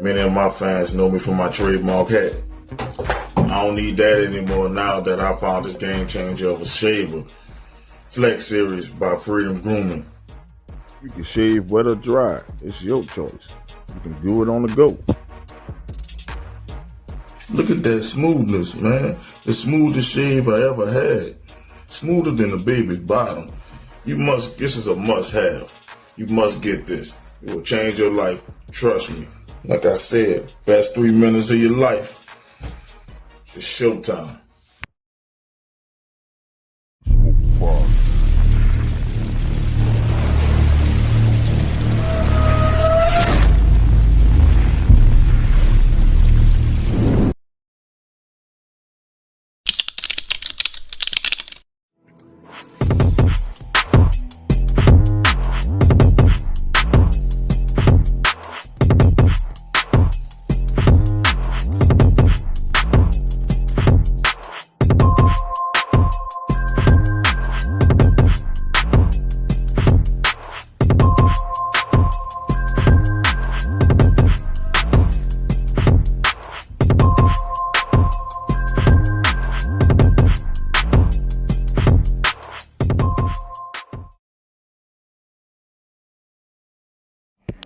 Many of my fans know me for my trademark hat. I don't need that anymore now that I found this game changer of a shaver. Flex Series by Freedom Grooming. You can shave wet or dry. It's your choice. You can do it on the go. Look at that smoothness, man. The smoothest shave I ever had. Smoother than the baby's bottom. This is a must-have. You must get this. It will change your life. Trust me. Like I said, best 3 minutes of your life. It's showtime.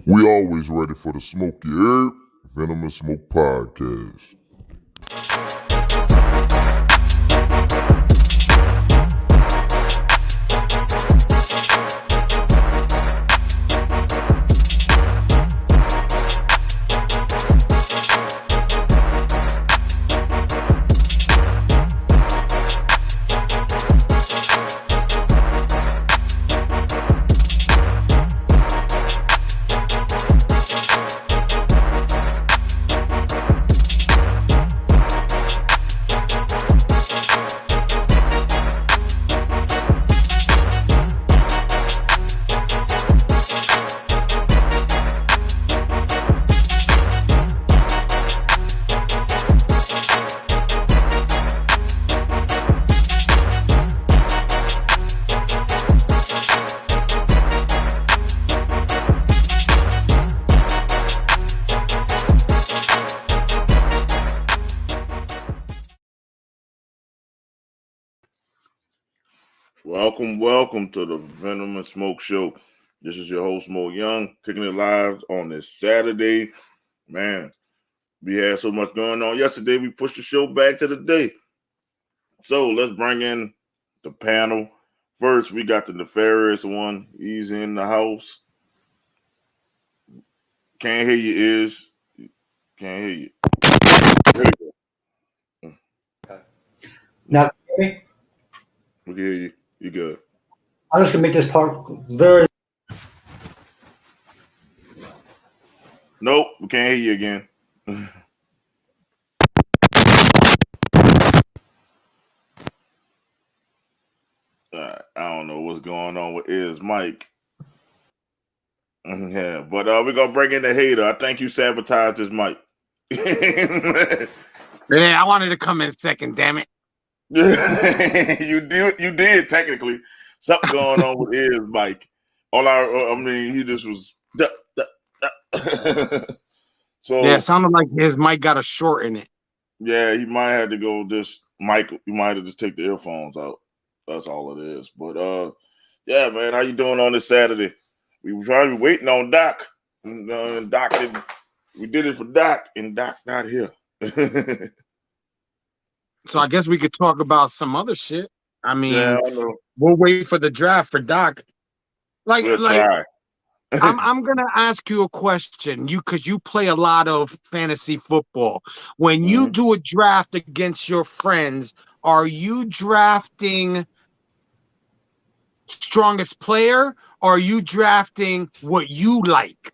We always ready for the smoky herb, Venom and Smoke podcast. Welcome to the Venom and Smoke Show. This is your host, Mo Young, kicking it live on this Saturday. Man, we had so much going on yesterday, we pushed the show back to the day. So let's bring in the panel. First, we got the nefarious one. He's in the house. Can't hear you, Is. Can't hear you. There you go. Okay. Now, we can hear you. You good. I'm just going to make this part very... Nope, we can't hear you again. I don't know what's going on with his mic. Yeah, but we're going to bring in the hater. I think you sabotaged his mic. Yeah, I wanted to come in second, damn it. You did technically. Something going on with his mic. He just was so yeah, it sounded like his mic got a short in it. Yeah, he might have to go just mic. You might have just take the earphones out. That's all it is. But yeah, man, how you doing on this Saturday? We were trying to be waiting on Doc. And Doc we did it for Doc, and Doc's not here. So I guess we could talk about some other shit. I mean, yeah, I know. We'll wait for the draft for Doc. Try. I'm gonna ask you a question. Because you play a lot of fantasy football. When you do a draft against your friends, are you drafting strongest player, or are you drafting what you like?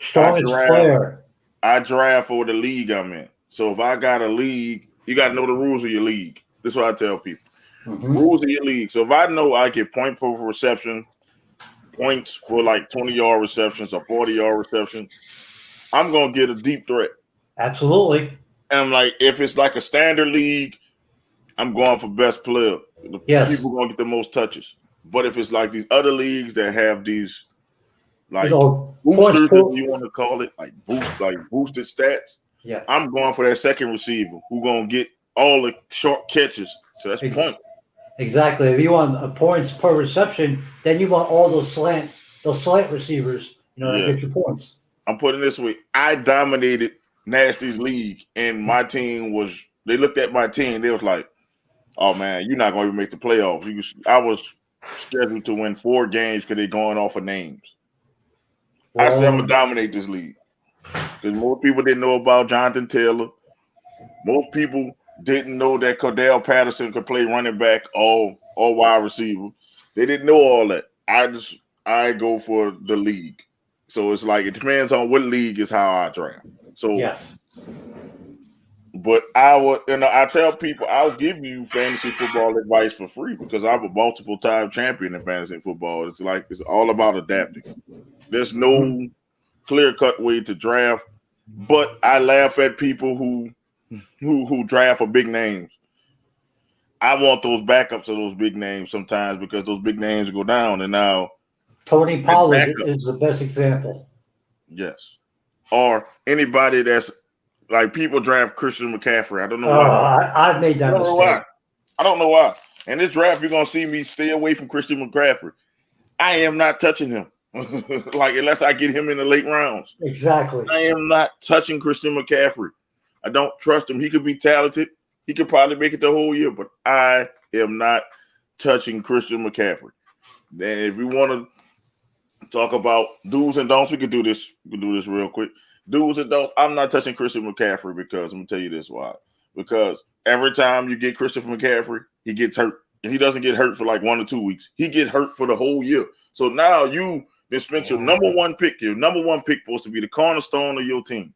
Strongest player. I draft for the league I'm in. So if I got a league, you got to know the rules of your league. This is what I tell people. Rules of your league. So if I know I get point per reception, points for like 20-yard receptions or 40-yard receptions, I'm going to get a deep threat. Absolutely. And like if it's like a standard league, I'm going for best player. The people going to get the most touches. But if it's like these other leagues that have these like points boosters, if per, you want to call it, like boosted stats. yeah, I'm going for that second receiver who gonna get all the short catches. So that's point. exactly. If you want points per reception, then you want all those slant receivers, that Yeah. get you points. I'm putting it this way. I dominated Nasty's league, and my team was. They looked at my team. They was like, "Oh man, you're not going to even make the playoffs." I was scheduled to win 4 games because they're going off of names. I said I'm gonna dominate this league because more people didn't know about Jonathan Taylor. Most people didn't know that Cordell Patterson could play running back or wide receiver. They didn't know all that. I go for the league. So it's like it depends on what league is how I draft. So Yes. but I tell people I'll give you fantasy football advice for free because I'm a multiple time champion in fantasy football. It's like it's all about adapting. There's no clear cut way to draft, but I laugh at people who draft for big names. I want those backups of those big names sometimes because those big names go down, and now Tony Pollard is the best example. Yes, or anybody that's like people draft Christian McCaffrey. I don't know why. I've made that mistake. I don't know why. In this draft, you're gonna see me stay away from Christian McCaffrey. I am not touching him. Like unless I get him in the late rounds. Exactly. I am not touching Christian McCaffrey. I don't trust him. He could be talented. He could probably make it the whole year, but I am not touching Christian McCaffrey. Then if we want to talk about do's and don'ts, we could do this. We can do this real quick. Do's and don'ts. I'm not touching Christian McCaffrey because I'm gonna tell you this why. Because every time you get Christian McCaffrey, he gets hurt. And he doesn't get hurt for like 1 or 2 weeks. He gets hurt for the whole year. So now you then spent your number one pick. Your number one pick supposed to be the cornerstone of your team.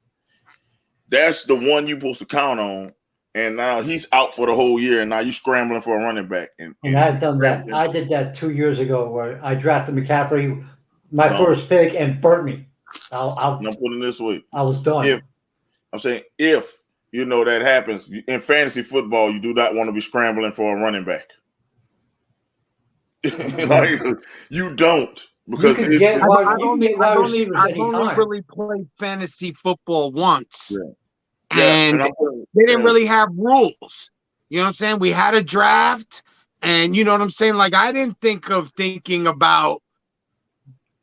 That's the one you're supposed to count on. And now he's out for the whole year, and now you're scrambling for a running back. And I've done that. I did that 2 years ago where I drafted McCaffrey, my first pick, and burnt me. I'm putting it this way. I was done. If that happens in fantasy football, you do not want to be scrambling for a running back. Like you don't. Because I've only really played fantasy football once. Yeah. And they didn't really have rules. You know what I'm saying? We had a draft, and you know what I'm saying? Like, I didn't thinking about,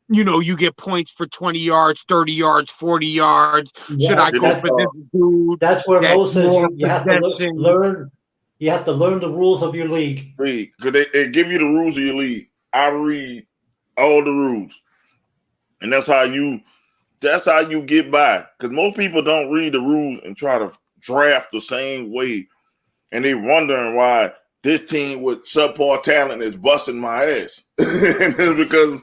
you get points for 20 yards, 30 yards, 40 yards. Yeah, should I go for this dude? That's where Mo says you have to learn. You have to learn the rules of your league. Because they give you the rules of your league. I read all the rules. And that's how you get by. Because most people don't read the rules and try to draft the same way. And they wondering why this team with subpar talent is busting my ass. It's because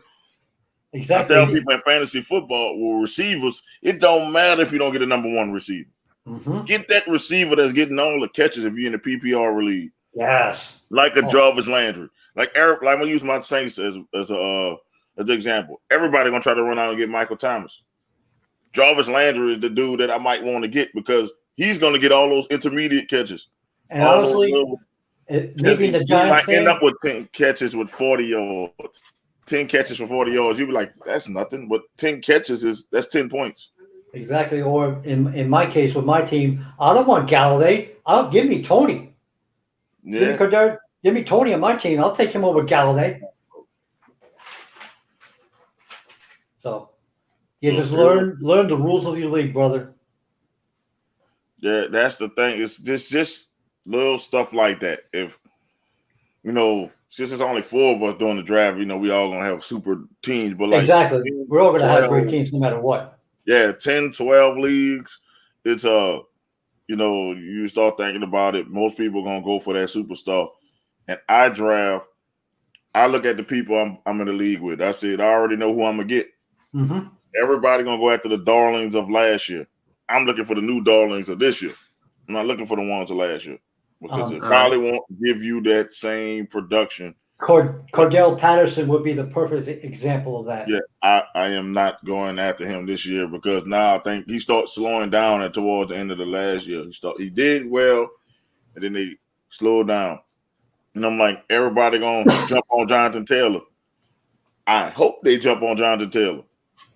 exactly. I tell people in fantasy football with receivers, it don't matter if you don't get a number one receiver. Mm-hmm. Get that receiver that's getting all the catches if you're in the PPR league. Yes. Like a Jarvis Landry. Like I'm gonna use my Saints as an example. Everybody gonna try to run out and get Michael Thomas. Jarvis Landry is the dude that I might want to get because he's gonna get all those intermediate catches. And honestly, maybe the Giants might end up with 10 catches with 40 yards. 10 catches for 40 yards. You'd be like, that's nothing. But 10 catches that's 10 points. Exactly. Or in my case with my team, I don't want Galladay. Give me Tony. Yeah. Give me Tony on my team. I'll take him over Galladay. So just learn the rules of your league, brother. Yeah, that's the thing. It's just little stuff like that. If since it's only 4 of us doing the draft, we all gonna have super teams. But like exactly, we're all gonna have great teams no matter what. Yeah, 10, 12 leagues. It's you start thinking about it. Most people are gonna go for that superstar. And I look at the people I'm in the league with. I said I already know who I'm gonna get. Mm-hmm. Everybody gonna go after the darlings of last year. I'm looking for the new darlings of this year. I'm not looking for the ones of last year because it probably won't give you that same production. Cordell Patterson would be the perfect example of that. Yeah, I am not going after him this year because now I think he starts slowing down towards the end of the last year. He did well, and then they slowed down. And I'm like, everybody gonna jump on Jonathan Taylor. I hope they jump on Jonathan Taylor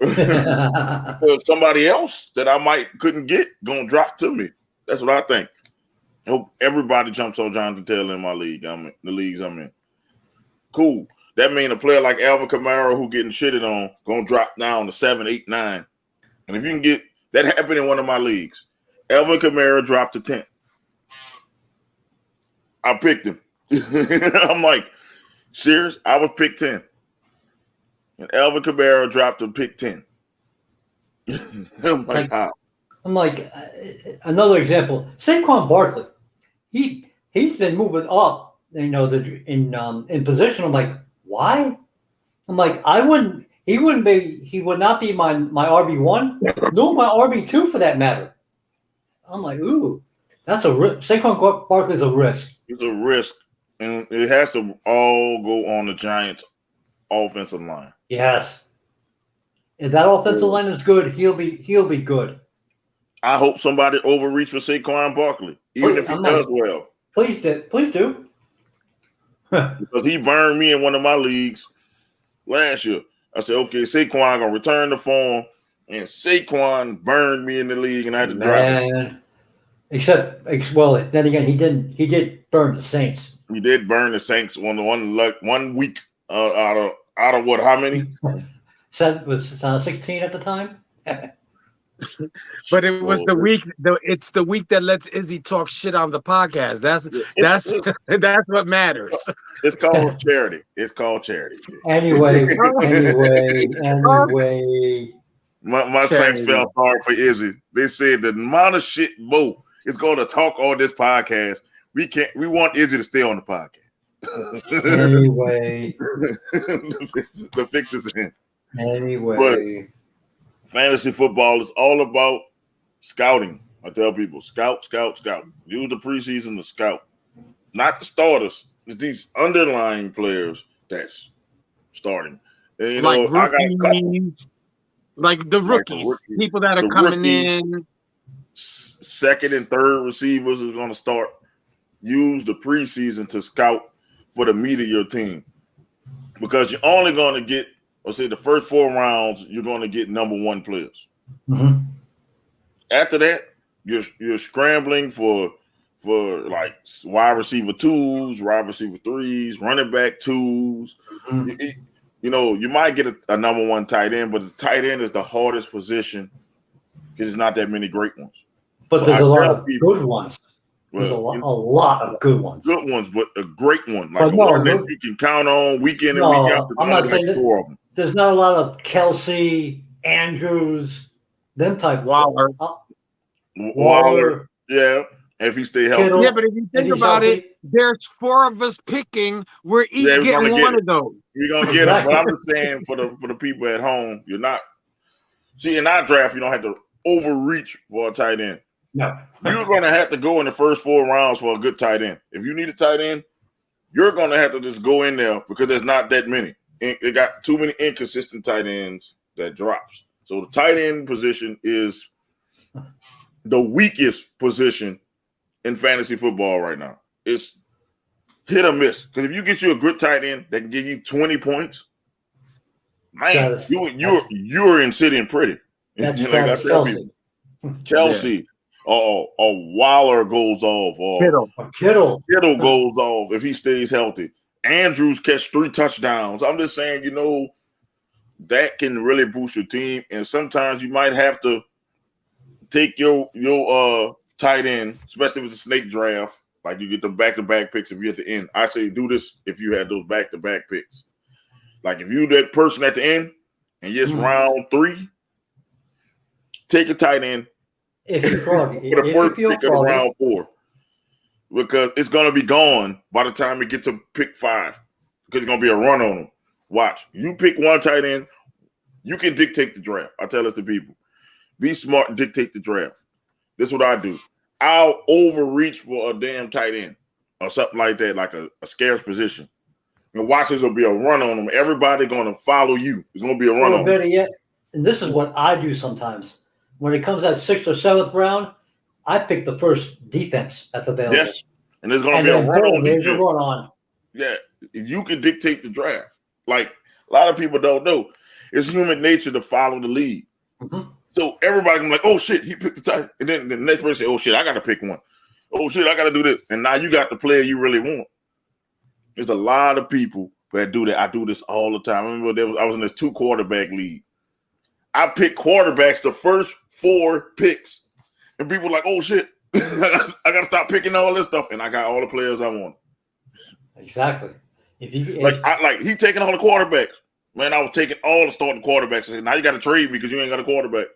Because somebody else that I couldn't get gonna drop to me. That's what I think. I hope everybody jumps on Jonathan Taylor in my league. The leagues I'm in. Cool. That means a player like Alvin Kamara who getting shitted on gonna drop down to 7, 8, 9. And if you can get that happened in one of my leagues, Alvin Kamara dropped to 10. I picked him. I'm like, serious? I was picked 10. And Alvin Kamara dropped to pick 10. I'm like, how? I'm like, another example, Saquon Barkley. He's been moving up, in position. I'm like, why? I'm like, he would not be my RB1, nor my RB2 for that matter. I'm like, ooh, that's a risk. Saquon Barkley's a risk. It's a risk, and it has to all go on the Giants' offensive line. Yes. If that offensive line is good, he'll be good. I hope somebody overreach for Saquon Barkley, even if he does well. Please do. Because he burned me in one of my leagues last year. I said, okay, Saquon gonna return the form, and Saquon burned me in the league, and I had to drop him. Then again, he did burn the Saints. He did burn the Saints one week out of what? How many? Was 16 at the time. But it was the week. It's the week that lets Izzy talk shit on the podcast. That's what matters. It's called charity. Anyway. My Saints felt sorry for Izzy. They said the amount of shit Bo is going to talk on this podcast. We want Izzy to stay on the podcast. Anyway, the fix is in. Anyway. But fantasy football is all about scouting. I tell people, scout. Use the preseason to scout. Not the starters. It's these underlying players that's starting. And, like rookies, like the rookies, people that are coming in. Second and third receivers are going to start. Use the preseason to scout for the meat of your team. Because you're only going to get, let's say the first 4 rounds, you're going to get number 1 players. Mm-hmm. After that, you're scrambling for like wide receiver 2s, wide receiver 3s, running back 2s. Mm-hmm. You might get a number 1 tight end, but the tight end is the hardest position because there's not that many great ones. But there's a lot of good ones. There's a lot of good ones. Good ones, but a great one. Like one that you can count on week in and week out. I'm not saying that there's not a lot of Kelsey, Andrews, them type. Waller. Yeah. If he stay healthy. Kittle, yeah, but if you think about it, there's 4 of us picking. We're each getting one of those. We're going to get them. But I'm just saying for the people at home, you're not. See, in our draft, you don't have to overreach for a tight end. No. You're going to have to go in the first 4 rounds for a good tight end. If you need a tight end, you're going to have to just go in there because there's not that many. It got too many inconsistent tight ends that drops. So the tight end position is the weakest position in fantasy football right now. It's hit or miss. Because if you get you a good tight end that can give you 20 points, man, you're in sitting pretty. That's like I tell people, Kelsey. Waller goes off. Kittle goes off if he stays healthy. Andrews catch 3 touchdowns. I'm just saying, that can really boost your team. And sometimes you might have to take your tight end, especially with the snake draft. Like you get the back-to-back picks if you're at the end. I say do this if you had those back-to-back picks. Like if you that person at the end and it's round 3, take a tight end. If you're froggy. For the first pick of round 4. Because it's going to be gone by the time it gets to pick 5. Because it's going to be a run on them. Watch. You pick one tight end, you can dictate the draft. I tell this to people. Be smart and dictate the draft. This is what I do. I'll overreach for a damn tight end or something like that, like a scarce position. And watch, this will be a run on them. Everybody going to follow you. It's going to be a run on them. Better yet, and this is what I do sometimes. When it comes that 6th or 7th round, I pick the first defense that's available. Yes, and there's going to be a run on. There's a run on. Yeah, you can dictate the draft. Like a lot of people don't know. It's human nature to follow the lead. Mm-hmm. So everybody can be like, oh shit, he picked the tight. And then the next person say, oh shit, I got to pick one. Oh shit, I got to do this. And now you got the player you really want. There's a lot of people that do that. I do this all the time. I remember I was in this 2 quarterback league. I picked quarterbacks the first 4 picks. And people were like, oh shit, I got to stop picking all this stuff. And I got all the players I want. Exactly. He taking all the quarterbacks. Man, I was taking all the starting quarterbacks. I said, now you got to trade me because you ain't got a quarterback.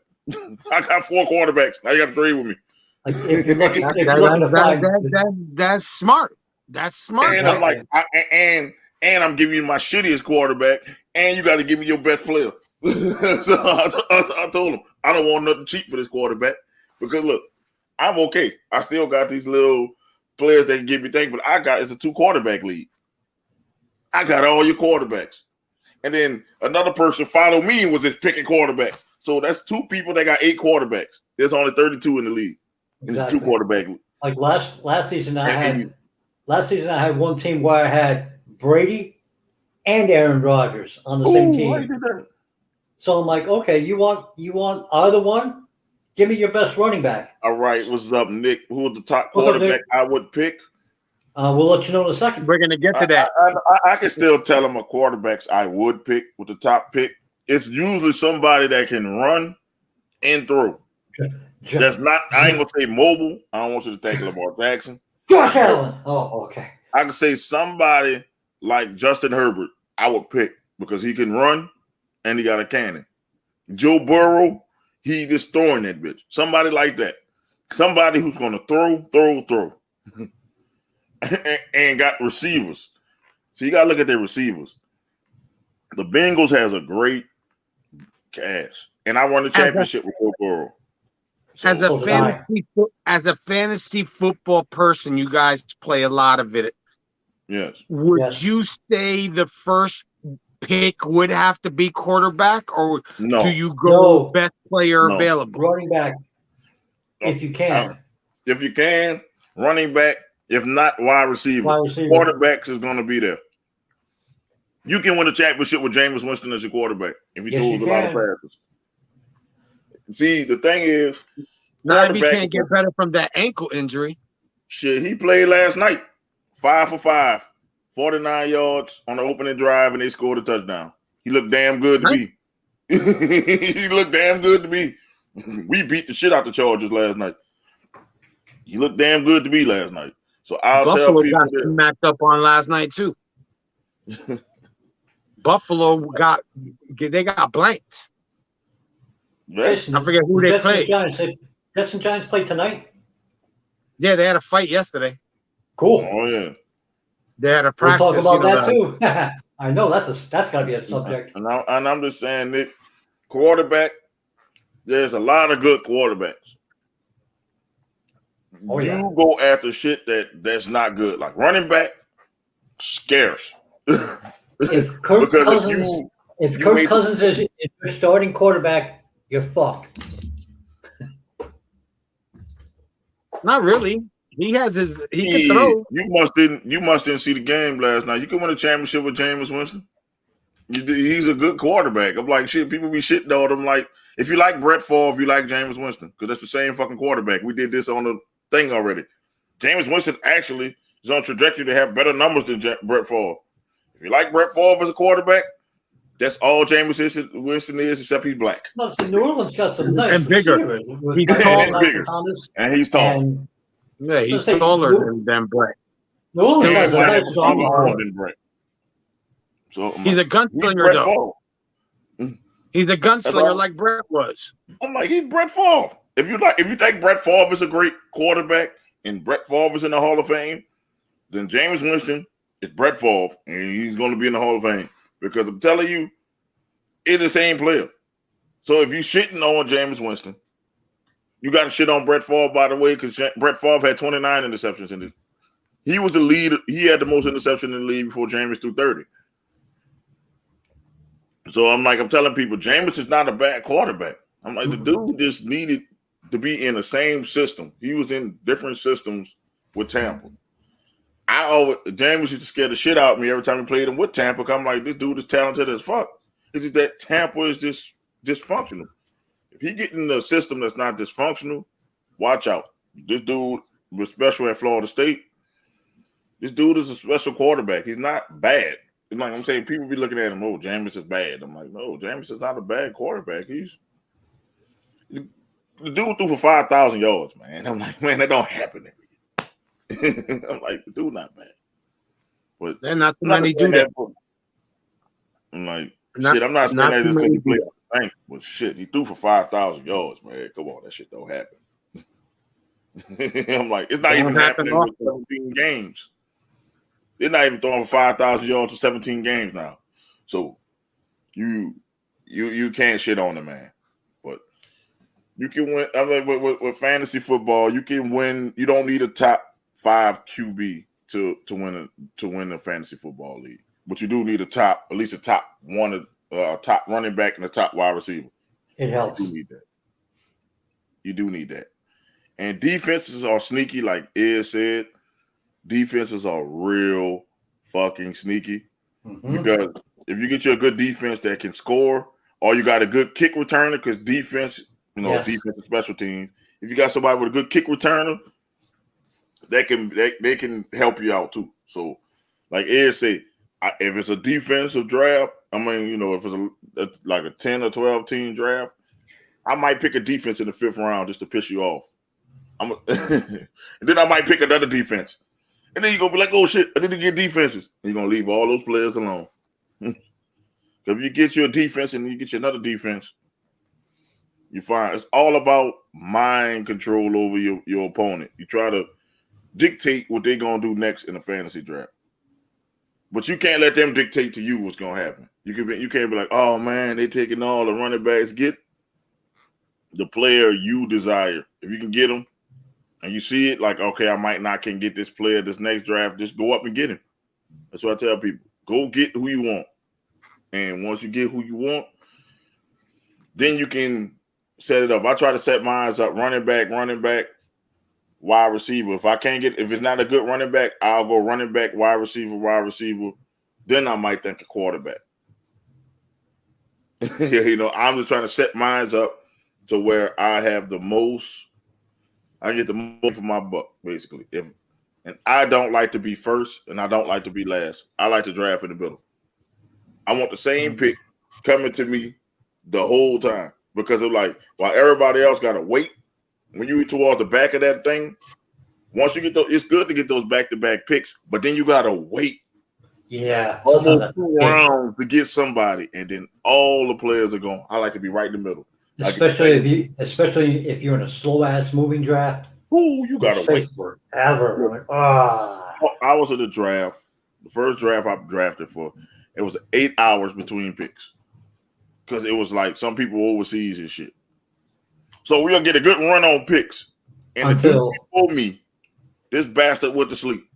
I got 4 quarterbacks. Now you got to trade with me. Like if you're looking, that's smart. That's smart. And I'm like, and I'm giving you my shittiest quarterback, and you got to give me your best player. So I told him, I don't want nothing cheap for this quarterback because look, I'm okay. I still got these little players that can give me things, but it's a 2 quarterback league. I got all your quarterbacks. And then another person followed me and was just picking quarterbacks. So that's 2 people that got 8 quarterbacks. There's only 32 in the league. It's a 2 quarterback league. Like last season I had one team where I had Brady and Aaron Rodgers on the same team. So I'm like, okay, you want either one? Give me your best running back. All right, what's up, Nick? Who was the top quarterback I would pick? We'll let you know in a second. We're gonna get to that. I can still tell them a quarterbacks I would pick with the top pick. It's usually somebody that can run and throw. That's not. I ain't gonna say mobile. I don't want you to think Lamar Jackson. Josh Allen. Oh, okay. I can say somebody like Justin Herbert. I would pick because he can run and he got a cannon. Joe Burrow. He just throwing that bitch. Somebody like that. Somebody who's gonna throw. and got receivers. So you gotta look at their receivers. The Bengals has a great cast, and I won the championship with Joe Burrow. So, as a fantasy football person, you guys play a lot of it. Yes. Would you say the first pick would have to be quarterback, or do you go best player available? Running back, if you can. If you can, running back. If not, wide receiver. Quarterbacks is going to be there. You can win a championship with Jameis Winston as your quarterback if he throws a lot of passes. See, the thing is, now he can't get better from that ankle injury. Shit, he played last night. 5 for 5, 49 yards on the opening drive, and they scored a touchdown. He looked damn good to me. He looked damn good to me. We beat the shit out the Chargers last night. He looked damn good to me last night. So I'll tell people got smacked up on last night too. Buffalo got blanked. Yeah. I forget who they played. Jets and Giants play tonight. Yeah, they had a fight yesterday. Cool. Oh yeah. They had a practice. We'll talk about that too. I know that's got to be a subject. And I'm just saying, Nick, quarterback. There's a lot of good quarterbacks. Oh, yeah. You go after shit that's not good, like running back, scarce. If Kirk Cousins is your starting quarterback, you're fucked. Not really. He can throw. You must didn't see the game last night. You can win a championship with Jameis Winston. He's a good quarterback. I'm like, shit, people be shitting on him. Like, if you like Brett Favre, you like Jameis Winston, because that's the same fucking quarterback. We did this on the thing already. Jameis Winston actually is on trajectory to have better numbers than Brett Favre. If you like Brett Favre as a quarterback, that's all Jameis Winston is, except he's black. No, New Orleans got some nice and bigger. He's tall, and he's tall. Yeah, he's taller than Brett. New Orleans has a nice than Brett. So he's a gunslinger, though. He's a gunslinger like Brett was. I'm like, he's Brett Favre. If you think Brett Favre is a great quarterback and Brett Favre is in the Hall of Fame, then Jameis Winston is Brett Favre, and he's going to be in the Hall of Fame. Because I'm telling you, it's the same player. So if you shitting on Jameis Winston, you got to shit on Brett Favre, by the way, because Brett Favre had 29 interceptions in this. He was the leader. He had the most interceptions in the league before Jameis threw 30. So I'm telling people, Jameis is not a bad quarterback. I'm like, the dude just needed to be in the same system. He was in different systems with Tampa. Jameis used to scare the shit out of me every time he played him with Tampa. I'm like, this dude is talented as fuck. It's just that Tampa is just dysfunctional. If he get in a system that's not dysfunctional, watch out. This dude was special at Florida State. This dude is a special quarterback. He's not bad. It's like I'm saying, people be looking at him, oh, Jameis is bad. I'm like, no, Jameis is not a bad quarterback. The dude threw for 5,000 yards, man. I'm like, man, that don't happen every year. I'm like, the dude not bad. But they're not too many do that. I'm like, shit, I'm not saying that just because he played on the Saints, but shit, he threw for 5,000 yards, man. Come on, that shit don't happen. I'm like, it's not even happening with 17 games. They're not even throwing for 5,000 yards for 17 games now. So you can't shit on the man. But you can win. I mean, with fantasy football, you can win. You don't need a top 5 QB to win the fantasy football league. But you do need at least a top running back and a top wide receiver. It helps. You do need that. You do need that. And defenses are sneaky, like Ed said. Defenses are real fucking sneaky. Mm-hmm. Because if you get you a good defense that can score, or you got a good kick returner, because defense, Yes. defense and special teams. If you got somebody with a good kick returner, they can help you out too. So, like Ed said, if it's a defensive draft, I mean, if it's like a 10 or 12 team draft, I might pick a defense in the 5th round just to piss you off. And then I might pick another defense. And then you're going to be like, oh, shit, I need to get defenses. And you're going to leave all those players alone. If you get you a defense and you get you another defense, you find it's all about mind control over your opponent. You try to dictate what they're going to do next in a fantasy draft. But you can't let them dictate to you what's going to happen. You can't be like, oh, man, they taking all the running backs. Get the player you desire. If you can get them, and you see it like, okay, I might not can get this player this next draft, just go up and get him. That's what I tell people. Go get who you want. And once you get who you want, then you can set it up. I try to set mine up running back, wide receiver. If it's not a good running back, I'll go running back, wide receiver. Then I might think a quarterback. I'm just trying to set mine up to where I have the most. I get the most for my buck, basically. And I don't like to be first, and I don't like to be last. I like to draft in the middle. I want the same pick coming to me the whole time because of while everybody else got to wait, when you get towards the back of that thing, once you get those, it's good to get those back-to-back picks, but then you got to wait. Yeah. Almost 2 rounds to get somebody, and then all the players are gone. I like to be right in the middle. Especially if you're in a slow ass moving draft. Ooh, you gotta wait forever. Like, I was in the draft. The first draft I drafted for, it was 8 hours between picks. Because it was like some people overseas and shit. So we'll get a good run on picks. And the dude before me, this bastard went to sleep.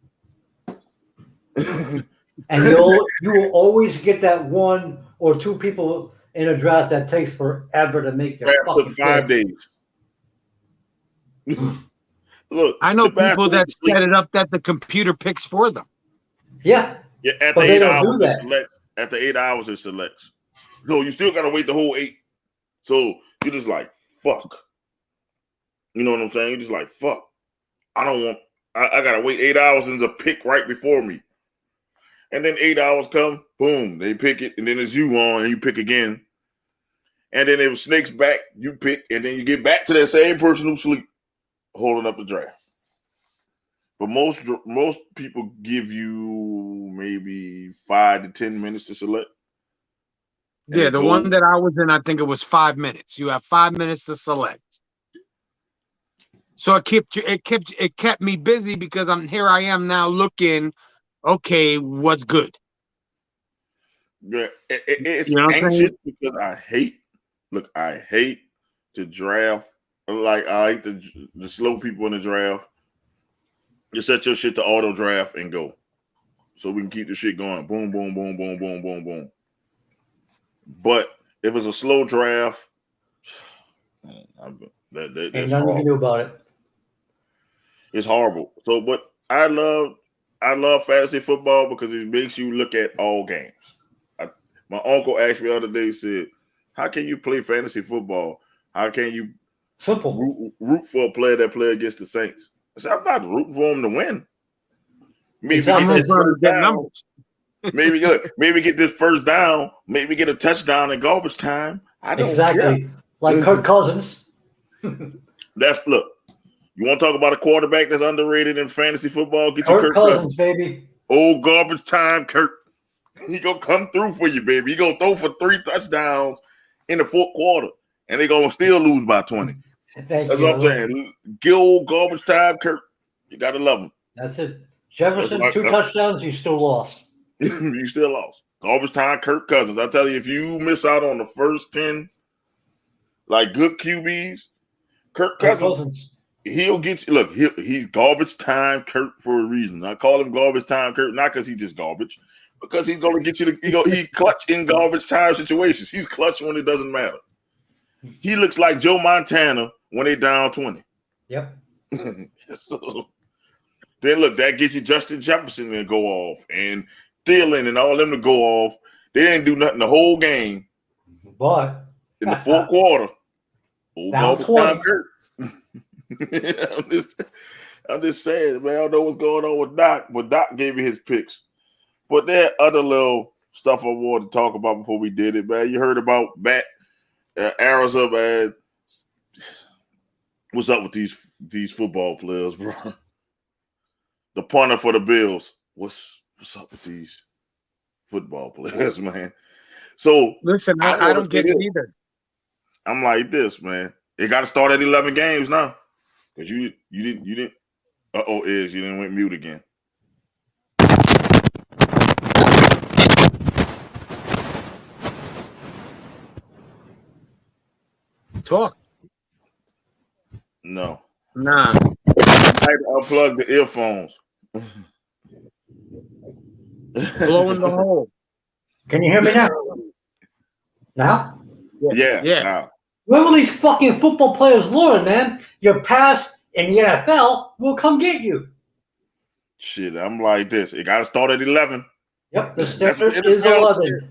And you will always get that 1 or 2 people in a draft that takes forever to make their draft took 5 days. Look, I know people that set it up that the computer picks for them. Yeah. Yeah, at the 8 hours it selects. At the 8 hours it selects. So you still gotta wait the whole 8. So you're just like, fuck. You know what I'm saying? You're just like, fuck. I gotta wait 8 hours and the pick right before me. And then 8 hours come, boom, they pick it, and then it's you on, and you pick again. And then it snakes back, you pick, and then you get back to that same person who sleep, holding up the draft. But most people give you maybe 5 to 10 minutes to select. Yeah, the one that I was in, I think it was 5 minutes. You have 5 minutes to select. So it kept me busy because I am now looking. Okay, what's good? Yeah, it's anxious because I hate to draft. Like I hate the slow people in the draft. You set your shit to auto draft and go, so we can keep the shit going. Boom, boom, boom, boom, boom, boom, boom. But if it's a slow draft, ain't nothing you can do about it. It's horrible. So, but I love fantasy football because it makes you look at all games. My uncle asked me the other day, said, how can you play fantasy football? How can you Simple. root for a player that play against the Saints? I said, I'm not rooting for him to win. Maybe Exactly. get this first down. numbers. maybe get this first down. Maybe get a touchdown in garbage time. I don't Exactly. care. Like Kirk Cousins. Look. You want to talk about a quarterback that's underrated in fantasy football? Get Kirk you Kirk Cousins, baby. Old garbage time, Kirk. He gonna come through for you, baby. He gonna throw for 3 touchdowns in the fourth quarter, and they gonna still lose by 20. That's what I'm saying. Get old garbage time, Kirk. You gotta love him. That's it. Jefferson, 2 touchdowns, you still lost. You still lost. Garbage time, Kirk Cousins. I tell you, if you miss out on the first 10, like good QBs, Kirk Cousins. He'll get you. Look, he's garbage time Kirk for a reason. I call him garbage time Kirk, not because he's just garbage, because he's going to get you. He clutch in garbage time situations. He's clutch when it doesn't matter. He looks like Joe Montana when they down 20. Yep. So, then look, that gets you Justin Jefferson to go off and Thielen and all them to go off. They didn't do nothing the whole game, but in the fourth quarter, old garbage time Kirk. I'm just saying, man. I don't know what's going on with Doc, but Doc gave me his picks. But there are other little stuff I wanted to talk about before we did it, man. You heard about Arizona, man. What's up with these football players, bro? The punter for the Bills. What's up with these football players, man? So listen, I don't get it either. I'm like this, man. It got to start at 11 games now. Because you didn't you didn't went mute again. Talk. No. Nah. I unplug the earphones. Blow in the hole. Can you hear me now? Now? Yeah. Yeah. Where will these fucking football players learn, man? Your pass in the NFL will come get you. Shit, I'm like this. It got to start at 11. Yep, the standard is 11.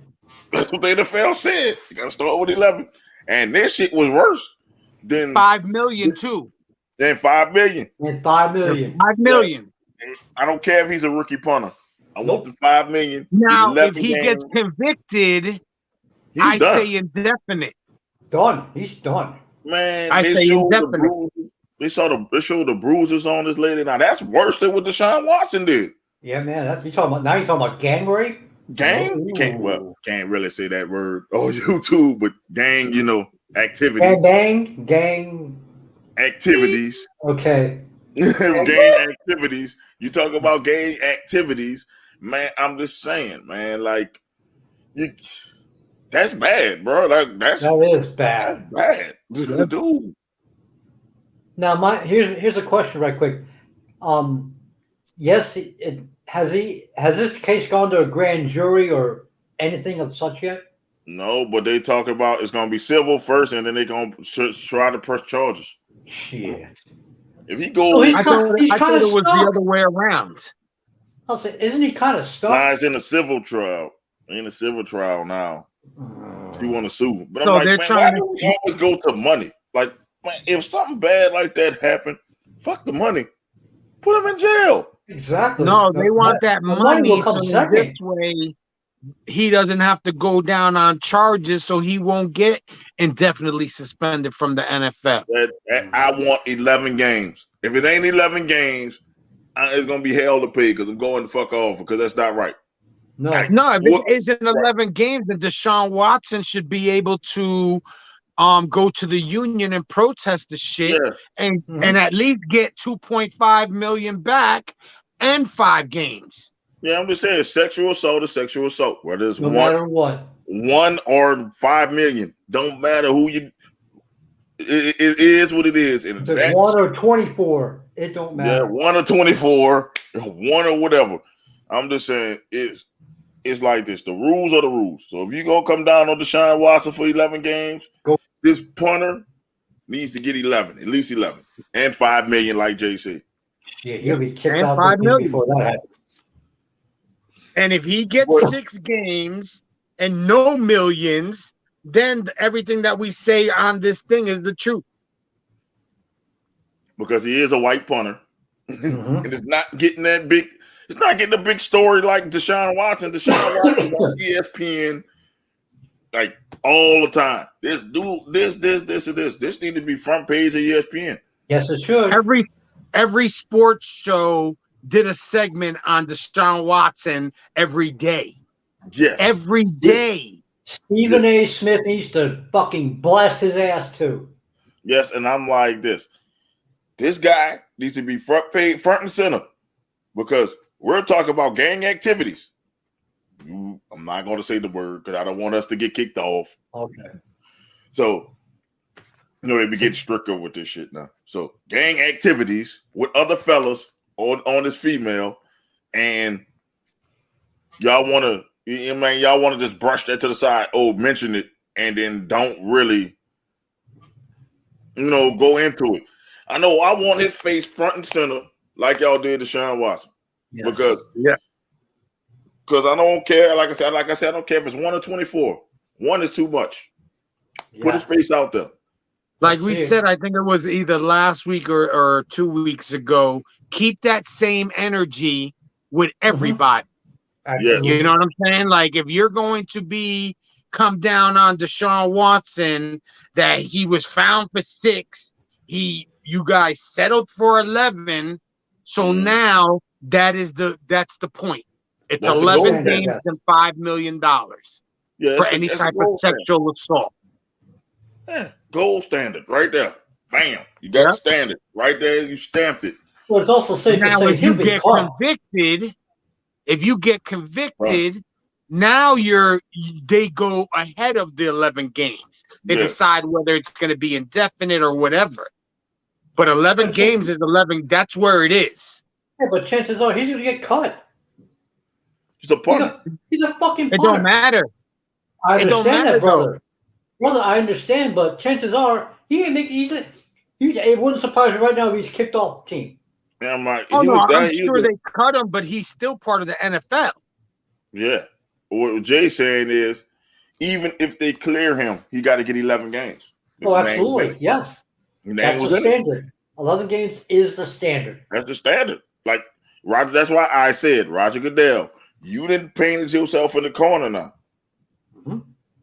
That's what the NFL said. You got to start with 11. And this shit was worse than 5 million too. Than 5 million. And 5 million. 5 million. Yeah. I don't care if he's a rookie punter. I want the 5 million. Now, if he gets convicted, I say indefinite. Done. He's done. Man, I say indefinite. They showed the bruises on this lady. Now that's worse than what Deshaun Watson did. Yeah, man. You're talking about gang rape? Gang? You can't really say that word on YouTube, but gang, activity. Gang activities. Okay. Gang activities. You talk about gang activities, man. I'm just saying, man, like that's bad, bro. Like that is bad. Bad, dude. Now, here's a question, right quick. Yes, has this case gone to a grand jury or anything of such yet? No, but they talk about it's gonna be civil first, and then they're gonna try to press charges. Shit. If he goes, I thought it was the other way around. I'll say, isn't he kind of stuck? Nah, it's in a civil trial. In a civil trial now. You want to sue, but so I'm like, man, why do we always go to money? Like, man, if something bad like that happened, fuck the money. Put him in jail. Exactly. No, they want that money will come so second. This way he doesn't have to go down on charges, so he won't get indefinitely suspended from the NFL. I want 11 games. If it ain't 11 games, it's going to be hell to pay because I'm going the fuck off because that's not right. No, if it isn't 11 games, then Deshaun Watson should be able to go to the union and protest the shit and at least get 2.5 million back and 5 games. Yeah, I'm just saying sexual assault is sexual assault. Whether it's no matter what. 1 or 5 million. Don't matter who you it is what it is. And it's 1 or 24. It don't matter. Yeah, 1 or 24, 1 or whatever. I'm just saying it's like this. The rules are the rules. So if you're going to come down on Deshaun Watson for 11 games, this punter needs to get 11, at least 11, and 5 million, like Jay said. Yeah, he'll be kicked out before that happens. And if he gets 6 games, and no millions, then everything that we say on this thing is the truth. Because he is a white punter. Mhm. And it's not getting that big. It's not getting a big story like Deshaun Watson. Deshaun Watson on ESPN like all the time. This dude, this, and this. This need to be front page of ESPN. Yes, it should. Every sports show did a segment on Deshaun Watson every day. Yes. Every day. Stephen A. Smith needs to fucking blast his ass too. Yes, and I'm like this. This guy needs to be front and center because we're talking about gang activities. I'm not going to say the word because I don't want us to get kicked off. Okay. So, they be getting stricter with this shit now. So, gang activities with other fellas on this female, and y'all want to, y'all want to just brush that to the side. Oh, mention it, and then don't really, go into it. I know I want his face front and center like y'all did to Deshaun Watson. Yes. Because I don't care. Like I said, I don't care if it's 1 or 24. 1 is too much. Yes. Put his face out there. Like we said, I think it was either last week or 2 weeks ago. Keep that same energy with everybody. Yeah. You know what I'm saying? Like if you're going to come down on Deshaun Watson that he was found for 6, you guys settled for 11. So now that's the point. It's That's 11 games and $5 million for any type of sexual assault. Yeah, gold standard right there. Bam. You got standard right there. You stamped it. Well, it's also safe to say if you get convicted, now they go ahead of the 11 games. They decide whether it's going to be indefinite or whatever. But 11 games is 11. That's where it is. Yeah, but chances are he's going to get cut. He's a punter. He's a fucking punter. It don't matter. I understand that, brother. Brother, I understand, but chances are it wouldn't surprise me right now if he's kicked off the team. Yeah, I'm sure they cut him, but he's still part of the NFL. Yeah. What Jay's saying is, even if they clear him, he got to get 11 games. Oh, absolutely. Yes. That's the standard. 11 games is the standard. That's the standard. Like, Roger, that's why I said, Roger Goodell, you didn't paint yourself in the corner now.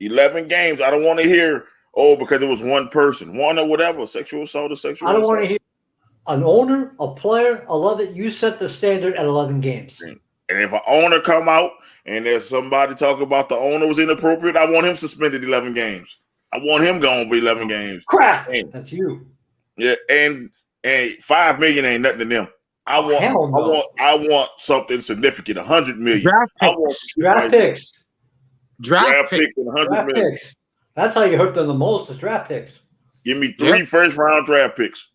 11 games. I don't want to hear, because it was one person, one or whatever, sexual assault or sexual assault. I don't want to hear an owner, a player, 11. You set the standard at 11 games. And if an owner come out and there's somebody talking about the owner was inappropriate, I want him suspended 11 games. I want him gone for 11 games. Crap. That's you. Yeah, and $5 million ain't nothing to them. I want something significant, $100 million. Draft picks. Draft picks and $100 million. Picks. That's how you hurt them the most, is draft picks. Give me 3 first-round draft picks.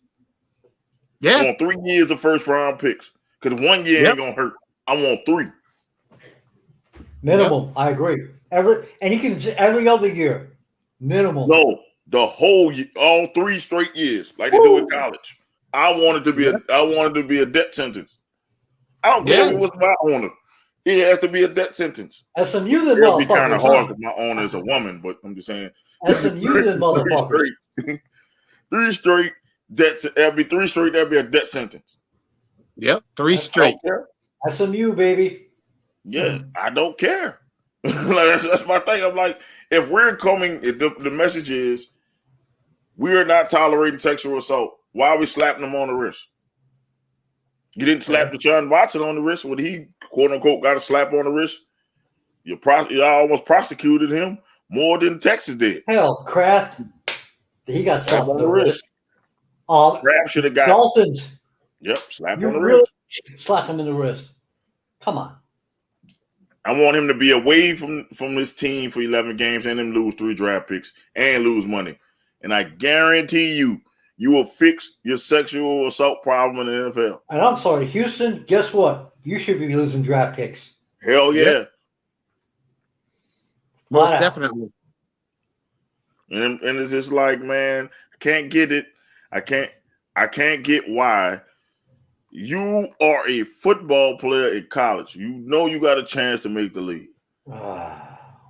Yeah. I want 3 years of first-round picks. Because 1 year ain't going to hurt. I want 3. Minimum. Yep. I agree. Every other year. Minimum. No, the whole year, all 3 straight years, like they do in college. I wanted to be a death sentence. I don't care if it was my owner. It has to be a death sentence. SMU the It'll be kind of hard because my owner is a woman, but I'm just saying. SMU the motherfucker. 3 straight debts. That'd be 3 straight. That'd be a death sentence. Yep, 3 straight. SMU, baby. Yeah, I don't care. that's my thing. I'm like, if the message is we are not tolerating sexual assault. Why are we slapping them on the wrist? You didn't slap Deshaun Watson on the wrist when he, quote unquote, got a slap on the wrist. You almost prosecuted him more than Texas did. Hell, Kraft, he got slapped on the wrist. Kraft should have got Dolphins. Yep, slap on the wrist. Slap him in the wrist. Come on. I want him to be away from his team for 11 games and him lose 3 draft picks and lose money. And I guarantee you will fix your sexual assault problem in the NFL. And I'm sorry, Houston, guess what? You should be losing draft picks. Hell yeah. Yep. Most definitely. And it's just like, man, I can't get it. I can't get why. You are a football player in college. You know you got a chance to make the league.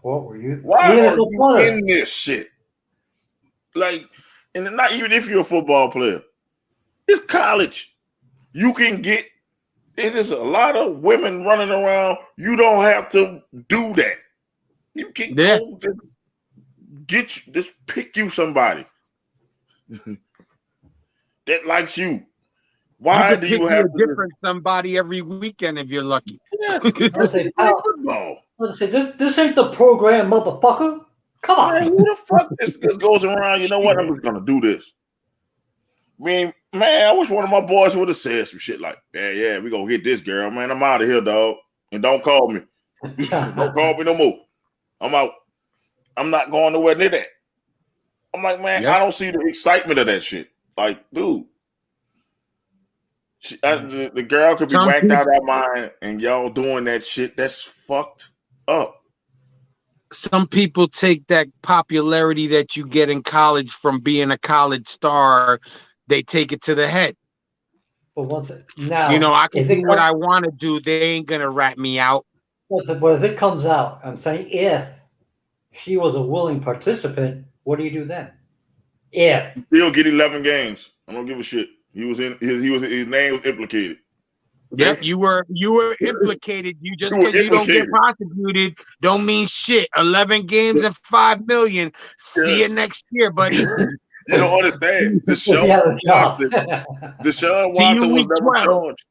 What were you? Why Even are if a you punter. in this shit? Like, and not even if you're a football player. It's college. You can get. It is a lot of women running around. You don't have to do that. You can go just pick you somebody that likes you. Why do you have a different somebody every weekend if you're lucky? Yes, Let's say, pal, football. let's say this ain't the program, motherfucker. Come on. Man, who the fuck this goes around? You know what? I'm just gonna do this. I mean, man, I wish one of my boys would have said some shit like, yeah, we gonna get this girl, man. I'm out of here, dog. And don't call me. Don't call me no more. I'm out. I'm not going nowhere near that. I'm like, man, I don't see the excitement of that shit. Like, dude, the girl could be whacked out of her mind, and y'all doing that shit. That's fucked up. Some people take that popularity that you get in college from being a college star, they take it to the head. But once now, you know, I can do what I want to do. They ain't gonna rat me out. But if it comes out, I'm saying if she was a willing participant, what do you do then? If he'll get 11 games, I don't give a shit. He was in his name was implicated. Yep, you were implicated. You just because you don't get prosecuted don't mean shit. 11 games and $5 million. See you next year, buddy. You don't understand. Deshaun Watson was never charged.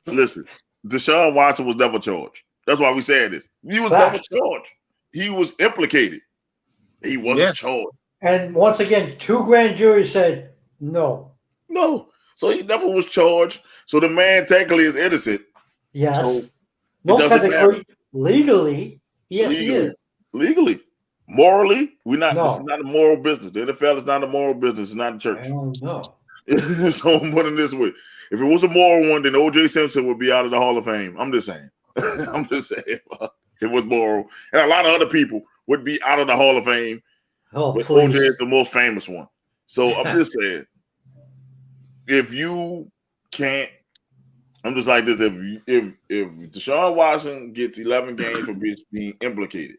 Listen, Deshaun Watson was never charged. That's why we said this. He was never charged. He was implicated. He wasn't charged. And once again, 2 grand juries said no. No. So he never was charged. So the man technically is innocent. Yes. So no, technically, legally, yes, he is. Legally. Morally, we're not. No. This is not a moral business. The NFL is not a moral business. It's not a church. I don't know. So I'm putting it this way. If it was a moral one, then O.J. Simpson would be out of the Hall of Fame. I'm just saying. I'm just saying. It was moral. And a lot of other people would be out of the Hall of Fame. Oh, but O.J. is the most famous one. So I'm just saying, if you can't, I'm just like this. If Deshaun Watson gets 11 games for being implicated,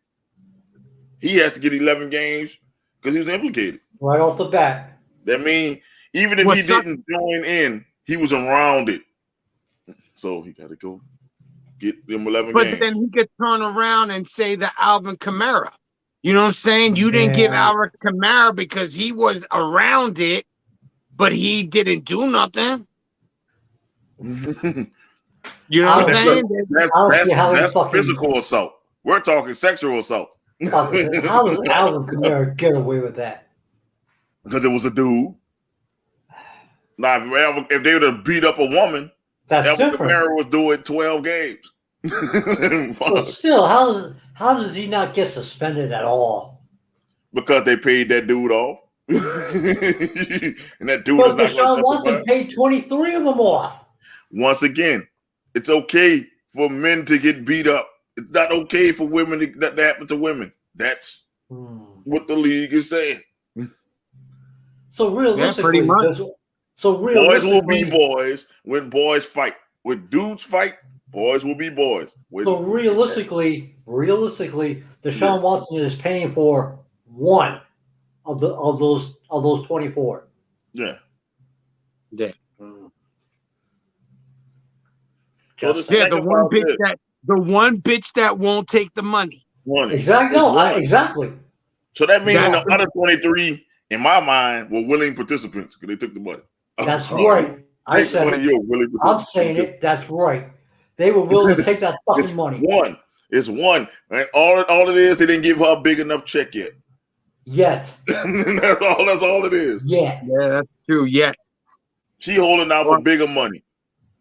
he has to get 11 games because he was implicated. Right off the bat. That means even if he didn't join in, he was around it. So he got to go get them 11 games. But then he could turn around and say the Alvin Kamara. You know what I'm saying? You didn't give Alvin Kamara because he was around it, but he didn't do nothing. You know what I'm saying? That's physical assault. We're talking sexual assault. How does Alvin Kamara get away with that? Because it was a dude. Now, if they would have beat up a woman, Alvin Kamara was doing 12 games. But still, how does he not get suspended at all? Because they paid that dude off. And that dude but is not Deshaun Watson paid 23 of them off. Once again, it's okay for men to get beat up. It's not okay for women that happen to women. That's what the league is saying. So realistically, boys will be boys when boys fight. When dudes fight, boys will be boys. So realistically, Deshaun Watson is paying for one of those 24. Yeah. Yeah. The one bitch that won't take the money. Exactly. No, exactly. So that means the other 23, in my mind, were willing participants because they took the money. That's right. I'm saying it. That's right. They were willing to take that fucking money. It's one. And all it is, they didn't give her a big enough check yet. That's all it is. Yeah, that's true. Yet. She holding out for bigger money.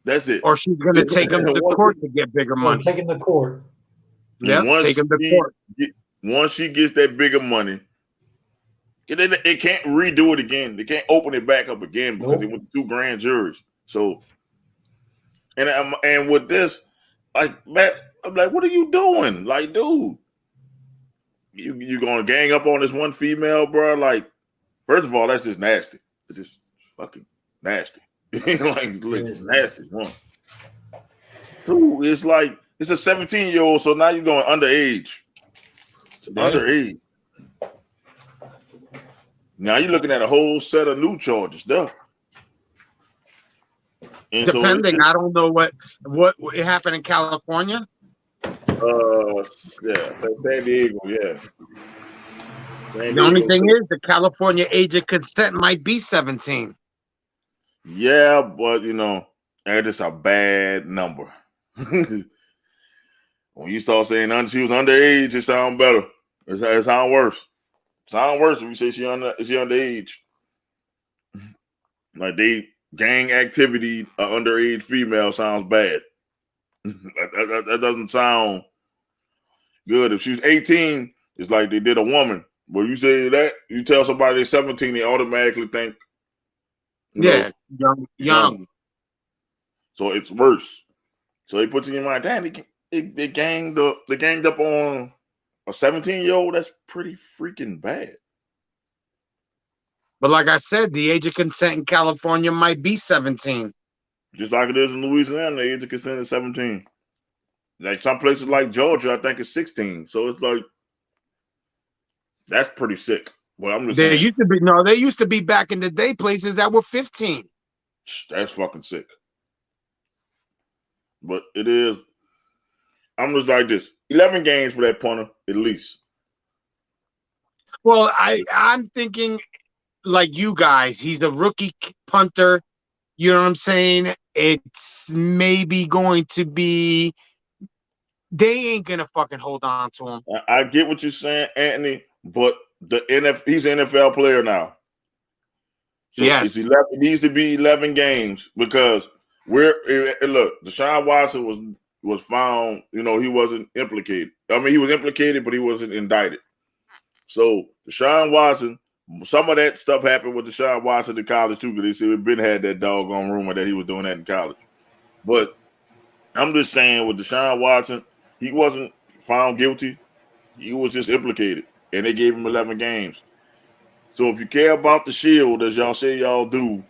That's it. Or she's going to take him to court to get bigger money. Take him to court. Yeah, take him to court. Once she gets that bigger money, it can't redo it again. They can't open it back up again because it went 2 grand juries. So, and with this, like, Matt, I'm like, what are you doing? Like, dude, you gonna gang up on this one female, bro? Like, first of all, that's just nasty. It's just fucking nasty. like nasty one. 2, it's like it's a 17-year-old, so now you're going underage. underage. Now you're looking at a whole set of new charges, though. And Depending, I don't know what it happened in California. Yeah, San Diego, yeah. The only thing is, the California age of consent might be 17. Yeah, but that is a bad number. When you start saying she was underage, it sounds better. It sounds worse. It sounds worse if you say she underage. Like gang activity, underage female sounds bad. that doesn't sound good. If she's 18, it's like they did a woman. But you say that, you tell somebody they're 17, they automatically think, young. So it's worse. So they put in your mind, damn, they ganged up on a 17-year-old. That's pretty freaking bad. But like I said, the age of consent in California might be 17. Just like it is in Louisiana, the age of consent is 17. Like some places like Georgia, I think it's 16. So it's like, that's pretty sick. Well, I'm just saying. There used to be back in the day places that were 15. That's fucking sick. But it is. I'm just like this. 11 games for that punter, at least. Well, I'm thinking like you guys. He's a rookie punter. You know what I'm saying? It's maybe going to be. They ain't gonna fucking hold on to him. I get what you're saying, Anthony, but he's an NFL player now. So yes, it needs to be 11 games because Deshaun Watson was found. He wasn't implicated. I mean, he was implicated, but he wasn't indicted. So Deshaun Watson, some of that stuff happened with Deshaun Watson in college too, because they said Ben had that doggone rumor that he was doing that in college. But I'm just saying with Deshaun Watson, he wasn't found guilty. He was just implicated, and they gave him 11 games. So if you care about the shield, as y'all say y'all do,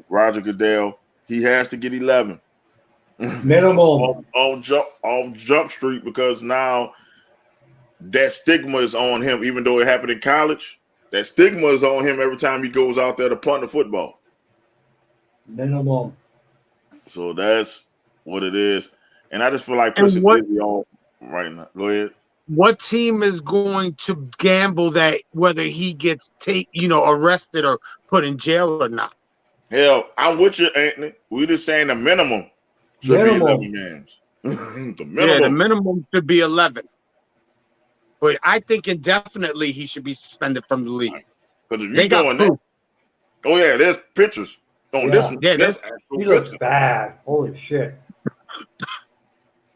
Roger Goodell, he has to get 11. Minimum. off Jump Street, because now that stigma is on him, even though it happened in college. That stigma is on him every time he goes out there to punt the football. Minimum. So that's what it is. And I just feel like pushing Dizzy on right now. Go ahead. What team is going to gamble that whether he gets arrested or put in jail or not? Hell, I'm with you, Anthony. We just saying the minimum should be 11 games. The minimum should be 11. But I think indefinitely he should be suspended from the league. Because if you're doing that, there's pictures on this one. Yeah, he looks bad. Holy shit.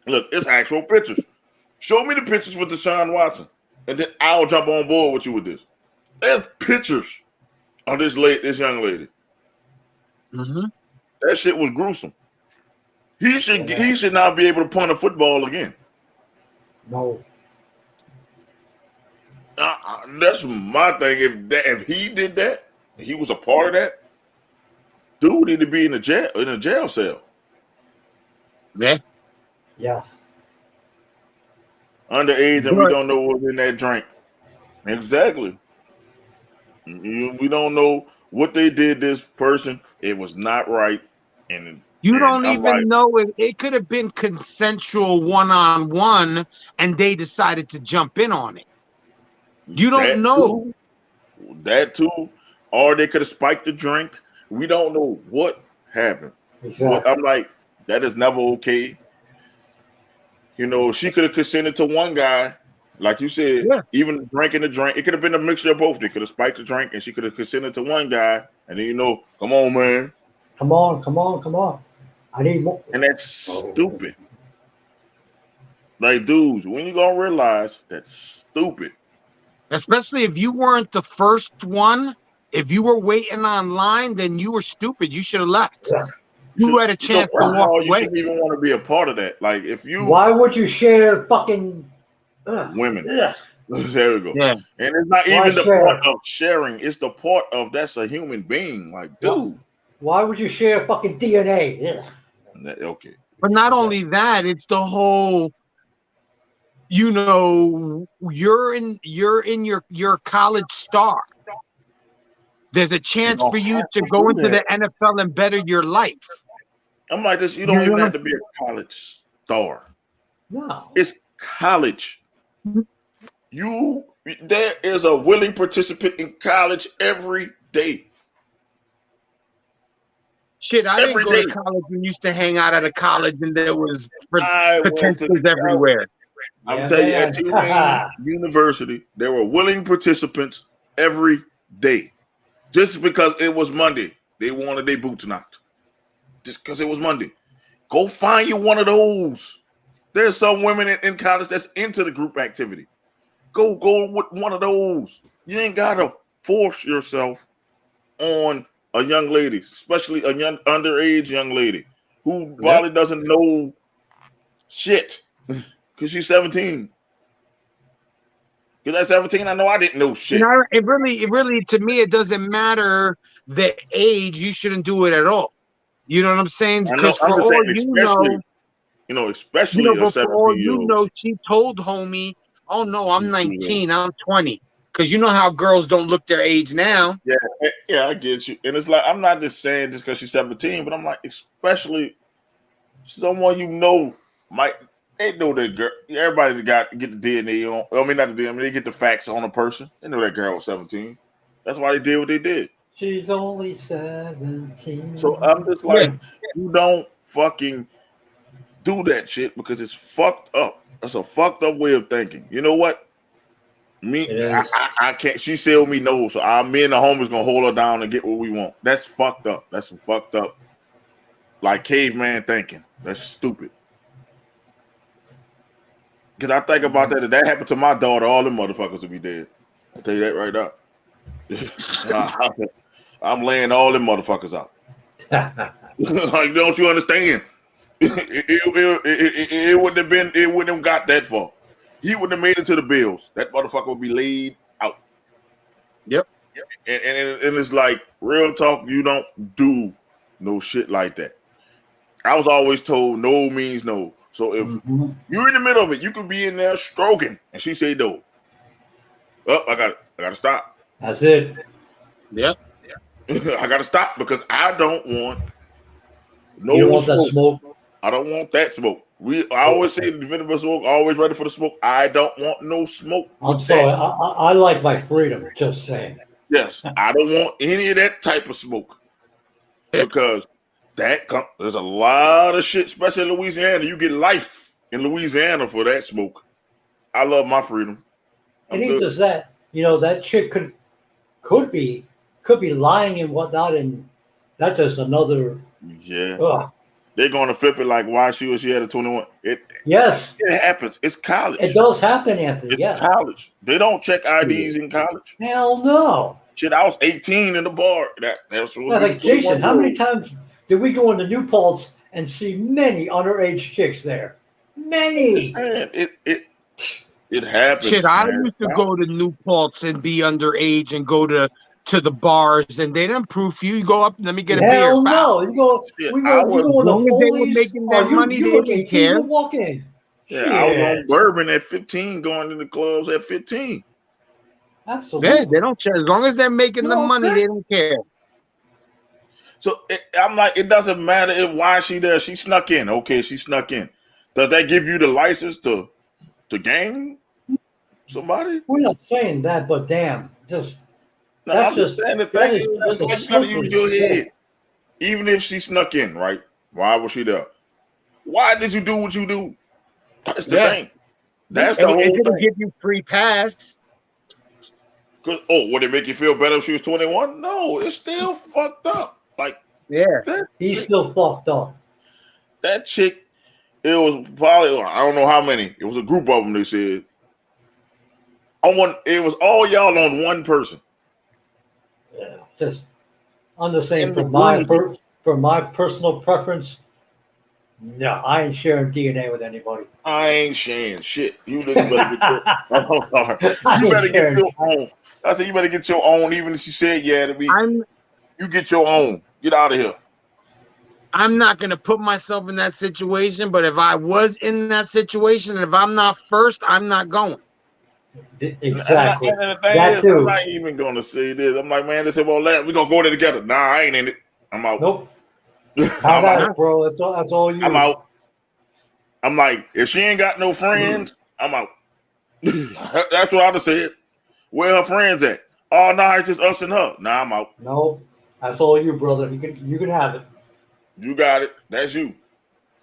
Look, it's actual pictures. Show me the pictures with Deshaun Watson, and then I'll jump on board with you with this. There's pictures of this young lady. Mm-hmm. That shit was gruesome. He should not be able to punt a football again. No. That's my thing. If he did that, he was a part of that, dude need to be in a jail cell. Yeah. Yes. Underage, and we don't know what was in that drink. Exactly. We don't know what they did. This person, it was not right, and you don't even know it could have been consensual one-on-one, and they decided to jump in on it. You don't know that too, or they could have spiked the drink. We don't know what happened. Exactly. But I'm like, that is never okay. She could have consented to one guy, like you said, even drinking the drink. It could have been a mixture of both. They could have spiked the drink, and she could have consented to one guy, and then come on, man. Come on. I need more. And that's stupid. Like, dudes, when you gonna realize that's stupid? Especially if you weren't the first one. If you were waiting online, then you were stupid. You should have left. Yeah. You had a chance to walk away. You shouldn't even want to be a part of that. Like, if you... Why would you share fucking... women. Yeah. There we go. Yeah. And it's not even the part of sharing. It's the part of that's a human being. Like, dude. Why would you share fucking DNA? Yeah. Okay. But not only that, it's the whole... you know, you're in your college star. There's a chance for you to go into the NFL and better your life. I'm like this. You don't even have to be a college star. No. It's college. There is a willing participant in college every day. Shit, I didn't go to college and used to hang out at a college and there was potentials everywhere. I'm telling you, at Tulane University, there were willing participants every day. Just because it was Monday, they wanted their boots knocked. Just because it was Monday. Go find you one of those. There's some women in college that's into the group activity. Go with one of those. You ain't gotta force yourself on a young lady, especially a young underage young lady who probably doesn't know shit because she's 17. Because at 17, I know I didn't know shit. You know, it really, to me, it doesn't matter the age. You shouldn't do it at all. You know what I'm saying? Because for all you know, especially a 17-year-old. She told homie, "Oh no, I'm 19, I'm 20." Because you know how girls don't look their age now. Yeah, I get you. And it's like, I'm not just saying just because she's 17, but I'm like, especially someone you know might. They know that girl. Everybody get the DNA on. I mean, not the DNA. They get the facts on a person. They know that girl was 17. That's why they did what they did. She's only 17. So I'm just like, you don't fucking do that shit because it's fucked up. That's a fucked up way of thinking. You know what? I can't. She said me no. So me and the homies gonna hold her down and get what we want. That's fucked up. That's some fucked up, like caveman thinking. That's stupid. Because I think about that. If that happened to my daughter, all them motherfuckers would be dead. I'll tell you that right now. I'm laying all them motherfuckers out. Like, don't you understand? It wouldn't have been. It wouldn't have got that far. He wouldn't have made it to the Bills. That motherfucker would be laid out. Yep. And it's like, real talk. You don't do no shit like that. I was always told no means no. So if you're in the middle of it, you could be in there stroking, and she say no. Oh, I gotta stop. That's it. Yep. I gotta stop because I don't want smoke. I don't want that smoke. I always say the venomous smoke, always ready for the smoke. I don't want no smoke. I'm sorry. I like my freedom. Just saying. Yes, I don't want any of that type of smoke because there's a lot of shit, especially in Louisiana. You get life in Louisiana for that smoke. I love my freedom. It ain't just that. You know, that chick could be lying and whatnot, and that's just another. Yeah. Ugh. They're going to flip it like why she had a 21. Yes. It happens. It's college. It does happen, Anthony. It's college. They don't check IDs in college. Hell no. Shit, I was 18 in the bar. That's what like Jason, how many times did we go into New Paltz and see many underage chicks there? Many. Man, it happens. Shit, I used to go to New Paltz and be underage and go to the bars, and they didn't proof you. You go up, let me get a beer. Hell no. You go in the they were making their money, they didn't care. You walk in. Yeah, I was on bourbon at 15, going to the clubs at 15. Absolutely. Yeah, they don't care. As long as they're making the money, they don't care. So I'm like, it doesn't matter why she there. She snuck in. Okay, she snuck in. Does that give you the license to gang somebody? We're not saying that, but damn, just. No, I'm just saying the thing is, that's like you gotta use your head. Even if she snuck in, right? Why was she there? Why did you do what you do? That's the thing. That's the whole thing. It didn't give you free pass. Would it make you feel better if she was 21? No, it's still fucked up. Like, he's still fucked up. That chick, it was probably, I don't know how many. It was a group of them, they said. It was all y'all on one person. Yeah, just I'm just saying for my personal preference, no, I ain't sharing DNA with anybody. I ain't sharing shit. You better get your own. I said you better get your own, even if she said to me. You get your own. Get out of here. I'm not going to put myself in that situation, but if I was in that situation, and if I'm not first, I'm not going. Exactly. And the thing is, I'm not even going to say this. I'm like, man, they said, well, we're going to go there together. Nah, I ain't in it. I'm out. Nope. I'm out, bro. That's all you. I'm out. I'm like, if she ain't got no friends, I'm out. That's what I'd have said. Where her friends at? Oh, no, it's just us and her. Nah, I'm out. No, that's all you, brother. You can have it. You got it. That's you.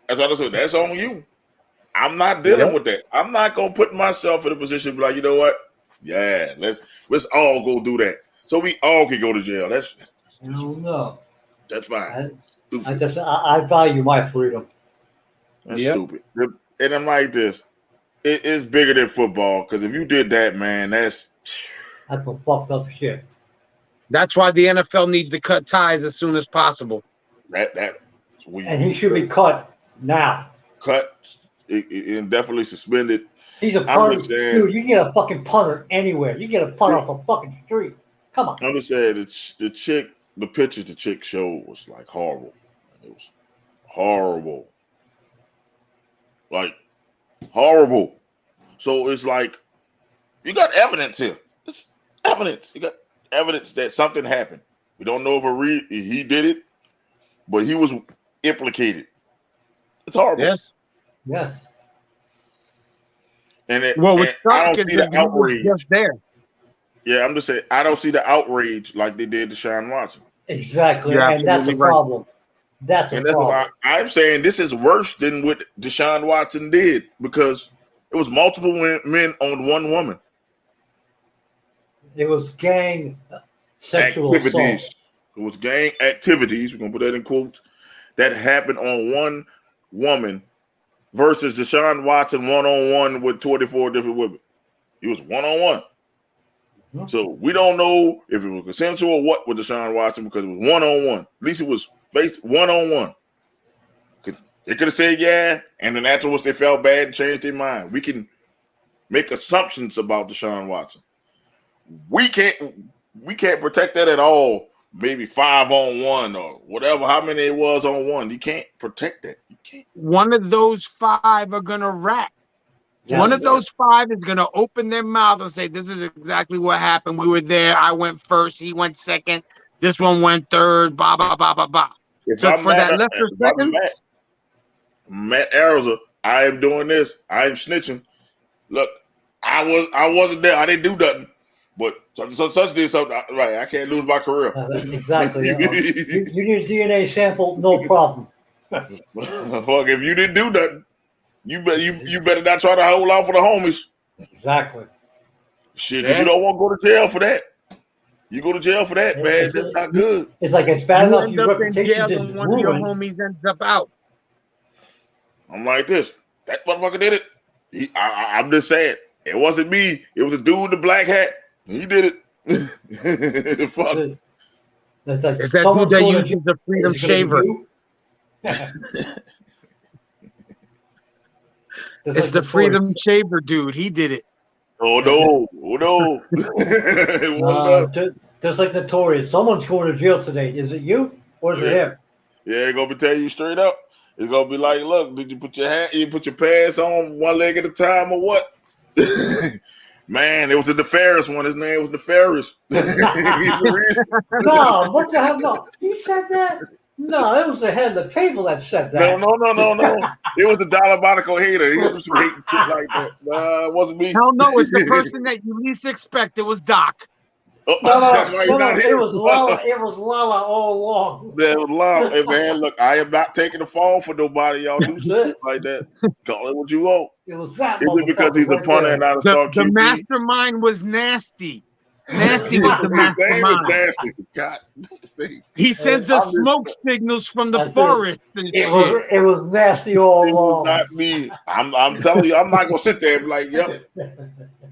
That's what I said. That's on you. I'm not dealing with that. I'm not gonna put myself in a position to be like, you know what? Yeah, let's all go do that. So we all can go to jail. That's no. That's fine. I value my freedom. That's stupid. And I'm like this. It's bigger than football, because if you did that, man, that's some fucked up shit. That's why the NFL needs to cut ties as soon as possible. And he should be cut now. Cut and definitely suspended. He's a punter. Dude, you get a fucking punter anywhere. You get a punt off the fucking street. Come on. I'm just saying, the pictures the chick showed was like horrible. It was horrible. Like, horrible. So it's like, you got evidence here. It's evidence. You got evidence that something happened. We don't know if he did it, but he was implicated. It's horrible. Yes. And I don't see the outrage just there. Yeah, I'm just saying, I don't see the outrage like they did to Deshaun Watson. Exactly, and that's a problem. That's a problem. Why I'm saying this is worse than what Deshaun Watson did, because it was multiple men on one woman. It was gang sexual activities. Assault. It was gang activities. We're gonna put that in quotes. That happened on one woman versus Deshaun Watson one-on-one with 24 different women. He was one-on-one. Mm-hmm. So we don't know if it was consensual or what with Deshaun Watson, because it was one-on-one. At least it was faced one-on-one. They could have said yeah, and then afterwards they felt bad and changed their mind. We can make assumptions about Deshaun Watson. We can't protect that at all. Maybe 5-on-1 or whatever, how many it was on one. You can't protect that. You can't. One of those 5 are gonna rat. Yes, one of those 5 is gonna open their mouth and say, "This is exactly what happened. We were there. I went first. He went second. This one went third. Blah blah blah blah blah." So for that lesser sentence, Matt Arza, I am doing this. I am snitching. Look, I wasn't there. I didn't do nothing. But such did something. Right, I can't lose my career. Exactly. You need a DNA sample, no problem. Fuck, if you didn't do nothing, you better not try to hold out for the homies. Exactly. Shit, you don't want to go to jail for that. You go to jail for that, man. That's not good. It's like it's bad enough your reputation is ruined. One of your homies ends up out. I'm like this. That motherfucker did it. I'm just saying. It wasn't me. It was a dude in the black hat. He did it. Fuck. That's like, is that dude that uses the Freedom Shaver? It's the Freedom Shaver dude. He did it. Oh no. Just like Notorious. Someone's going to jail today. Is it you or is it him? Yeah, he's gonna tell you straight up. It's gonna be like, look, did you put your pants on one leg at a time or what? Man, it was the Ferris one. His name was the Ferris. No, what the hell? No, he said that. No, it was the head of the table that said that. No. It was the diabolical hater. He was hating shit like that. Nah, it wasn't me. Hell no, it's the person that you least expect. It was Doc. Oh, that's why he's not here. It was Lala all along. That was Lala. Hey, man, look, I am not taking the fall for nobody. Y'all do shit like that. Call it what you want. It was that. Is it because he's a punter and not a star QB? The mastermind was Nasty was the mastermind. Nasty. God, he sends us smoke signals from the forest. It was Nasty all along. Not me. I'm telling you, I'm not gonna sit there and be like, yep.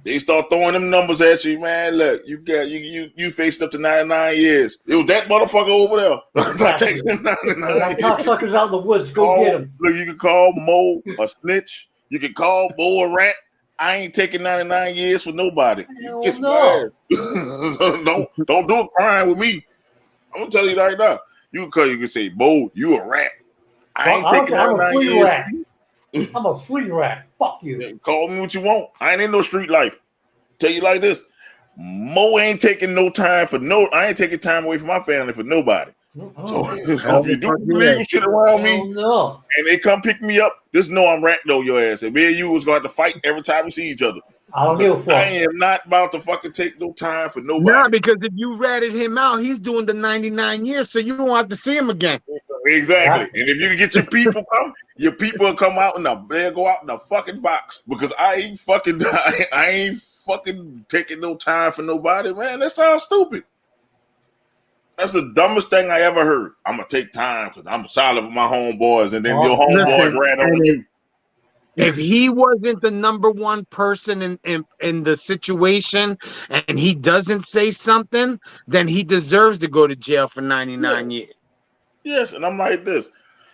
They start throwing them numbers at you, man. Look, you faced up to 99 years. It was that motherfucker over there. I'm not taking them 99. Cocksuckers out in the woods, go get him. Look, you can call Mo a snitch. You can call Mo a rat. I ain't taking 99 years for nobody. Don't do a crime with me. I'm gonna tell you right now. You can say, Bo, you a rat. I ain't I don't taking care. I'm a 99 free years. rat. I'm a free rat. Fuck you. Call me what you want. I ain't in no street life. Tell you like this. Mo ain't taking no time for I ain't taking time away from my family for nobody. So if you do illegal shit around me and they come pick me up, just know I'm rat though your ass. And me and you was going to have to fight every time we see each other. I don't give a fuck. I am not about to fucking take no time for nobody. Nah, because if you ratted him out, he's doing the 99 years, so you won't have to see him again. Exactly. And if you can get your people will come out they'll go out in the fucking box because I ain't fucking taking no time for nobody, man. That sounds stupid. That's the dumbest thing I ever heard. I'm gonna take time because I'm solid with my homeboys, and then your homeboys ran on you. If he wasn't the number one person in the situation and he doesn't say something, then he deserves to go to jail for 99 years. Yes, and I'm like this.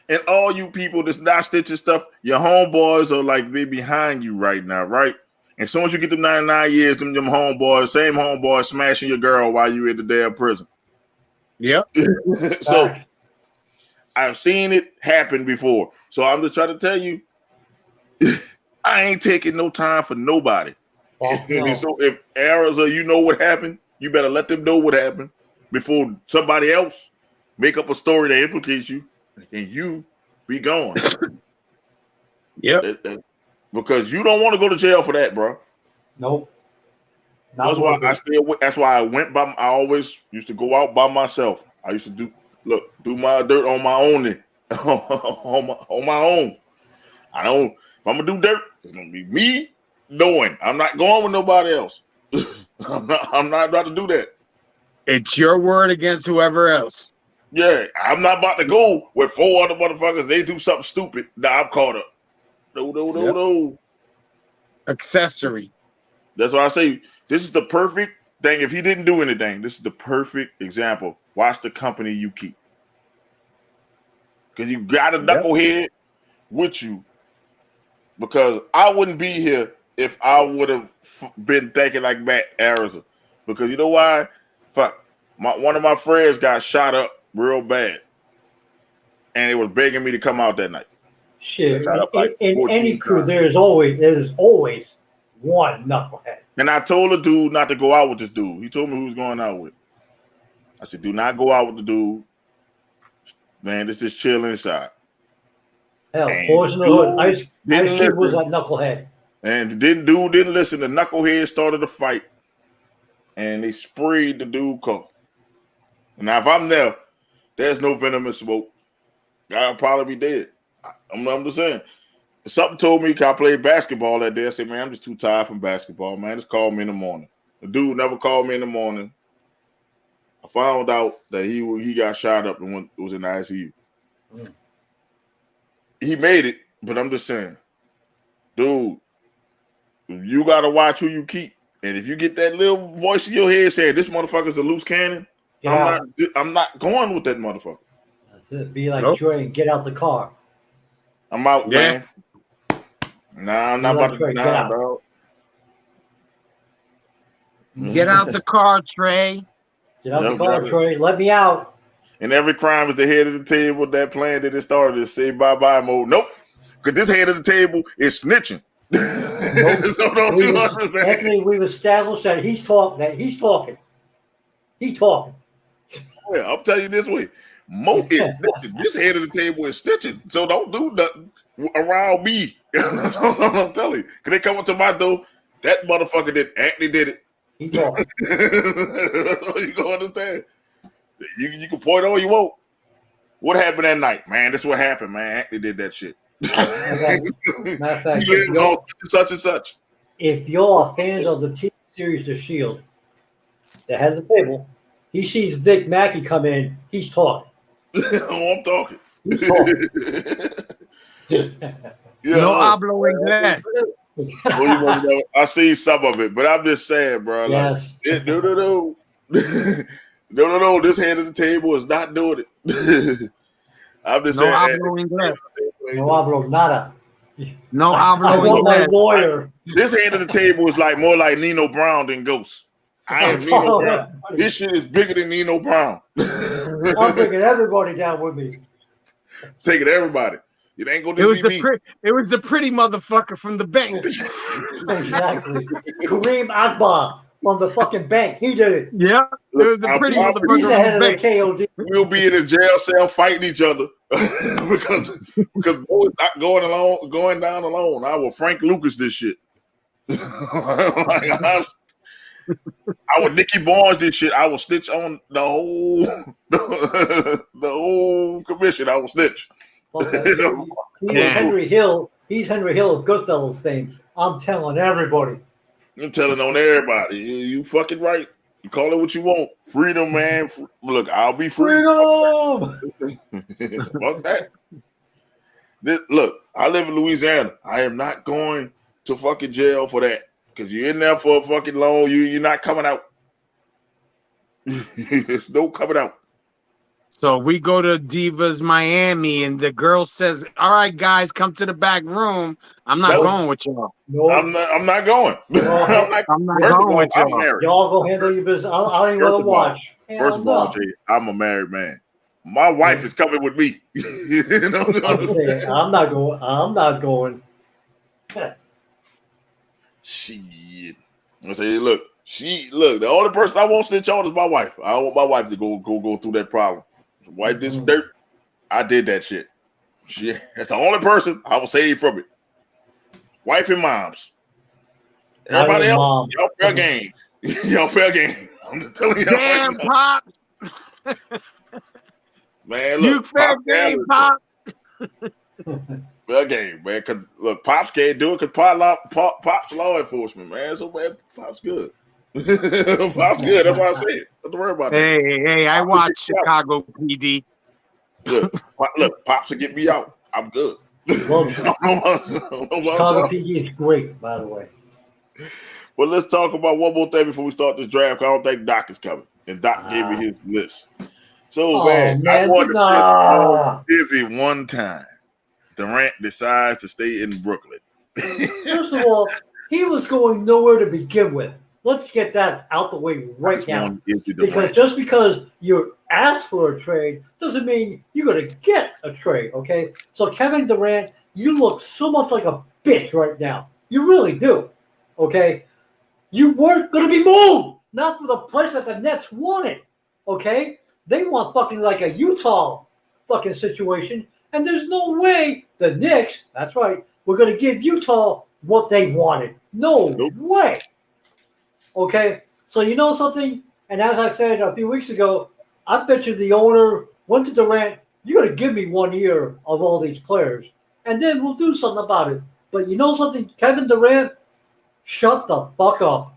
And all you people that's not stitching stuff, your homeboys are like they behind you right now, right? And as soon as you get them 99 years, them homeboys, same homeboys smashing your girl while you in the damn prison. Yep. So I've seen it happen before. So I'm just trying to tell you, I ain't taking no time for nobody. No. So if errors or you know what happened, you better let them know what happened before somebody else make up a story that implicates you and you be gone. Yep. Because you don't want to go to jail for that, bro. Nope. That's why I always used to go out by myself. I used to do my dirt on my own. on my own. If I'm gonna do dirt, it's gonna be me doing. I'm not going with nobody else. I'm not about to do that. It's your word against whoever else. Yeah, I'm not about to go with 4 other motherfuckers. They do something stupid. Nah, I'm caught up. No. Accessory. That's why I say this is the perfect thing. If he didn't do anything, this is the perfect example. Watch the company you keep. Because you got a knucklehead with you. Because I wouldn't be here if I would have been thinking like Matt Arizona. Because you know why? Fuck. One of my friends got shot up real bad. And they was begging me to come out that night. Shit. In any crew, there's always one knucklehead. And I told the dude not to go out with this dude. He told me who he was going out with. I said, do not go out with the dude. Man, just chill inside. Hell, Boys in the Hood. Ice Cube was that knucklehead. And the dude didn't listen. The knucklehead started a fight. And they sprayed the dude car. Now, if I'm there, there's no Venom and smoke. I'll probably be dead. I'm just saying. Something told me, I played basketball that day. I said, man, I'm just too tired from basketball, man. Just call me in the morning. The dude never called me in the morning. I found out that he got shot up and was in the ICU. He made it, but I'm just saying, dude, you got to watch who you keep. And if you get that little voice in your head saying, this motherfucker's a loose cannon, I'm not going with that motherfucker. That's it. Be like Trey and get out the car. I'm out, man. Nah, I'm not about to get out, bro. Get out the car, Trey. Get out the car, Trey. Let me out. And every crime is the head of the table. That plan that it started is say bye-bye mode. Nope. Because this head of the table is snitching. Nope. So don't you understand? Actually, we've established that he's talking. Yeah, I'll tell you this way. Mo is snitching. This head of the table is snitching. So don't do nothing around me. That's what I'm telling you. Because they come up to my door, that motherfucker actually did it. He talking. You gonna understand? You can point all you want. What happened that night, man? This is what happened, man. Actually did that shit. Matter of fact, such and such. If y'all are fans of the TV series The Shield, that has a table, he sees Vic Mackey come in, he's talking. Oh, I'm talking. He's talking. No hablo inglés. I see some of it, but I'm just saying, bro. Yes. Like, no. This head of the table is not doing it. I'm just saying. No hablo inglés. No hablo nada. No hablo I want my lawyer. This head of the table is like more like Nino Brown than Ghost. I am Nino Brown. This shit is bigger than Nino Brown. I'm bringing everybody down with me. taking everybody. It ain't gonna It was just be me. it was the pretty motherfucker from the bank. Exactly. Kareem Akbar from the fucking bank. He did it. Yeah, it was the pretty He's motherfucker the head from of the the bank. KOD. We'll be in a jail cell fighting each other because boys not going down alone. I will Frank Lucas this shit. Like, I would Nicky Barnes this shit. I will snitch on the whole the whole commission. I will snitch. He's Henry Hill. He's Henry Hill of Goodfellas fame. I'm telling everybody. I'm telling on everybody. You fucking right. You call it what you want. Freedom, man. Look, I'll be free. Freedom. Fuck that. Look, I live in Louisiana. I am not going to fucking jail for that. Because you're in there for a fucking loan. You're not coming out. There's no coming out. So we go to Divas Miami, and the girl says, "All right, guys, come to the back room. I'm not going with y'all. No, I'm not going. I'm not going with I'm y'all. married. Y'all go handle your business. I ain't gonna watch. First of all, Jay, I'm a married man. My wife is coming with me. I'm not going. I'm not going. Shit. I say, look. The only person I won't snitch on is my wife. I don't want my wife to go through that problem. Wife did some dirt. I did that shit. That's the only person I will save from it. Wife and moms. Everybody else, y'all fair game. Y'all fair game. I'm just telling you. Damn, Pop. Man, look. You fair game, Pop. Fair game, man. Because, look, Pops can't do it because Pop's law enforcement, man. So, man, Pop's good. Pop's good. That's why I say it. Don't worry about that. Hey, I watch Chicago PD. Look, Pops will get me out. I'm good. Chicago PD is great, by the way. But let's talk about one more thing before we start this draft. I don't think Doc is coming. And Doc gave me his list. So, man, I wanted to busy one time. Durant decides to stay in Brooklyn. First of all, he was going nowhere to begin with. Let's get that out the way right now. Because just because you ask for a trade doesn't mean you're going to get a trade, okay? So, Kevin Durant, you look so much like a bitch right now. You really do, okay? You weren't going to be moved, not for the place that the Nets wanted, okay? They want fucking like a Utah fucking situation, and there's no way the Knicks, that's right, we're going to give Utah what they wanted. No way. Okay, so you know something? And as I said a few weeks ago, I bet you the owner went to Durant, you're going to give me 1 year of all these players, and then we'll do something about it. But you know something? Kevin Durant, shut the fuck up.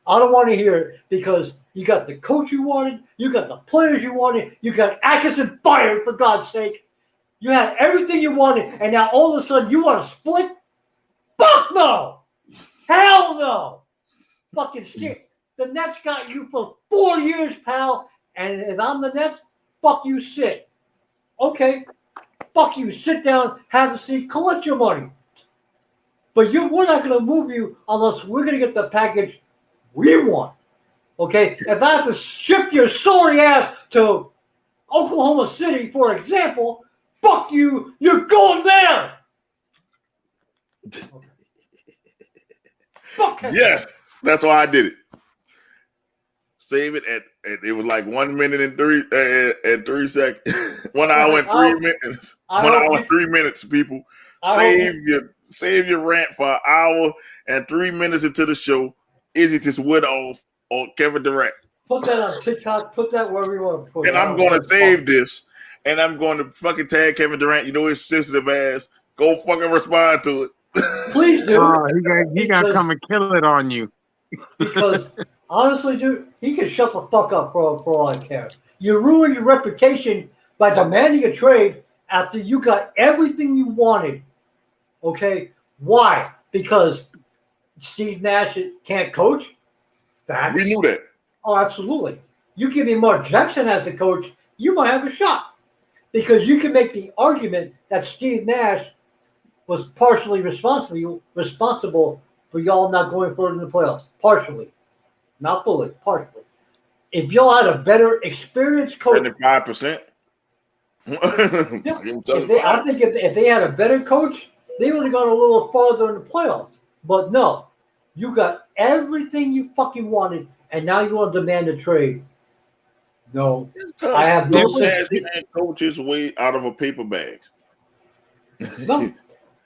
I don't want to hear it because you got the coach you wanted, you got the players you wanted, you got Atkinson fired, for God's sake. You had everything you wanted, and now all of a sudden you want to split? Fuck no! Hell no! Fucking shit. The Nets got you for 4 years, pal, and if I'm the Nets, fuck you, sit. Okay, fuck you, sit down, have a seat, collect your money. But we're not going to move you unless we're going to get the package we want. Okay? If I have to ship your sorry ass to Oklahoma City, for example, fuck you, you're going there. Fuck it. Yes, that's why I did it. Save it at it was like 1 minute and 3 seconds. 1 hour and 3 minutes. 1 hour and 3 minutes, people. Save your rant for an hour and 3 minutes into the show. Izzy just went off on Kevin Durant. Put that on TikTok. Put that wherever you want to put it. And I'm going to save this. And I'm going to fucking tag Kevin Durant. You know his sensitive ass. Go fucking respond to it. Please do. He got to come and kill it on you. Because honestly, dude, he can shut the fuck up for all I care. You ruined your reputation by demanding a trade after you got everything you wanted. Okay? Why? Because Steve Nash can't coach? Facts. We knew that. Oh, absolutely. You give me Mark Jackson as the coach, you might have a shot. Because you can make the argument that Steve Nash was partially responsible for y'all not going further in the playoffs. Partially. Not fully. Partially. If y'all had a better experienced coach. 75%. Yeah. I think if they had a better coach, they would have gone a little farther in the playoffs. But no, you got everything you fucking wanted, and now you want to demand a trade. No, I have no sense. Can't coach his way out of a paper bag. No.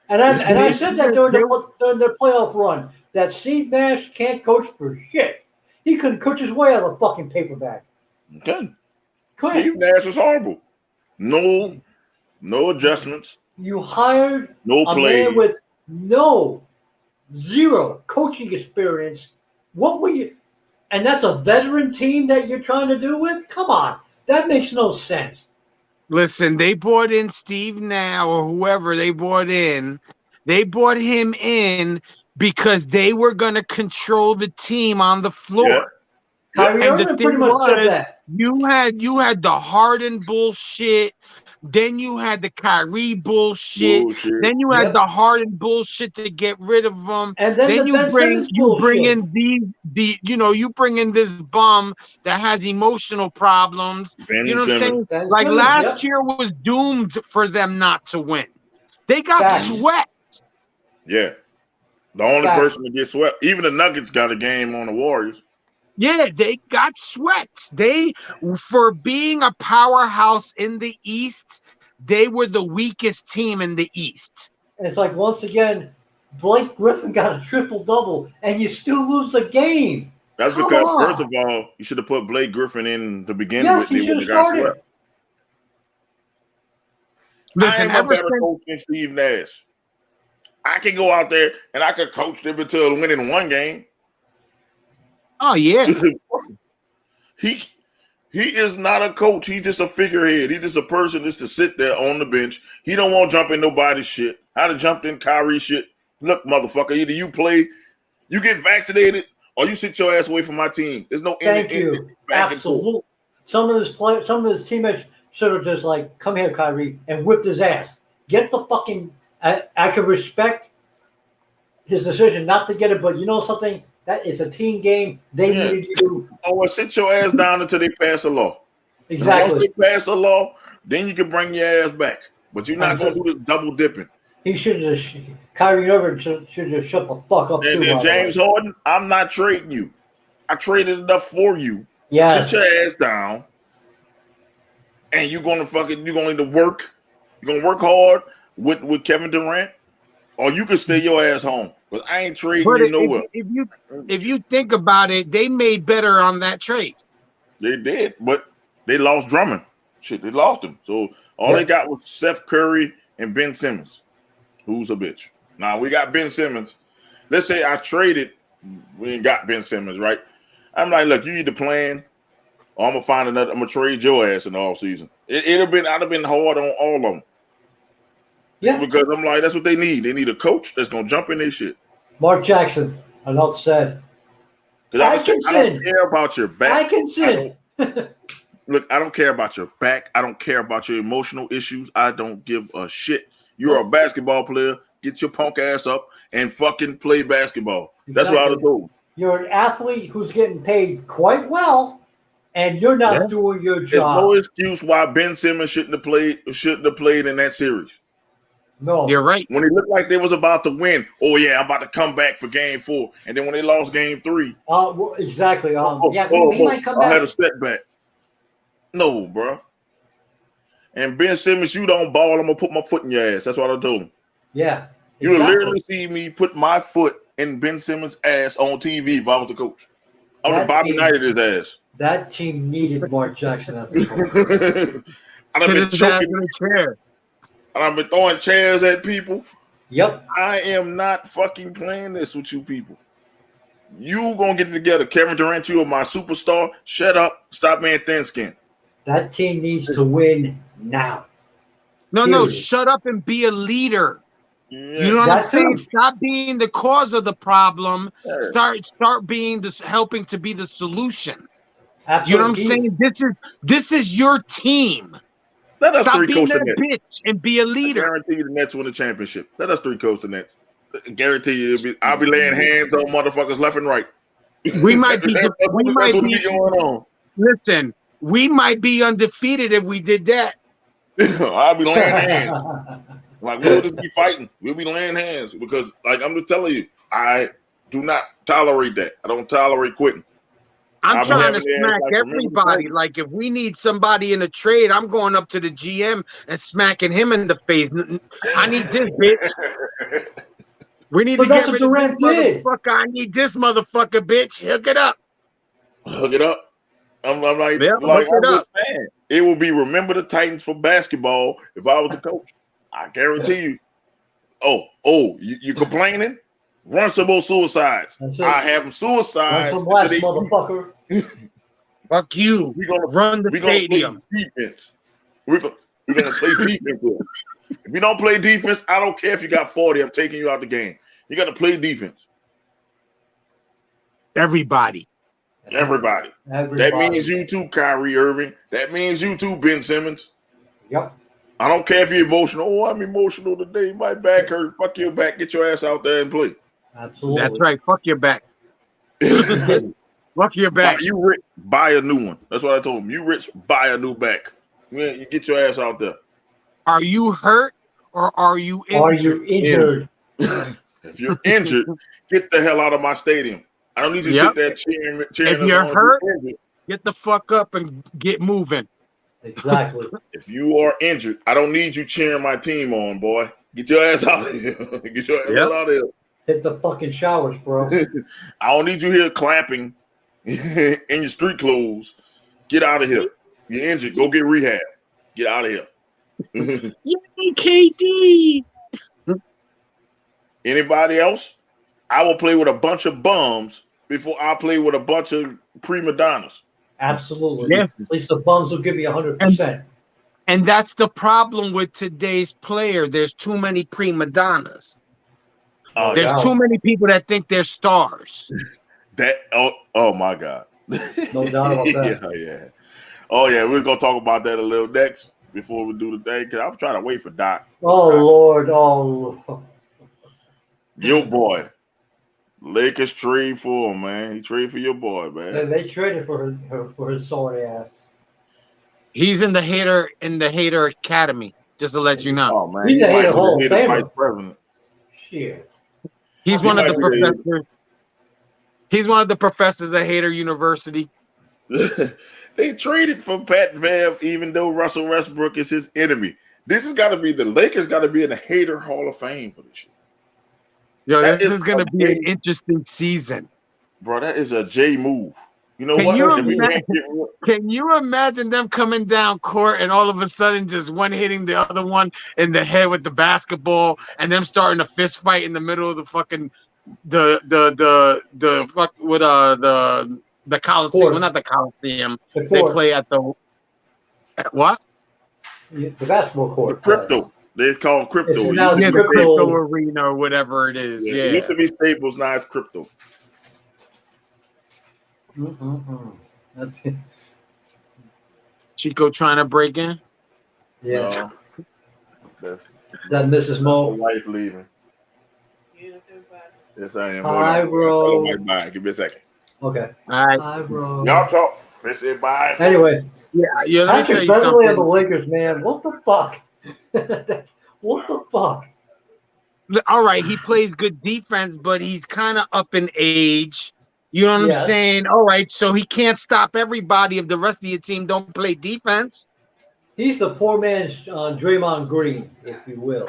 And I said that during the playoff run, that Steve Nash can't coach for shit. He couldn't coach his way out of a fucking paper bag. Okay. Steve Nash is horrible. No adjustments. You hired a man with zero coaching experience. What were you? And that's a veteran team that you're trying to do with? Come on. That makes no sense. Listen, they brought in Steve Now or whoever they brought in. They brought him in because they were going to control the team on the floor. Yeah. Kyrie Irving pretty much said that. You had the Harden bullshit. Then you had the Kyrie bullshit. Then you had the Harden bullshit to get rid of them. And then you bring in this bum that has emotional problems. You know what I'm saying? Like last year was doomed for them not to win. They got swept. Yeah. The only person to get swept. Even the Nuggets got a game on the Warriors. Yeah, they got swept. For being a powerhouse in the East, they were the weakest team in the East. And it's like, once again, Blake Griffin got a triple-double, and you still lose the game. That's because, first of all, you should have put Blake Griffin in to begin with. He should have started. Listen, I am a better coach than Steve Nash. I can go out there and I could coach them until winning one game. Oh yeah. He is not a coach. He's just a figurehead. He's just a person just to sit there on the bench. He don't want to jump in nobody's shit. I'd have jumped in Kyrie shit. Look, motherfucker, either you play, you get vaccinated, or you sit your ass away from my team. There's no Thank you. Absolutely. Some of his teammates should have just like, come here, Kyrie, and whipped his ass. Get the fucking. I can respect his decision not to get it, but you know something. That it's a team game. They needed you. Oh, well, sit your ass down until they pass a law. Exactly. Once they pass a law, then you can bring your ass back. But you're not going to do this double dipping. He should have just, Kyrie Irving should have shut the fuck up. And then James Harden, I'm not trading you. I traded enough for you. Yeah. Sit your ass down. And you're going to either work. You're going to work hard with Kevin Durant, or you can stay your ass home. Because I ain't trading you nowhere. If you think about it, they made better on that trade. They did, but they lost Drummond. Shit, they lost him. So all they got was Seth Curry and Ben Simmons, who's a bitch. Now we got Ben Simmons. Let's say I traded, we ain't got Ben Simmons, right? I'm like, look, you either playing, or I'm gonna find another. I'm gonna trade your ass in the offseason. I'd have been hard on all of them. Yeah, because I'm like, that's what they need. They need a coach that's gonna jump in their shit. Mark Jackson, enough said. Because I don't care about your back. I can sin. Look, I don't care about your back. I don't care about your emotional issues. I don't give a shit. You're a basketball player. Get your punk ass up and fucking play basketball. Exactly. That's what I would do. You're an athlete who's getting paid quite well, and you're not doing your job. There's no excuse why Ben Simmons shouldn't have played in that series. No, you're right. When it looked like they was about to win, I'm about to come back for game 4, and then when they lost game 3, exactly. He might come back. I had a setback. No, bro. And Ben Simmons, you don't ball, I'm gonna put my foot in your ass. That's what I told him. Yeah, exactly. You would literally see me put my foot in Ben Simmons' ass on TV if I was the coach. I would have Bobby Knighted his ass. That team needed Mark Jackson as the coach. I've been choking in the chair. And I've been throwing chairs at people. Yep. I am not fucking playing this with you people. You gonna get it together. Kevin Durant, you are my superstar. Shut up. Stop being thin skinned. That team needs to win now. No, shut up and be a leader. Yeah. You know what I'm saying? Stop being the cause of the problem. Yeah. Start being helping to be the solution. Absolutely. You know what I'm saying? This is your team. Let us Stop being that bitch and be a leader. I guarantee you the Nets win the championship. Let us 3 coach the Nets. I guarantee you I'll be laying hands on motherfuckers left and right. We might be going on. Listen, we might be undefeated if we did that. I'll be laying hands. Like, we'll just be fighting. We'll be laying hands because, like, I'm just telling you, I do not tolerate that. I don't tolerate quitting. I'm I'll be trying to having their ass smack like, remember the everybody. time? Like, if we need somebody in a trade, I'm going up to the GM and smacking him in the face. I need this bitch. We need But to that's get what rid of this Durant did. motherfucker. I need this motherfucker, bitch. Hook it up. Hook it up. I'm like, Yeah, hook it I'm up. just saying. It will be remember the Titans for basketball if I was the coach. I guarantee you. You complaining? Run some more suicides. That's it. I have them Run suicides. some blacks, motherfucker. Fuck you. We're gonna Run the stadium. Play defense. We're gonna play defense. If you don't play defense, I don't care if you got 40. I'm taking you out the game. You got to play defense. Everybody. That means you too, Kyrie Irving. That means you too, Ben Simmons. Yep. I don't care if you're emotional. Oh, I'm emotional today. My back hurt. Fuck your back. Get your ass out there and play. Absolutely. That's right. Fuck your back. Fuck your back. You rich, buy a new one. That's what I told him. You rich, buy a new back. Yeah, you get your ass out there. Are you hurt or are you injured? Are you injured? If you're injured, get the hell out of my stadium. I don't need you to sit there cheering. If you're hurt, get the fuck up and get moving. Exactly. If you are injured, I don't need you cheering my team on, boy. Get your ass out of here. Get your ass out of here. Hit the fucking showers, bro. I don't need you here clapping in your street clothes. Get out of here. You're injured. Go get rehab. Get out of here. Yay, KD. Anybody else? I will play with a bunch of bums before I play with a bunch of prima donnas. Absolutely. Yeah. At least the bums will give you 100%. And that's the problem with today's player. There's too many prima donnas. There's too many people that think they're stars. Oh my God. No doubt about that. Yeah. Oh yeah, we're gonna talk about that a little next before we do the thing. Cause I'm trying to wait for Doc. Oh Lord. Oh Lord. Your boy. Lakers trade for him, man. He traded for your boy, man. And they traded for his sorry ass. He's in the hater academy, just to let you know. Oh man, he's a hater Hall of Famer. Vice president. Shit. He's one of the professors. He's one of the professors at Hater University. They traded for Pat Bev, even though Russell Westbrook is his enemy. This has got to be the Lakers. Got to be in the Hater Hall of Fame for this shit. Yo, this is going to be an interesting season, bro. That is a J move. You know what? Can you imagine them coming down court and all of a sudden just one hitting the other one in the head with the basketball and them starting a fist fight in the middle of the fucking the Coliseum? Well, not the Coliseum. They play at the what? The basketball court. The crypto. They call it crypto. The crypto arena or whatever it is. Yeah. It used to be Staples, now it's crypto. Chico trying to break in? Yeah. That's that Mrs. Mo. Wife leaving. Yes, I am. Hi, bro. Bye. Give me a second. Okay. All right. Hi, bro. Y'all talk. They said bye. Anyway. Yeah. Let me tell you Beverly something. of the Lakers, man. What the fuck? What the fuck? All right, he plays good defense, but he's kind of up in age. You know what I'm saying? All right, so he can't stop everybody if the rest of your team don't play defense. He's the poor man's Draymond Green, if you will.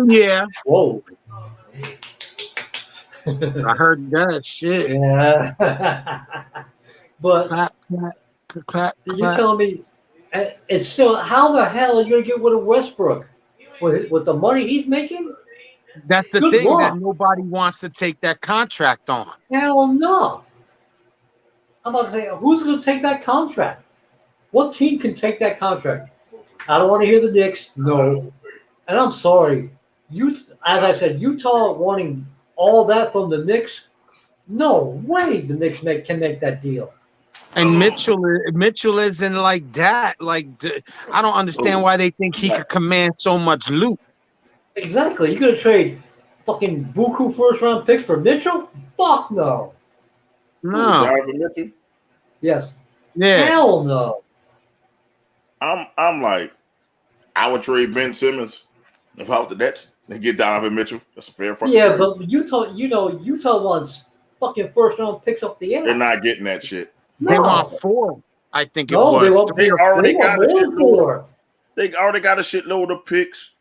Yeah. Whoa. I heard that shit. Yeah. But clap, you're telling me it's still, how the hell are you going to get rid of Westbrook? With the money he's making? That's the thing that nobody wants to take that contract on. Hell no. I'm about to say, who's going to take that contract? What team can take that contract? I don't want to hear the Knicks. No. And I'm sorry. As I said, Utah wanting all that from the Knicks. No way the Knicks can make that deal. And Mitchell isn't like that. Like, I don't understand why they think he could command so much loot. Exactly. You're going to trade fucking buku first-round picks for Mitchell? Fuck no. No. Mitchell? Yes. Yeah. Hell no. I'm like, I would trade Ben Simmons if I was the Nets. They get Donovan Mitchell. That's a fair fucking Yeah, trade. but Utah wants fucking first round picks up the ass. They're not getting that shit. They No. want 4, I think it No, was. they want, They already got a more than shitload. 4. They already got a shitload of picks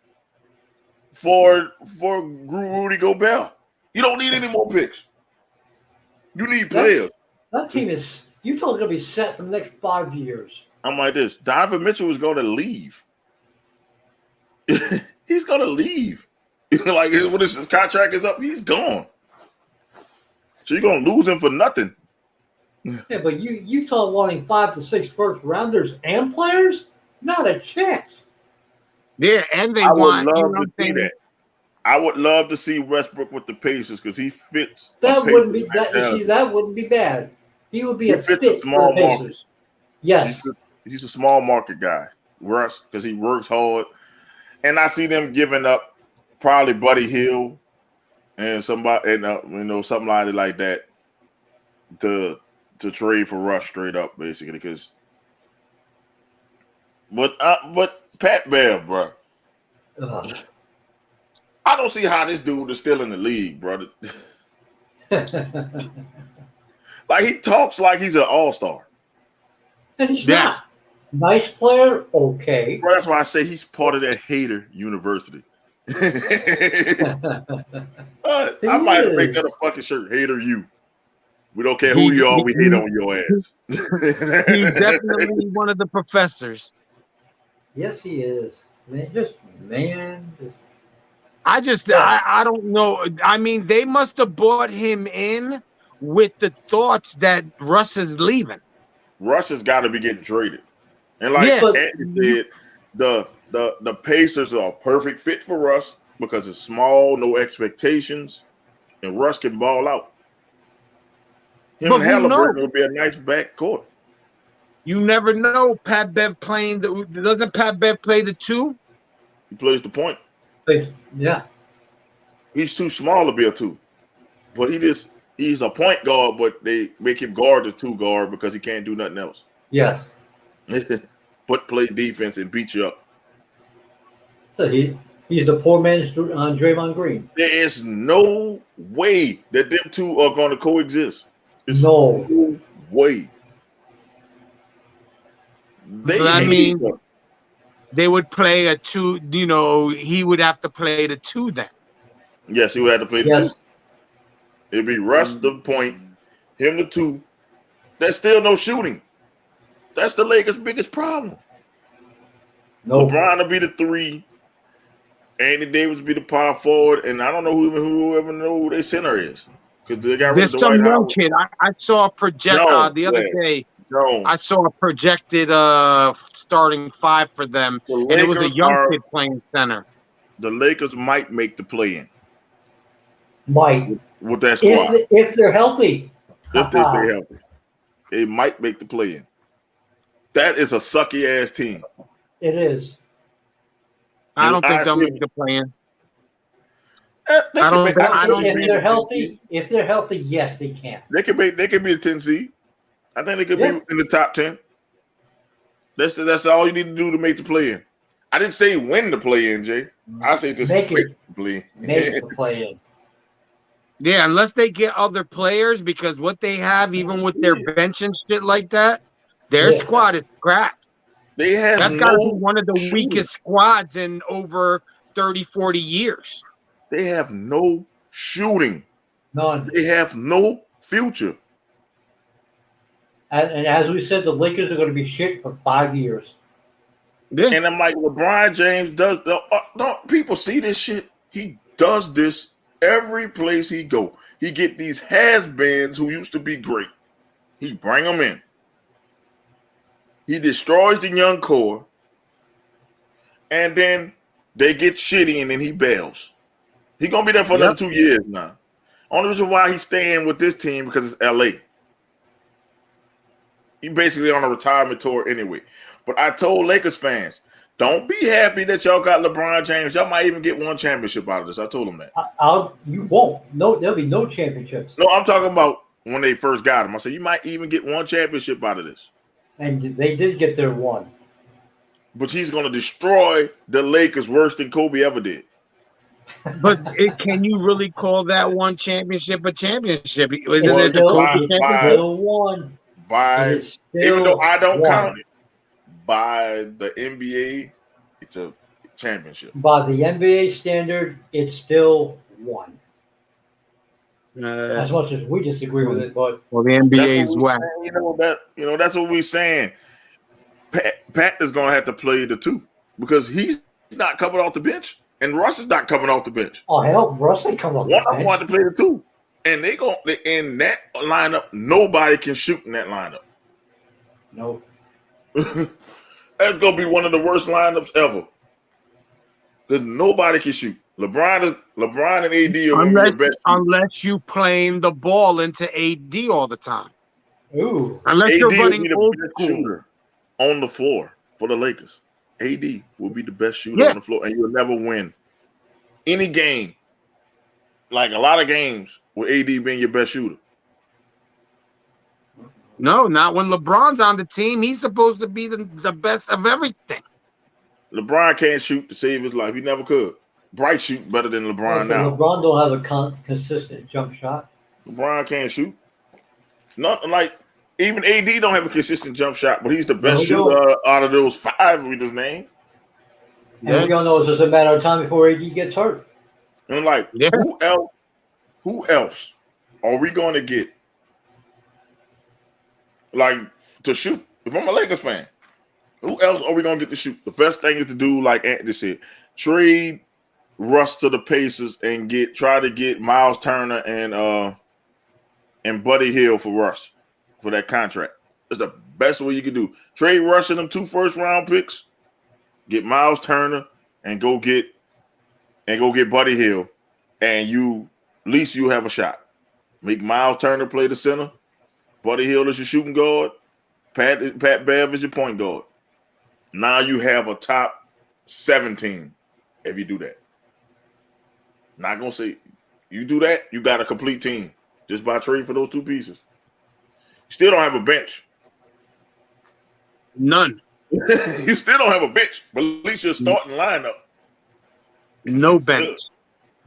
for Rudy Gobert. You don't need any more picks. You need players. That team is Utah's gonna be set for the next 5 years. I'm like this. Donovan Mitchell is going to leave. He's going to leave. Like when his contract is up, he's gone. So you're going to lose him for nothing. Yeah, but Utah wanting 5 to 6 first rounders and players, not a chance. Yeah, and they I would want. love to see that. I would love to see Westbrook with the Pacers because he fits. That wouldn't be that. See, that wouldn't be bad. He would be a fit for the Pacers. Yes, he's a small market guy, Russ, because he works hard. And I see them giving up probably Buddy Hill and somebody, and somebody like that to trade for Russ straight up, basically. Because, but Pat Bev, bro, I don't see how this dude is still in the league, brother. Like he talks like he's an all-star. and he's not. Nice player, okay. Bro, that's why I say he's part of that hater university. I might make that a fucking shirt. Hater you. We don't care who you are. We hate on your ass. He's definitely one of the professors. Yes, he is. Man, I don't know. I mean, they must have brought him in with the thoughts that Russ is leaving. Russ has got to be getting traded. And like Andy said, the Pacers are a perfect fit for Russ because it's small, no expectations, and Russ can ball out. Him and Halliburton would be a nice backcourt. You never know. Pat Bev playing doesn't Pat Bev play the 2? He plays the point. Yeah. He's too small to be a 2. But he's a point guard, but they make him guard the 2 guard because he can't do nothing else. Yes. But play defense and beat you up. So he's the poor man's Draymond Green. There is no way that them two are going to coexist. There's no way. They would play a 2. He would have to play the 2 then. Yes, he would have to play the 2. It'd be Russ the point, him the 2. There's still no shooting. That's the Lakers' biggest problem. LeBron will be the 3. Andy Davis will be the power forward, and I don't know whoever know who their center is because they got rid of the some White young House. kid. I saw a the other day. I saw a projected starting 5 for them, and it was a young kid playing center. The Lakers might make the play-in. Might with that squad if they're healthy. If they stay healthy, they might make the play-in. That is a sucky ass team. It is. I don't think they'll make the play-in. If they're healthy, yes, they can. They can be a 10 seed. I think they could be in the top 10. That's all you need to do to make the play-in. I didn't say win the play-in, Jay. I say just make the play-in. Make the play-in. Yeah, unless they get other players, because what they have, even with their bench and shit like that, their squad is crap. That's got to be one of the weakest squads in over 30, 40 years. They have no shooting. None. They have no future. And as we said, the Lakers are going to be shit for 5 years. Yeah. And I'm like, LeBron James does. Don't people see this shit? He does this every place he go. He get these has-beens who used to be great. He bring them in. He destroys the young core, and then they get shitty, and then he bails. He gonna be there for another 2 years now. Only reason why he's staying with this team because it's LA. He basically on a retirement tour anyway. But I told Lakers fans, don't be happy that y'all got LeBron James. Y'all might even get one championship out of this. I told them that. You won't. No, there'll be no championships. No, I'm talking about when they first got him. I said you might even get one championship out of this. And they did get their one. but he's going to destroy the Lakers worse than Kobe ever did. But can you really call that one championship a championship? Isn't Well, it the Kobe It's championship? still one. By It is even though still I don't one. count it, by the NBA, it's a championship. By the NBA standard, it's still one. As much as we disagree with it, but Well, the That's NBA's what whack. we saying, that's what we're saying. Pat is going to have to play the two because he's not coming off the bench, and Russ is not coming off the bench. oh hell, Russ ain't come off One the of them want to bench. play the two, and they go in that lineup. Nobody can shoot in that lineup. No. That's gonna be one of the worst lineups ever. Because nobody can shoot. LeBron and AD are gonna be the best. Unless you playing the ball into AD all the time. Ooh. Unless AD you're will running be the old best school. shooter on the floor for the Lakers. AD will be the best shooter on the floor, and you'll never win any game. Like a lot of games with AD being your best shooter. No, not when LeBron's on the team. He's supposed to be the best of everything. LeBron can't shoot to save his life. He never could. Bryce shoot better than LeBron So now. LeBron don't have a consistent jump shot. LeBron can't shoot. Nothing like even AD don't have a consistent jump shot, but he's the best shooter out of those five with his name. And we all know it's just a matter of time before AD gets hurt. And I'm like, who else are we going to get like to shoot? If I'm a Lakers fan, who else are we going to get to shoot? The best thing is to do like Anthony said, trade Russ to the Pacers and try to get Miles Turner and Buddy Hield for Russ for that contract. It's the best way you can do. Trade Russ and them 2 first-round picks, get Miles Turner, and go get Buddy Hield, and at least you have a shot. Make Miles Turner play the center. Buddy Hield is your shooting guard. Pat Bev is your point guard. Now you have a top 17 if you do that. Not gonna say you do that, you got a complete team just by trading for those 2 pieces. You still don't have a bench. None. You still don't have a bench, but at least you're starting lineup. No bench.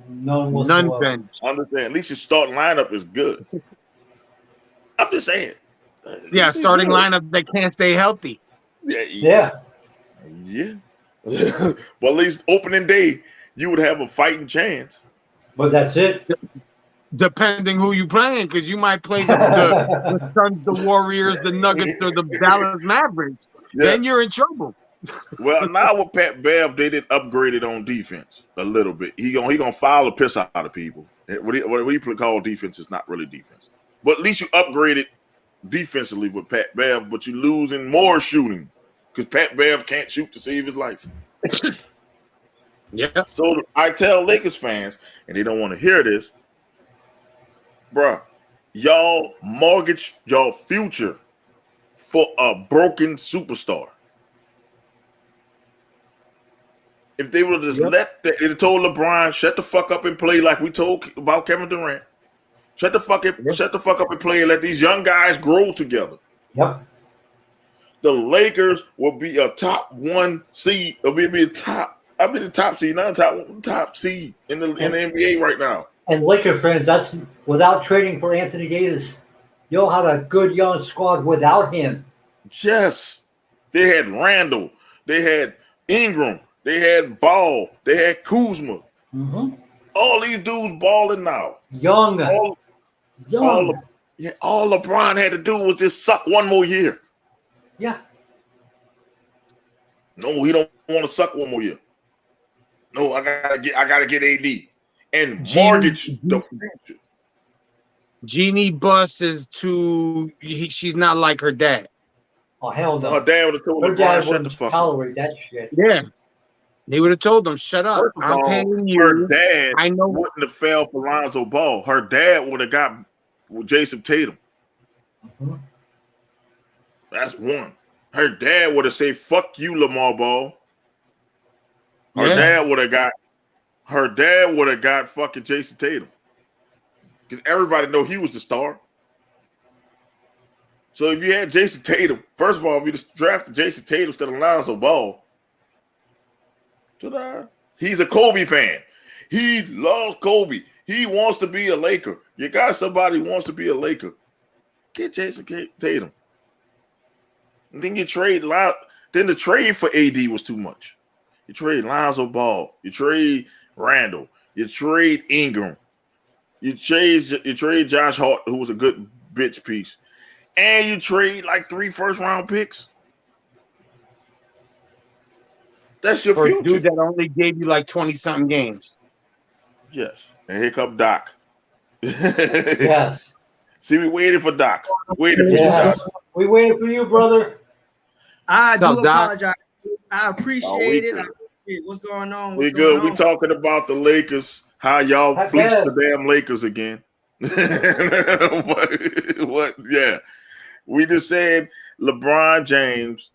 None bench. Understand? At least your starting lineup is good. I'm just saying. Yeah, starting lineup that can't stay healthy. Yeah. Well, at least opening day, you would have a fighting chance. But that's it. Depending who you playing, because you might play the Suns, the Warriors, the Nuggets, or the Dallas Mavericks. Yeah. Then you're in trouble. Well, now with Pat Bev, they did upgrade it on defense a little bit. He gonna foul the piss out of people. What we call defense is not really defense. But at least you upgraded defensively with Pat Bev, but you're losing more shooting because Pat Bev can't shoot to save his life. Yeah. So I tell Lakers fans, and they don't want to hear this, bruh, y'all mortgage your future for a broken superstar. If they would have just they told LeBron, shut the fuck up and play like we told about Kevin Durant. Shut the fuck up and play and let these young guys grow together. Yep. The Lakers will be a top 1 seed. It'll be the top seed, not top seed in the NBA right now. And Laker fans, that's without trading for Anthony Davis. You'll have a good young squad without him. Yes. They had Randall. They had Ingram. They had Ball. They had Kuzma. Mm-hmm. All these dudes balling now. Young. All LeBron had to do was just suck one more year. Yeah. No, he don't want to suck one more year. No, I gotta get AD and mortgage the future. Jeannie Buss is she's not like her dad. Oh hell no. Her dad would have told Her LeBron, dad shut the wouldn't fuck up. tolerate that shit. Yeah. They would have told them, shut up. First of I'm all, paying you. her dad I know wouldn't have fell for Lonzo Ball. Her dad would have got Jason Tatum. Mm-hmm. That's one. Her dad would have said, fuck you, Lamar Ball. Her dad would have got fucking Jason Tatum. Because everybody know he was the star. So if you had Jason Tatum, first of all, if you just drafted Jason Tatum instead of Lonzo Ball, He's a Kobe fan. He loves Kobe. He wants to be a Laker. You got somebody who wants to be a Laker. Get Jason Tatum. And then you trade Then the trade for AD was too much. You trade Lonzo Ball. You trade Randall. You trade Ingram. You trade Josh Hart, who was a good bitch piece. And you trade like 3 first-round picks. That's your For future. a dude that only gave you like 20-something games. Yes. And here come Doc. Yes. See, we waited for Doc. Waited for Yes. Doc. We waited for you, brother. I do What's up, Doc? apologize. I appreciate it. What's going on? We good. We talking about the Lakers. How y'all Not fleeced bad. the damn Lakers again. what? Yeah. We just said LeBron James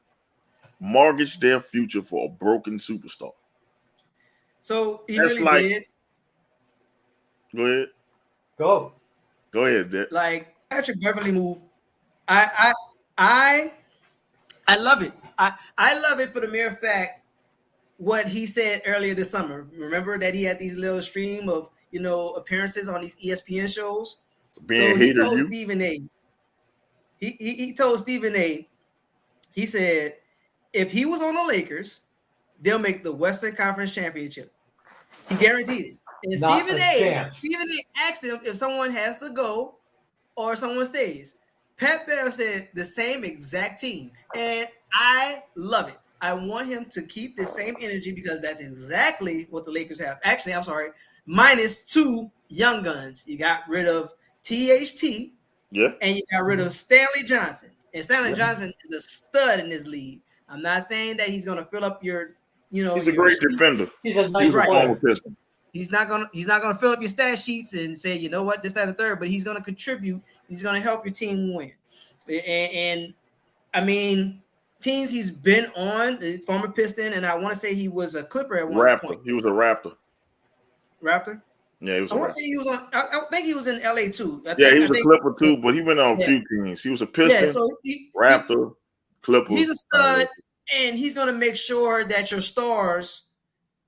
mortgaged their future for a broken superstar. So he That's really like- did. Go ahead. Go. Go ahead, Dick. Like Patrick Beverly move. I love it. I love it for the mere fact what he said earlier this summer. Remember that he had these little stream of appearances on these ESPN shows. Being So he hater told you. Stephen A. He told Stephen A. He said if he was on the Lakers, they'll make the Western Conference Championship. He guaranteed it. And Not Stephen a A. chance. Stephen A. asked him if someone has to go or someone stays. Pat Bev said the same exact team, and I love it. I want him to keep the same energy because that's exactly what the Lakers have. Actually, I'm sorry, minus 2 young guns. You got rid of THT, Yeah. and you got rid of Stanley Johnson. And Stanley Johnson is a stud in this league. I'm not saying that he's going to fill up your, He's a your great sheet. defender. He's a He nice was a Right. former player. Piston. He's not gonna fill up your stat sheets and say, you know what, this, that, and the third, but he's gonna contribute. He's gonna help your team win. And I mean, teams he's been on, the former Piston, and I want to say he was a Clipper at one Raptor. point. He was a Raptor. Raptor. Yeah, he was I a want Raptor. to say he was on. I think he was in LA too. Yeah, he was a Clipper too, but he went on a few teams. He was a Piston, Yeah, so Raptor, Clipper. he's a stud, and he's gonna make sure that your stars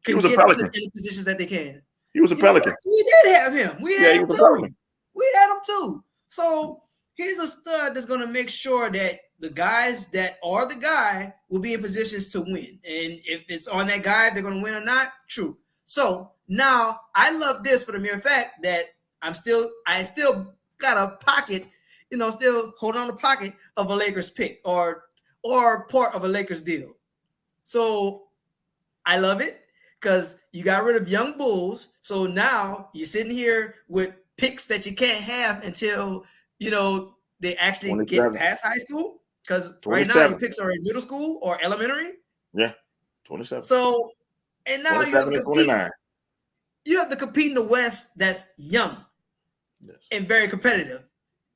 He can was a get Pelican. to any positions that they can. He was a You know Pelican. what? We did have him. We Yeah, had he him was a too. Pelican. We had him too. So he's a stud that's going to make sure that the guys that are the guy will be in positions to win. And if it's on that guy, they're going to win or not. True. So now I love this for the mere fact that I still got a pocket, still holding on the pocket of a Lakers pick or part of a Lakers deal. So I love it. Because you got rid of young bulls. So now you're sitting here with picks that you can't have until, they actually 27. get past high school. Because right now 27. your picks are in middle school or elementary. Yeah, 27. So, and now you have 27 to and compete. 29. You have to compete in the West that's young Yes. and very competitive.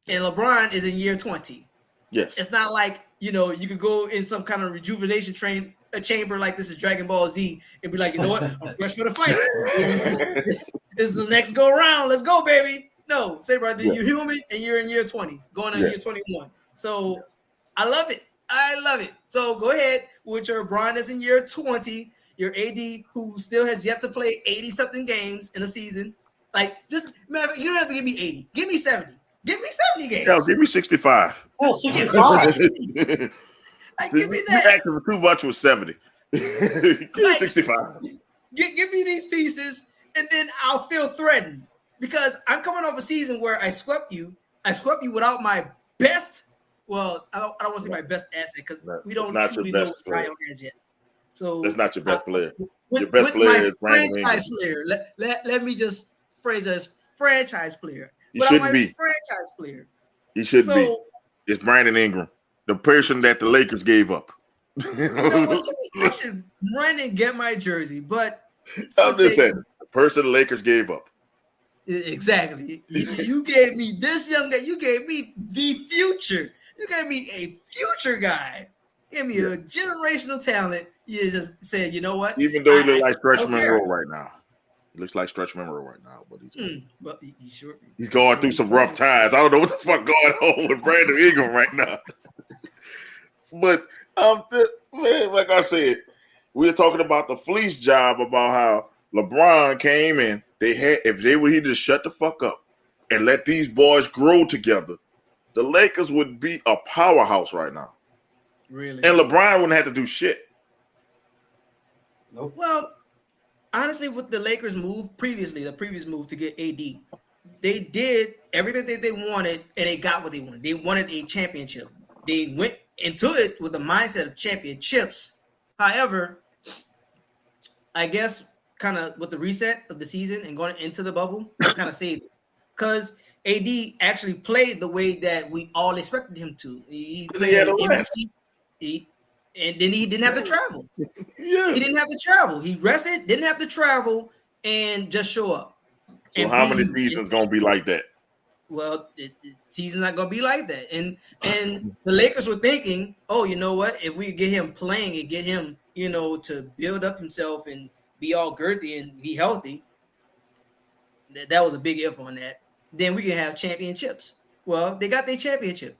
And LeBron is in year 20. Yes. It's not like, you could go in some kind of rejuvenation a chamber like this is Dragon Ball Z and be like, you know what? I'm fresh for the fight. This is the next go round. Let's go, baby. No, say, brother, you're human and you're in year 20, going on year 21. So I love it. I love it. So go ahead with your LeBron that's in year 20, your AD who still has yet to play 80-something games in a season. Like, just, matter of fact, you don't have to give me 80. Give me 70. Give me 70 games. Yo, give me 65. Hell, 65. Like, give me You that. acting for too much with 70. Give me 65. Give me these pieces, and then I'll feel threatened because I'm coming off a season where I swept you. I swept you without my best. Well, I don't want to say my best asset because we don't Not truly your know best what Zion has yet. So That's not your best player. With, Your best with player my is Brandon franchise Ingram. player. Let me just phrase it as franchise player. You But I'm shouldn't my be. franchise player. He should So be. It's Brandon Ingram, the person that the Lakers gave up. you know what? I should run and get my jersey, but I'm just saying, the person the Lakers gave up. exactly. You gave me this young guy. You gave me the future. You gave me a future guy. You gave me a generational talent. You just said, you know what? Even though he looks like Stretch don't care. Monroe right now. He looks like Stretch Monroe right now, but But he sure. he's going through some rough times. I don't know what the fuck going on with Brandon Ingram right now. But man, like I said, We were talking about the fleece job, about how LeBron came in. If they would, he just shut the fuck up and let these boys grow together, the Lakers would be a powerhouse right now. Really? And LeBron wouldn't have to do shit. Nope. Well, honestly, with the Lakers move previously, the previous move to get AD, they did everything that they wanted, and they got what they wanted. They wanted a championship. They went into it with the mindset of championships. However, I guess kind of with the reset of the season and going into the bubble, kind of saved it. Because AD actually played the way that we all expected him to. He played had a MVP, rest. and then he didn't have to travel. Yeah. He didn't have to travel. He rested, didn't have to travel, and just show up. So And how many seasons gonna be like that? Well, season's not gonna be like that. And the Lakers were thinking, oh, you know what? If we get him playing and get him, to build up himself and be all girthy and be healthy, that was a big if on that. Then we can have championships. Well, they got their championship,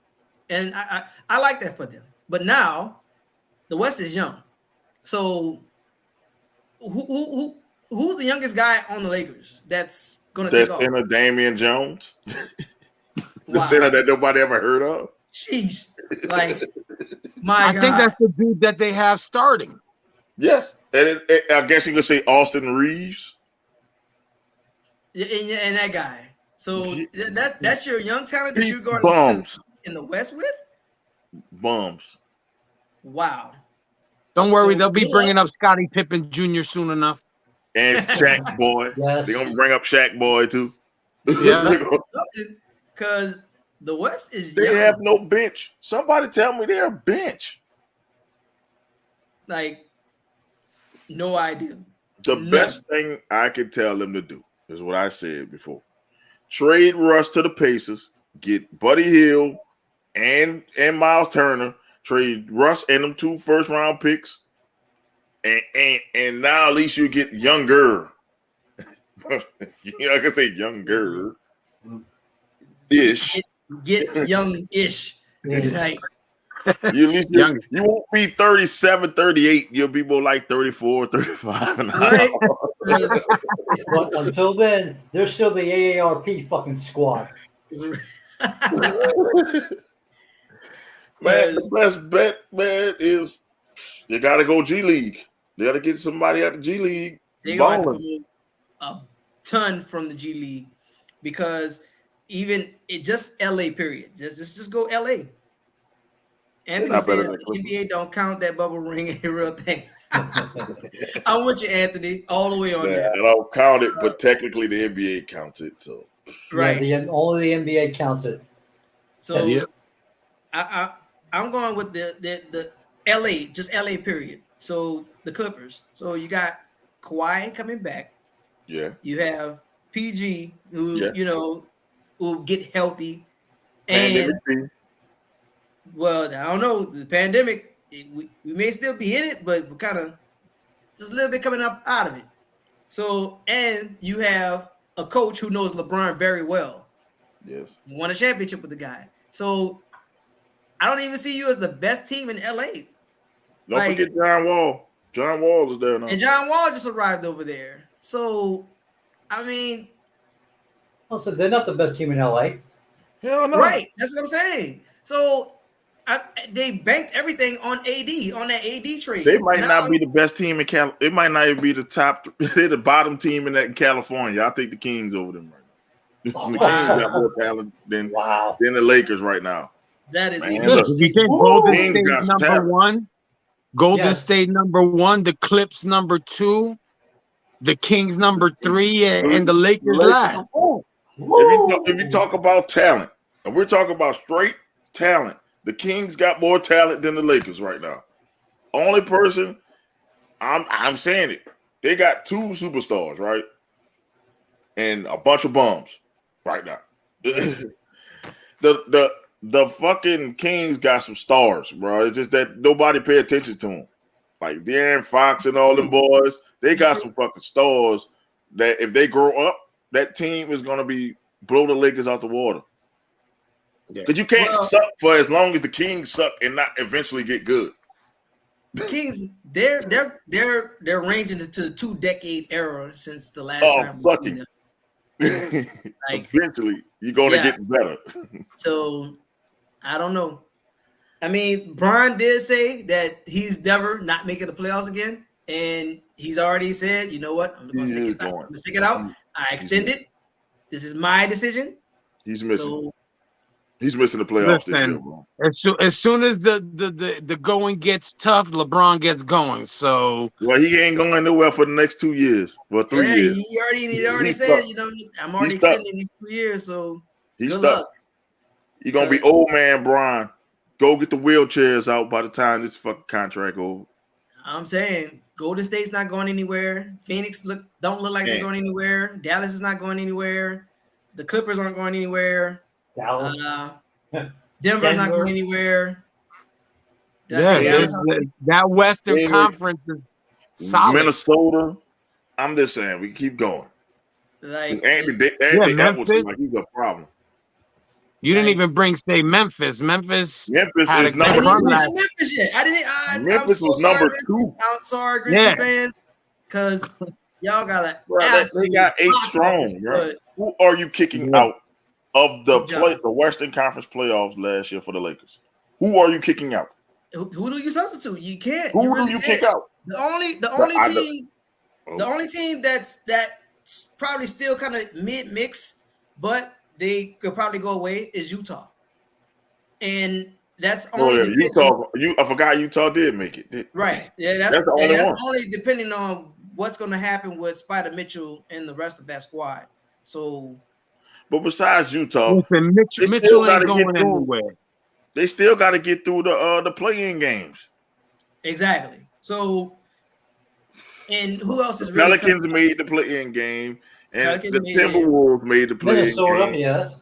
and I like that for them. But now, the West is young, so who's the youngest guy on the Lakers that's gonna take off? Center Damian Jones, the Wow. center that nobody ever heard of. Sheesh. Like, my I God. think that's the dude that they have starting. Yes, and I guess you could say Austin Reeves. And that guy. So that's your young talent that you're going Bums. to in the West with? Bums. Wow. Don't worry, So they'll be good bringing up Scottie Pippen Jr. soon enough. And Shaq Boy. Yes. They're gonna bring up Shaq Boy too. Yeah. Because the West is They young. have no bench. Somebody tell me they're a bench. Like, no idea. The None. best thing I could tell them to do is what I said before. Trade Russ to the Pacers, get Buddy Hield and Miles Turner, trade Russ and them 2 first-round picks, and now at least you get younger. I can say younger. Ish. Get young-ish. Like, You, at least Young. you won't be 37, 38. You'll be more like 34, 35. right? But until then, they're still the AARP fucking squad. Man, the best bet, man, is you got to go G League. You got to get somebody out the G League. They're going to have balling. to go a ton from the G League because even it just LA period. Just go LA. Anthony Not better says than the Clippers. NBA don't count that bubble ring ain't a real thing. I'm with you, Anthony, all the way on Yeah, that. I don't count it, but technically the NBA counts it. So Right. Yeah, only the NBA counts it. So Yeah. I'm going with the LA, just LA period. So the Clippers. So you got Kawhi coming back. yeah, You have PG who Yeah. will get healthy. and And MVP. well, I don't know. The pandemic, we may still be in it, but we're kind of just a little bit coming up out of it. So, and you have a coach who knows LeBron very well. Yes, You won a championship with the guy. So, I don't even see you as the best team in LA. don't Like- forget John Wall. John Wall is there now. And John Wall just arrived over there. So, I mean, Also, they're not the best team in LA. Hell no. right. That's what I'm saying. So, they banked everything on AD, on that AD trade. They might Now- not be the best team in Cal. They might not even be the top. They're the bottom team in California. I think the Kings over them right now. The Kings got more talent than Wow. the Lakers right now. That is Man, even. look. If you think Golden Kings State got some number talent. 1, Golden Yes. State number 1, the Clips number 2, the Kings number 3, and the Lakers last. If you talk about talent, and we're talking about straight talent, the Kings got more talent than the Lakers right now. Only person, I'm saying it. They got 2 superstars, right, and a bunch of bums right now. The fucking Kings got some stars, bro. It's just that nobody pay attention to them. Like De'Aaron Fox and all them boys, they got some fucking stars that if they grow up, that team is gonna be blow the Lakers out the water. Yeah. Because you can't Well- suck for as long as the Kings suck and not eventually get good. The Kings, they're ranging into the 2-decade era since the last Oh, time we fuck seen it. them. Like, Eventually, you're gonna get better. So I don't know. I mean, Brian did say that he's never not making the playoffs again, and he's already said, you know what, I'm gonna stick it out. I extended. This is my decision. He's missing. So, he's missing the playoffs this year, bro. As soon as the going gets tough, LeBron gets going. So well, he ain't going nowhere for the next 2 years. Well, 3 years. He already said, stuck. you know, I'm already extending these 2 years. So he's good stuck. luck. He's gonna be old man Brian. Go get the wheelchairs out by the time this fucking contract over. I'm saying Golden State's not going anywhere. Phoenix don't look like they're going anywhere. Dallas is not going anywhere. The Clippers aren't going anywhere. Dallas. Denver's not going anywhere. That Western Conference is solid. Minnesota. I'm just saying we keep going. Like Andy Edwards seems like he's a problem. You didn't even say Memphis. Memphis is number 2. Memphis yet. Memphis was number 2. I'm sorry, Grizzlies fans, because y'all got they got 8 strong. Right? Who are you kicking out of the Western Conference playoffs last year for the Lakers? Who are you kicking out? Who do you substitute? You can't. Who do you kick out? The only team that's probably still kind of mid-mix, but they could probably go away is Utah, and that's only Utah. I forgot Utah did make it. Right. Yeah, that's the only one. Only depending on what's going to happen with Spider Mitchell and the rest of that squad. So, but besides Utah, Mitchell ain't going anywhere. They still got to get through the play-in games. Exactly. So, and who else is really Pelicans made the play-in game, and the Timberwolves made the play-in game. Yes.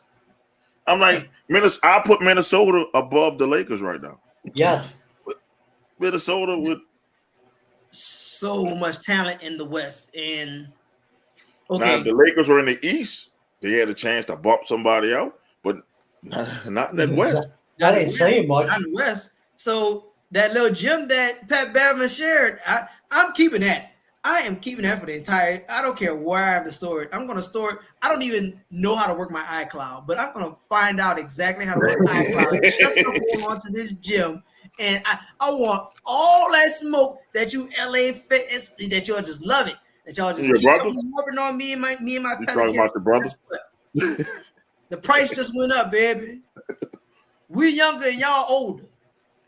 I'm like, I put Minnesota above the Lakers right now. Yes. Minnesota with so much talent in the West, and now if the Lakers were in the East, they had a chance to bump somebody out, but not in the West. That ain't saying much. Not in the West. So that little gym that Pat Beverly shared, I'm keeping that. I am keeping that for the entire. I don't care where I have to store it. I'm going to store it. I don't even know how to work my iCloud, but I'm going to find out exactly how to work my iCloud just to go on to this gym. And I want all that smoke that you LA fans, that y'all just love it. That y'all just keep rubbing on me and my Pelicans. Talking about the brothers? The price just went up, baby. We younger and y'all older.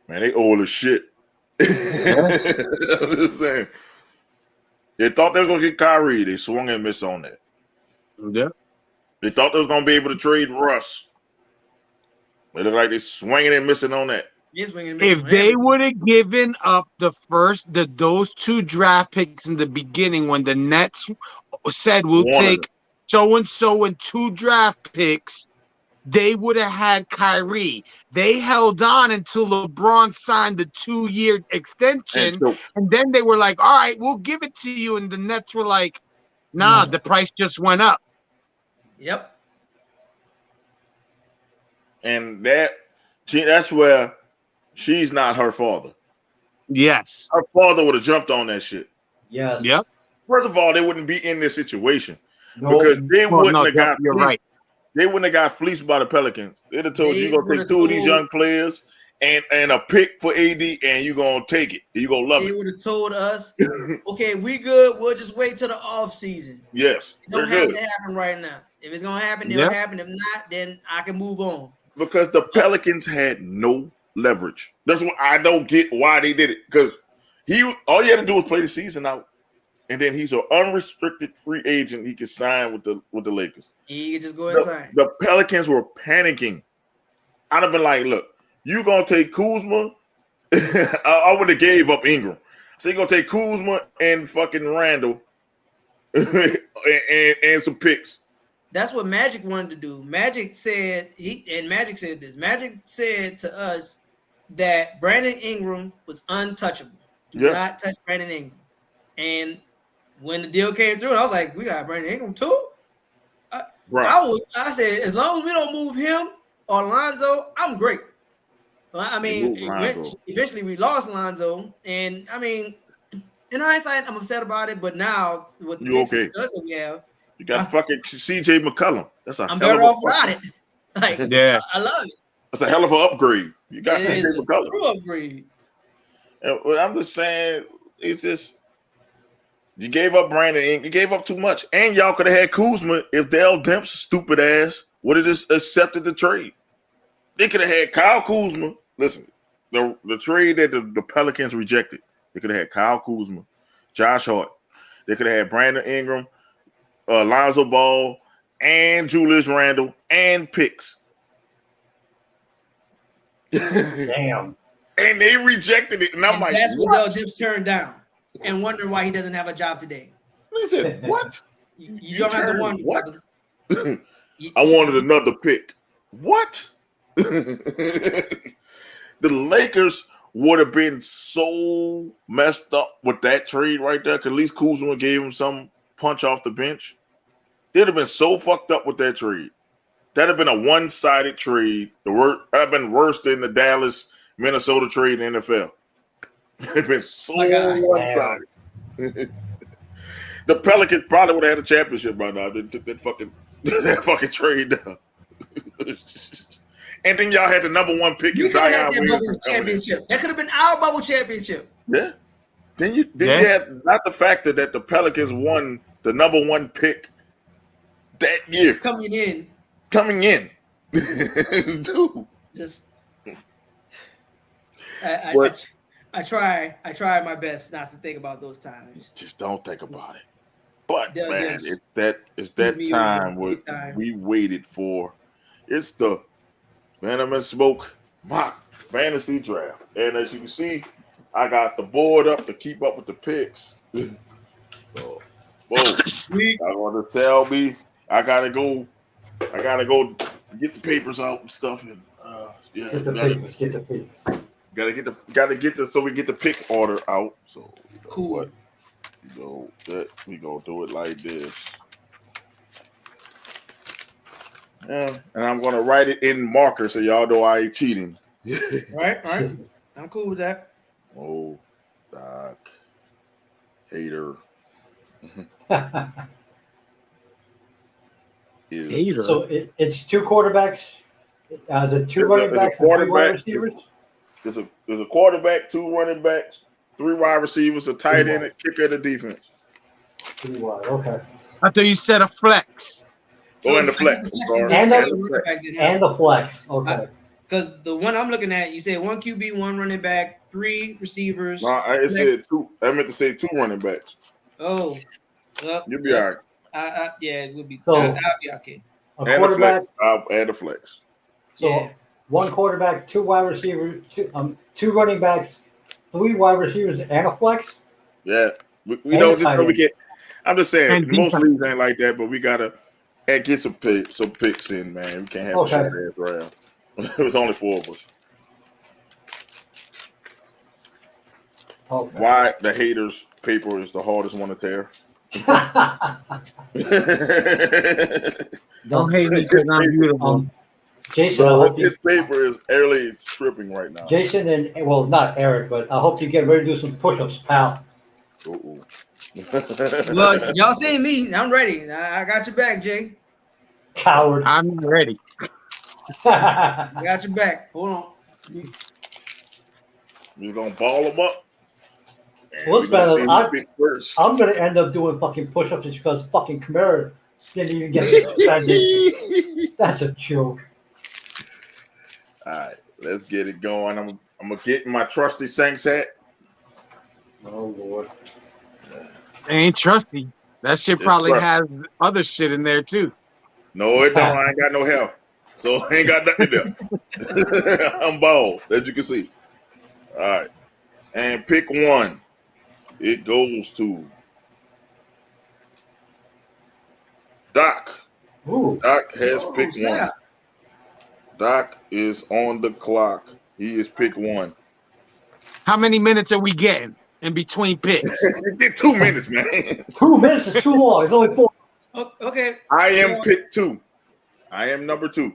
Man, they old as shit. I'm just saying. They thought they was going to get Kyrie. They swung and missed on that. Yeah. They thought they was going to be able to trade Russ. They look like they swinging and missing on that. If they would have given up those 2 draft picks in the beginning when the Nets said we'll take so-and-so and 2 draft picks, they would have had Kyrie. They held on until LeBron signed the 2-year extension, and then they were like, all right, we'll give it to you. And the Nets were like, nah, the price just went up. Yep. And that's where she's not her father. Yes. Her father would have jumped on that shit. Yes. Yep. First of all, they wouldn't be in this situation because they wouldn't have got fleeced. They wouldn't have got fleeced by the Pelicans. They'd have told you you're going to take 2 of these young players and a pick for AD, and you're going to take it. You're going to love it. They would have told us, okay, we good. We'll just wait till the off season. Yes. It don't have to happen right now. If it's going to happen, it'll happen. If not, then I can move on. Because the Pelicans had no leverage. That's what I don't get why they did it. Because all he had to do was play the season out. And then he's an unrestricted free agent. He can sign with the Lakers. He can just go and sign. The Pelicans were panicking. I'd have been like, look, you going to take Kuzma? I would have gave up Ingram. So you're going to take Kuzma and fucking Randall and some picks. That's what Magic wanted to do. Magic said Magic said this. Magic said to us that Brandon Ingram was untouchable. Do not touch Brandon Ingram. And when the deal came through, I was like, we got Brandon Ingram too? I said, as long as we don't move him or Lonzo, I'm great. Well, I They mean, moved Lonzo. eventually we lost Lonzo, and I mean, in hindsight, I'm upset about it. But now with the You picks and okay? stuff that we have, You got fucking CJ McCollum. That's a I'm hell better of off without it. Like, Yeah. I love it. That's a hell of an upgrade. You got It CJ is a McCollum. true upgrade. And what I'm just saying, it's just you gave up Brandon Ingram. You gave up too much. And y'all could have had Kuzma if Dale Demp's stupid ass would have just accepted the trade. They could have had Kyle Kuzma. Listen, the trade that the Pelicans rejected, they could have had Kyle Kuzma, Josh Hart. They could have had Brandon Ingram, Lonzo Ball, and Julius Randle, and picks. Damn. And they rejected it. And I'm like, that's what what? Dell Dips turned down, and wondering why he doesn't have a job today. They said, what? You don't have to wonder. What? brother. I wanted another pick. What? The Lakers would have been so messed up with that trade right there. Because at least Kuzma gave him some punch off the bench. They'd have been so fucked up with that trade. That'd have been a one-sided trade. That'd have been worse than the Dallas Minnesota trade in the NFL. It'd have been so one-sided. The Pelicans probably would have had a championship by now. They took that fucking trade down. And then y'all had the number one pick in Zion Williamson. Championship. That could have been our bubble championship. Yeah. Then you had not the factor that the Pelicans won the number one pick that year. Coming in. Dude. Just I try my best not to think about those times. Just don't think about it. But Yeah, man, yes. it's that time we waited for. It's the Venom and Smoke mock fantasy draft. And as you can see, I got the board up to keep up with the picks. So, whoa. I want to tell me I gotta go get the papers out and stuff. And Get the papers. Gotta get the so we get the pick order out. So cool. We gonna do it like this. Yeah, and I'm gonna write it in marker so y'all know I ain't cheating. Right. I'm cool with that. Oh, Doc. Hater. Hater. So it's two quarterbacks. The two running backs and three wide receivers. There's a quarterback, two running backs, three wide receivers, a tight end, a kicker, the defense. Three wide. Okay. I thought you said a flex. Oh, and the flex. And the flex. Okay. Because the one I'm looking at, you said one QB, one running back, three receivers. No, I said two. I meant to say two running backs. Oh, you'll be all right. Yeah, it would be. So, I'll be okay. A quarterback. I'll add a flex. So one quarterback, two wide receivers, two running backs, three wide receivers, and a flex. Yeah, we don't just we get. I'm just saying, And most leagues ain't like that, but we gotta get some picks in, man. We can't have a short ass round. It was only four of us. Okay. Why the haters' paper is the hardest one to tear? Don't hate me because I'm beautiful. Jason, this paper is early stripping right now. Jason and not Eric, but I hope you get ready to do some push-ups, pal. Look, y'all see me. I'm ready. I got your back, Jay. Coward. I'm ready. I got your back. Hold on. We're gonna ball them up. What's better? I'm gonna end up doing fucking push-ups just because fucking Kamara didn't even get suspended. That's a joke. All right, let's get it going. I'm gonna get my trusty Saints hat. Oh Lord. Ain't trusty. That shit probably has other shit in there too. No, it don't. I ain't got no hair. So I ain't got nothing there. I'm bald, as you can see. All right. And pick one. It goes to Doc. Ooh. Doc has picked one. Doc is on the clock. He is pick one. How many minutes are we getting in between picks? You get 2 minutes, man. 2 minutes is too long. It's only 4. Oh, okay. I am pick two. I am number two.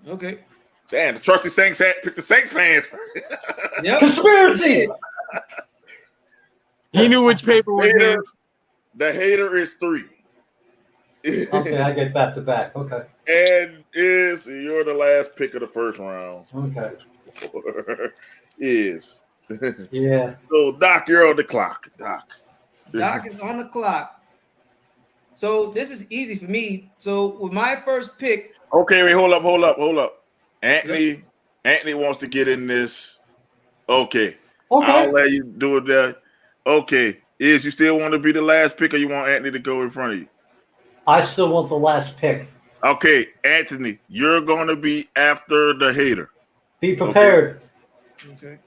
Okay. Damn, the trusty Saints had picked the Saints fans. Yep. Conspiracy. He knew which paper was Hater, his. the hater is 3. Okay, I get back to back. Okay. And you're the last pick of the first round. Okay. Is. Yeah. So, Doc, you're on the clock. Doc is on the clock. So this is easy for me. So with my first pick, Okay, wait, hold up. Anthony wants to get in this. Okay. I'll let you do it there. Okay. You still want to be the last pick, or you want Anthony to go in front of you? I still want the last pick. Okay, Anthony, you're going to be after the hater. Be prepared. Okay.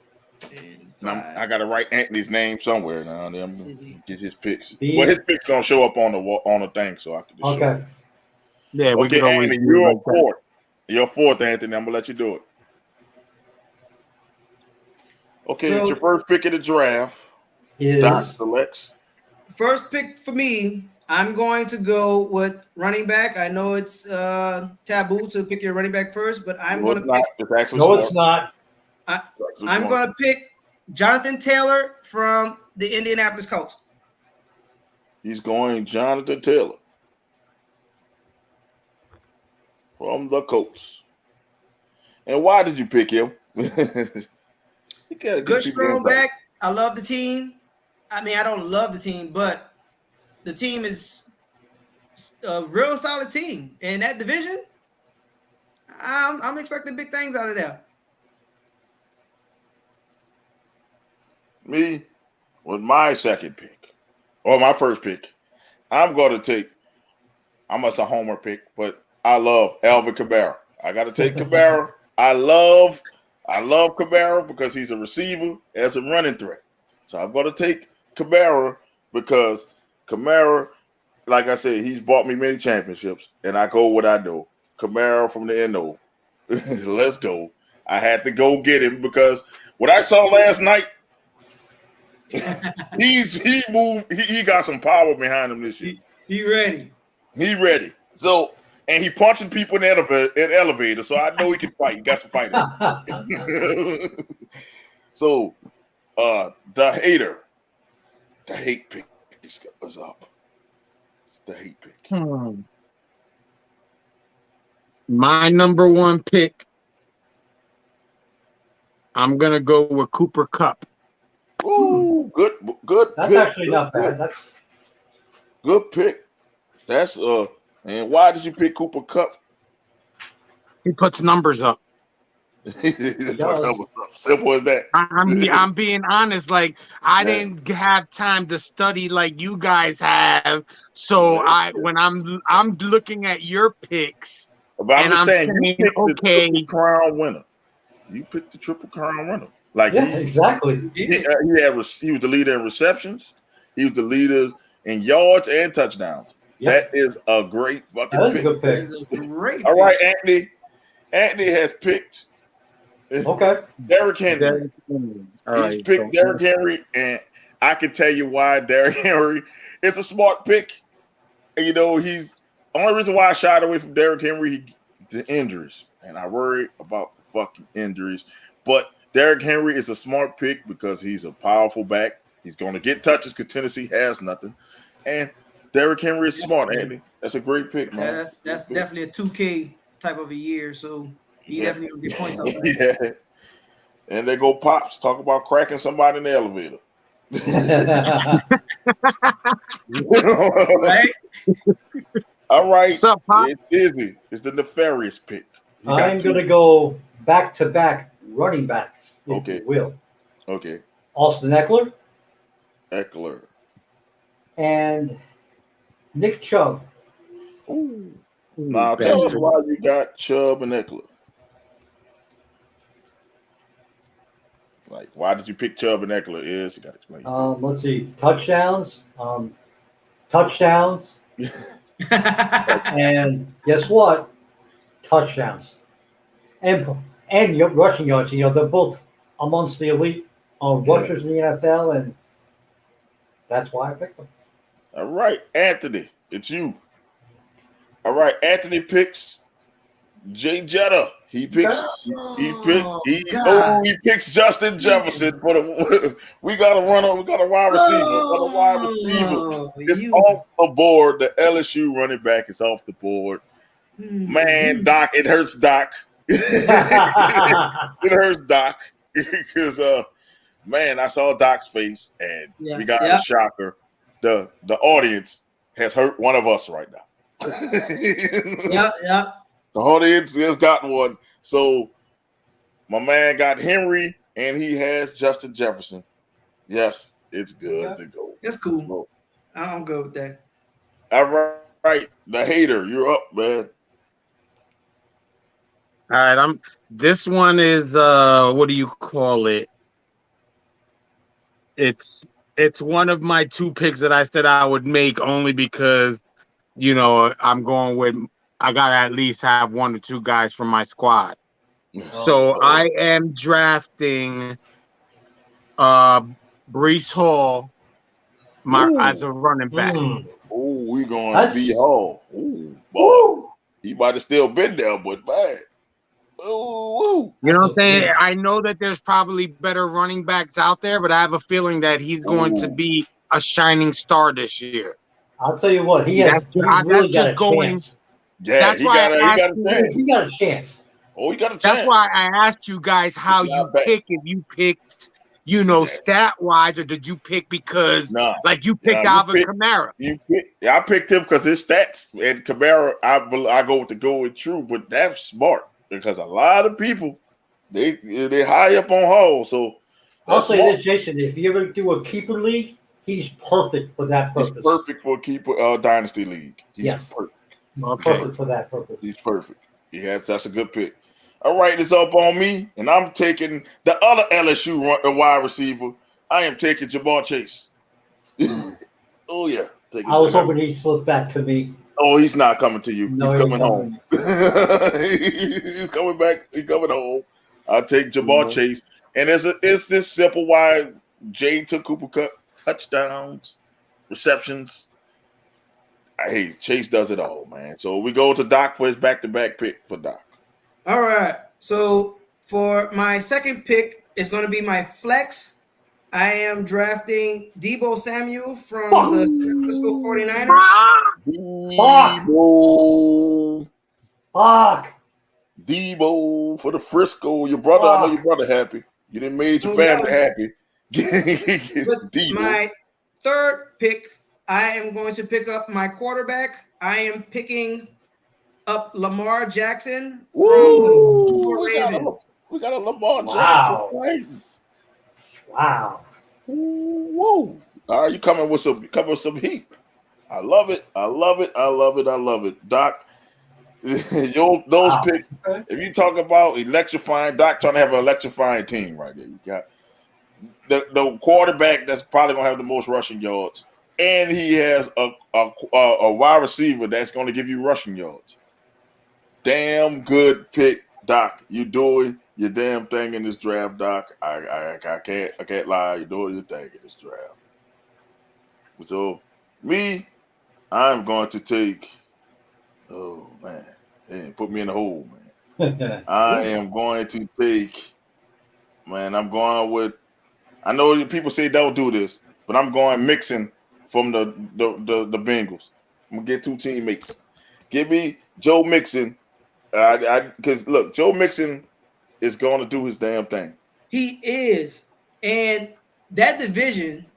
Now, I got to write Anthony's name somewhere now. I'm going to get his picks. Well, his picks going to show up on the thing, so I can just show it. Yeah, okay, Anthony, you're fourth. You're fourth, Anthony. I'm going to let you do it. Okay, so, it's your first pick of the draft. Doc selects. First pick for me, I'm going to go with running back. I know it's taboo to pick your running back first, but I'm going to pick. It's not. I'm going to pick Jonathan Taylor from the Indianapolis Colts. He's going Jonathan Taylor from the Colts. And why did you pick him? Good strong back. I love the team. I mean, I don't love the team, but the team is a real solid team. In that division, I'm expecting big things out of there. Me, with my second pick, or my first pick, I'm going to take, I'm a homer pick, but I love Alvin Kamara. I got to take Kamara. I love Kamara because he's a receiver as a running threat. So I'm going to take Kamara because Kamara, like I said, he's bought me many championships, and I go what I know. Kamara from the NO. Let's go. I had to go get him because what I saw last night, he moved. He got some power behind him this year. He ready. He ready. So, and he punching people in the elevator. So I know he can fight. He got some fight. So, the hate pick is up. It's the hate pick. My number one pick, I'm gonna go with Cooper Kupp. Ooh, good. That's pick. Actually not bad. That's good pick. That's and why did you pick Cooper Kupp? He puts numbers up. Simple as that. I'm being honest. Like I didn't have time to study like you guys have. So when I'm looking at your picks, but I'm just saying, saying, you picked the Triple Crown winner. You picked the Triple Crown winner. Like exactly. He was the leader in receptions. He was the leader in yards and touchdowns. Yep. That is a great fucking pick. That is a good pick. That is a great All right, Anthony. Anthony has picked Derrick Henry. He's picked Derrick Henry, and I can tell you why Derrick Henry is a smart pick. And, you know, he's only reason why I shied away from Derrick Henry, the injuries. And I worry about the fucking injuries. But Derrick Henry is a smart pick because he's a powerful back. He's going to get touches because Tennessee has nothing. And Derrick Henry is smart, Andy. That's a great pick, man. Yeah, that's definitely a 2K type of a year. So he definitely will get points out of that. Yeah. And they go Pops, talk about cracking somebody in the elevator. Right? All right. What's up, Pop? It's Disney. It's the nefarious pick. I'm going to go back-to-back running backs, if you will. Okay. Austin Eckler. And Nick Chubb. Ooh. Now, tell us why you got Chubb and Eckler. Like, why did you pick Chubb and Eckler? You got to explain. Let's see. Touchdowns. And guess what? Touchdowns. And rushing yards. You know, they're both amongst the elite rushers in the NFL, and that's why I picked them. All right, Anthony, it's you. All right, Anthony picks Jay Jetta. He picks. God. He picks Justin Jefferson for the. We got to run on. We got a wide receiver. It's off the board. The LSU running back is off the board. Man, Doc, it hurts Doc. It hurts Doc because man, I saw Doc's face and we got a shocker. The audience has hurt one of us right now. Yeah. The audience has gotten one. So my man got Henry and he has Justin Jefferson. Yes, it's good to go. That's cool. I'm good with that. All right. The hater, you're up, man. All right, this one is what do you call it? It's one of my 2 picks that I said I would make only because I'm going with I gotta at least have 1 or 2 guys from my squad. So I am drafting Breece Hall as a running back. Oh, we going to be Hall. Ooh, boy. He might have still been there, but bad. Ooh. You know what I'm saying? I know that there's probably better running backs out there, but I have a feeling that he's going to be a shining star this year. I'll tell you what, he really got a chance. Yeah, that's he why got a chance. He got a chance. Oh, he got a chance. That's why I asked you guys how you pick. If you picked, stat wise, or did you pick because you picked Alvin Kamara? I picked him because his stats and Kamara. I go with the go with true, but that's smart because a lot of people they high up on Hall. So I'll say this, Jason: if you ever do a keeper league, he's perfect for that purpose. He's perfect for a keeper dynasty league. He's perfect. Perfect for that purpose. He's perfect. That's a good pick. All right, it's up on me, and I'm taking the other LSU wide receiver. I am taking Ja'Marr Chase. Oh, yeah. I was hoping he'd slip back to me. Oh, he's not coming to you. No, he's coming home. He's coming back. He's coming home. I'll take Ja'Marr Chase. And it's this simple why Jay took Cooper Kupp. Touchdowns, receptions. Hey, Chase does it all, man. So we go to Doc for his back-to-back pick for Doc. All right. So for my second pick, it's going to be my flex. I am drafting Deebo Samuel from the San Francisco 49ers. Fuck. Deebo for the Frisco. Your brother, I know your brother happy. You done made your family happy. With my third pick, I am going to pick up my quarterback. I am picking up Lamar Jackson from the Ravens. We got a Lamar Jackson. Right? Wow. Whoa. All right, you coming with some heat. I love it. Doc, those picks, if you talk about electrifying, Doc trying to have an electrifying team right there. You got the quarterback that's probably going to have the most rushing yards. And he has a wide receiver that's going to give you rushing yards. Damn good pick, Doc. You doing your damn thing in this draft, Doc. I can't lie. You're doing your thing in this draft. So me, I'm going to take. Oh man, put me in the hole, man. I am going to take. Man, I'm going with. I know people say don't do this, but I'm going Mixon from the Bengals. I'm gonna get 2 teammates. Give me Joe Mixon. Because look, Joe Mixon is going to do his damn thing. He is, and that division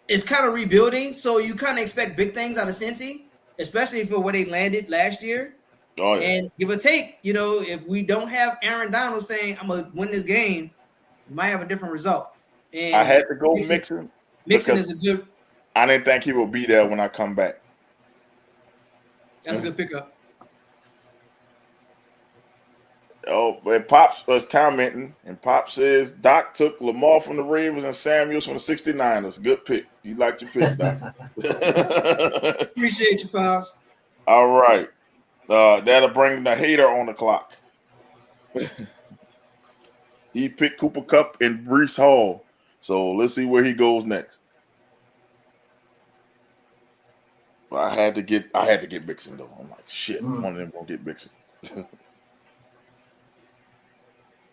is kind of rebuilding. So you kind of expect big things out of Cincy, especially for where they landed last year. Oh yeah. And give or take, if we don't have Aaron Donald saying I'm gonna win this game, we might have a different result. And I had to go Mixon. Mixon is a good. I didn't think he would be there when I come back. That's a good pickup. Oh, but Pops was commenting, and Pop says Doc took Lamar from the Ravens and Samuels from the 69ers. Good pick. You liked your pick, Doc. Appreciate you, Pops. All right. That'll bring the hater on the clock. He picked Cooper Kupp and Breece Hall. So let's see where he goes next. I had to get Mixon though. I'm like, shit, one of them gonna get Mixon.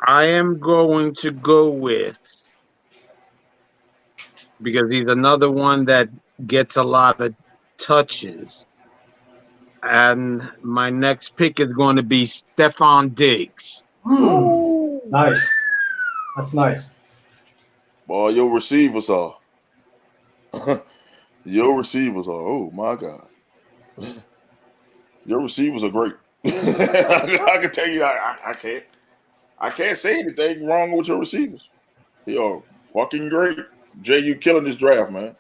I am going to go with, because he's another one that gets a lot of touches. And my next pick is going to be Stephon Diggs. Nice. That's nice. Boy, your receivers are. Your receivers are. Oh my God. Your receivers are great. I can tell you, I can't say anything wrong with your receivers. They are fucking great. Jay, you killing this draft, man.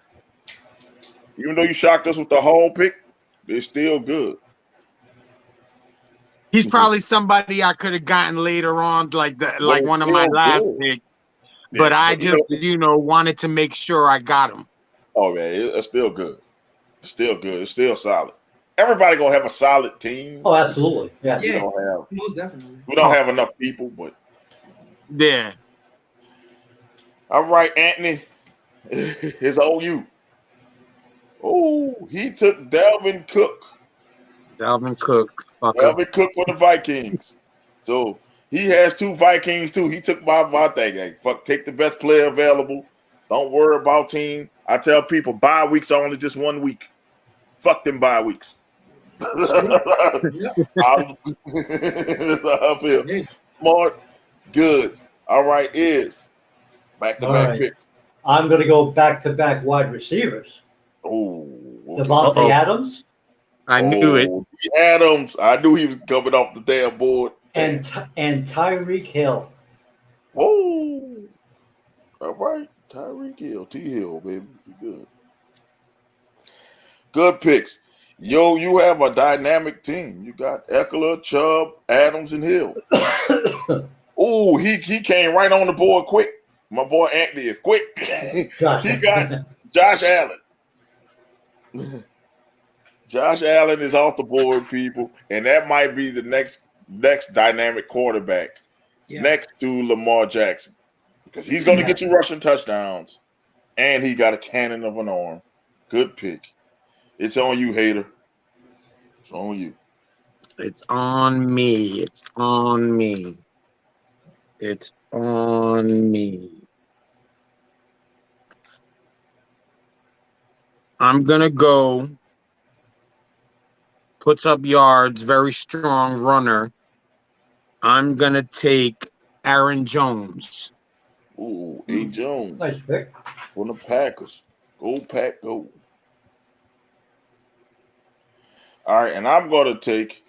Even though you shocked us with the Hall pick, they're still good. He's probably somebody I could have gotten later on, like one of my last picks. But I just, wanted to make sure I got him. Oh man, it's still good. It's still good. It's still solid. Everybody gonna have a solid team. Oh, absolutely. Yeah. Most definitely. We don't have enough people, but yeah. All right, Anthony. It's on you. Oh, he took Dalvin Cook. Dalvin Cook for the Vikings. So he has 2 Vikings too. He took my thing. Like, fuck, take the best player available. Don't worry about team. I tell people bye weeks are only just 1 week. Fuck them bye weeks. That's how I feel. Smart, good. All right, is back-to-back pick. I'm going to go back-to-back wide receivers. Oh, okay. Devontae Adams. I knew it. Adams. I knew he was coming off the damn board. And Tyreek Hill. Whoa. All right. Tyreek Hill. T-Hill, baby. Good. Good picks. Yo, you have a dynamic team. You got Eckler, Chubb, Adams, and Hill. Oh, he came right on the board quick. My boy Anthony is quick. He got Josh Allen. Josh Allen is off the board, people, and that might be the next dynamic quarterback next to Lamar Jackson, because he's going to get you rushing touchdowns, and he got a cannon of an arm. Good pick. It's on you, hater. It's on you. It's on me. It's on me. It's on me. I'm going to go. Puts up yards, very strong runner. I'm going to take Aaron Jones. Ooh, A. Jones. Nice pick. For the Packers. Go, Pack, go. All right, and I'm going to take,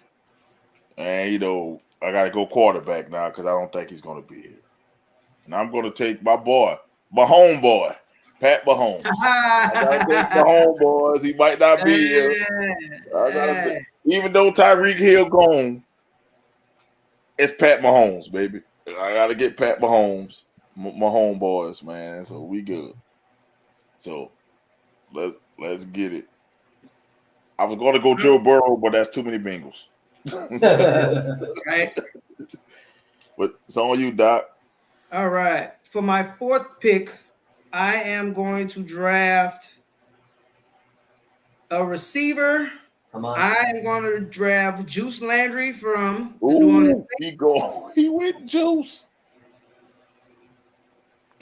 and, I got to go quarterback now because I don't think he's going to be here. And I'm going to take my boy, my homeboy, Pat Mahomes. I got to take the homeboys. He might not be here. I gotta take, even though Tyreek Hill gone, it's Pat Mahomes, baby. I got to get Pat Mahomes, my homeboys, man. So we good. So let's get it. I was going to go Joe Burrow, but that's too many Bengals. Right. But it's on you, Doc. All right. For my 4th pick, I am going to draft a receiver. Come on. I am going to draft Juice Landry from the New Orleans Saints. He went Juice.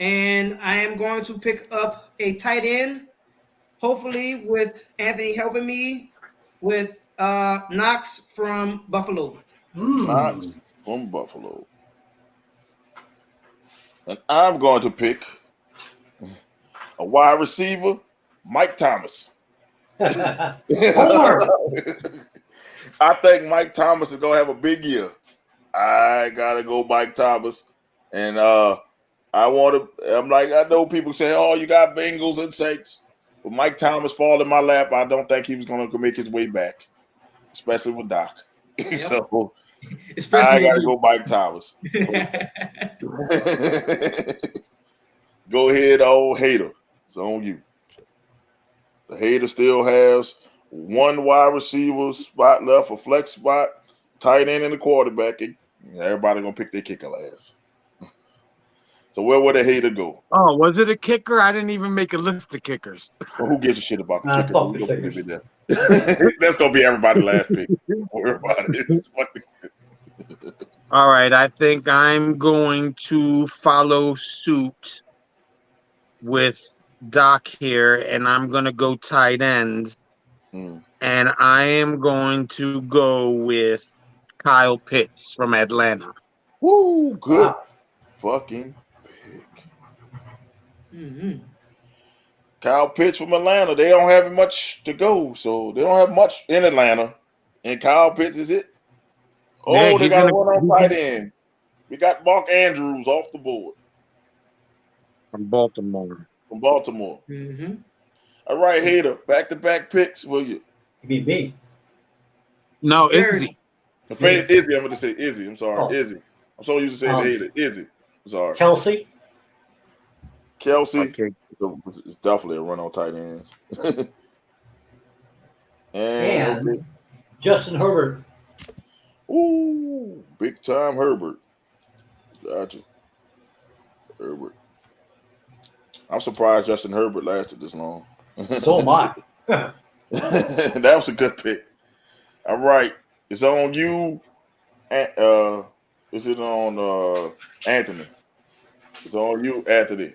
And I am going to pick up a tight end, hopefully with Anthony helping me, with Knox from Buffalo. Knox from Buffalo. And I'm going to pick a wide receiver, Mike Thomas. I think Mike Thomas is going to have a big year. I got to go Mike Thomas. And I know people say, oh, you got Bengals and Saints. But Mike Thomas fall in my lap. I don't think he was going to make his way back, especially with Doc. Yep. So Especially I got to go Mike Thomas. Go ahead, old hater. It's on you. The hater still has one wide receiver spot left, a flex spot, tight end, and a quarterback. Everybody going to pick their kicker last. So where would a hater go? Oh, was it a kicker? I didn't even make a list of kickers. Well, who gives a shit about the kicker? That's gonna be everybody's last pick. Don't worry about it. All right, I think I'm going to follow suit with Doc here, and I'm going to go tight end. Mm. And I am going to go with Kyle Pitts from Atlanta. Woo, good Wow. fucking pick. Mm-hmm. Kyle Pitts from Atlanta. They don't have much to go, so they don't have much in Atlanta. And Kyle Pitts is it. Yeah, Oh, they he's got gonna one on tight end. We got Mark Andrews off the board from Baltimore. from Baltimore. Mm-hmm. All right, Hater, back-to-back picks, will you? You mean me? No, Very- Izzy. Izzy, I'm going to say Izzy. I'm sorry, Oh. Izzy. I'm so used to saying Hater. Izzy. I'm sorry. Kelsey. Kelsey. Okay. It's definitely a run on tight ends. And okay. Justin Herbert. Ooh, big time Herbert. Gotcha. Herbert. I'm surprised Justin Herbert lasted this long. So am I. That was a good pick. All right. It's on you. Is it on Anthony? It's on you, Anthony.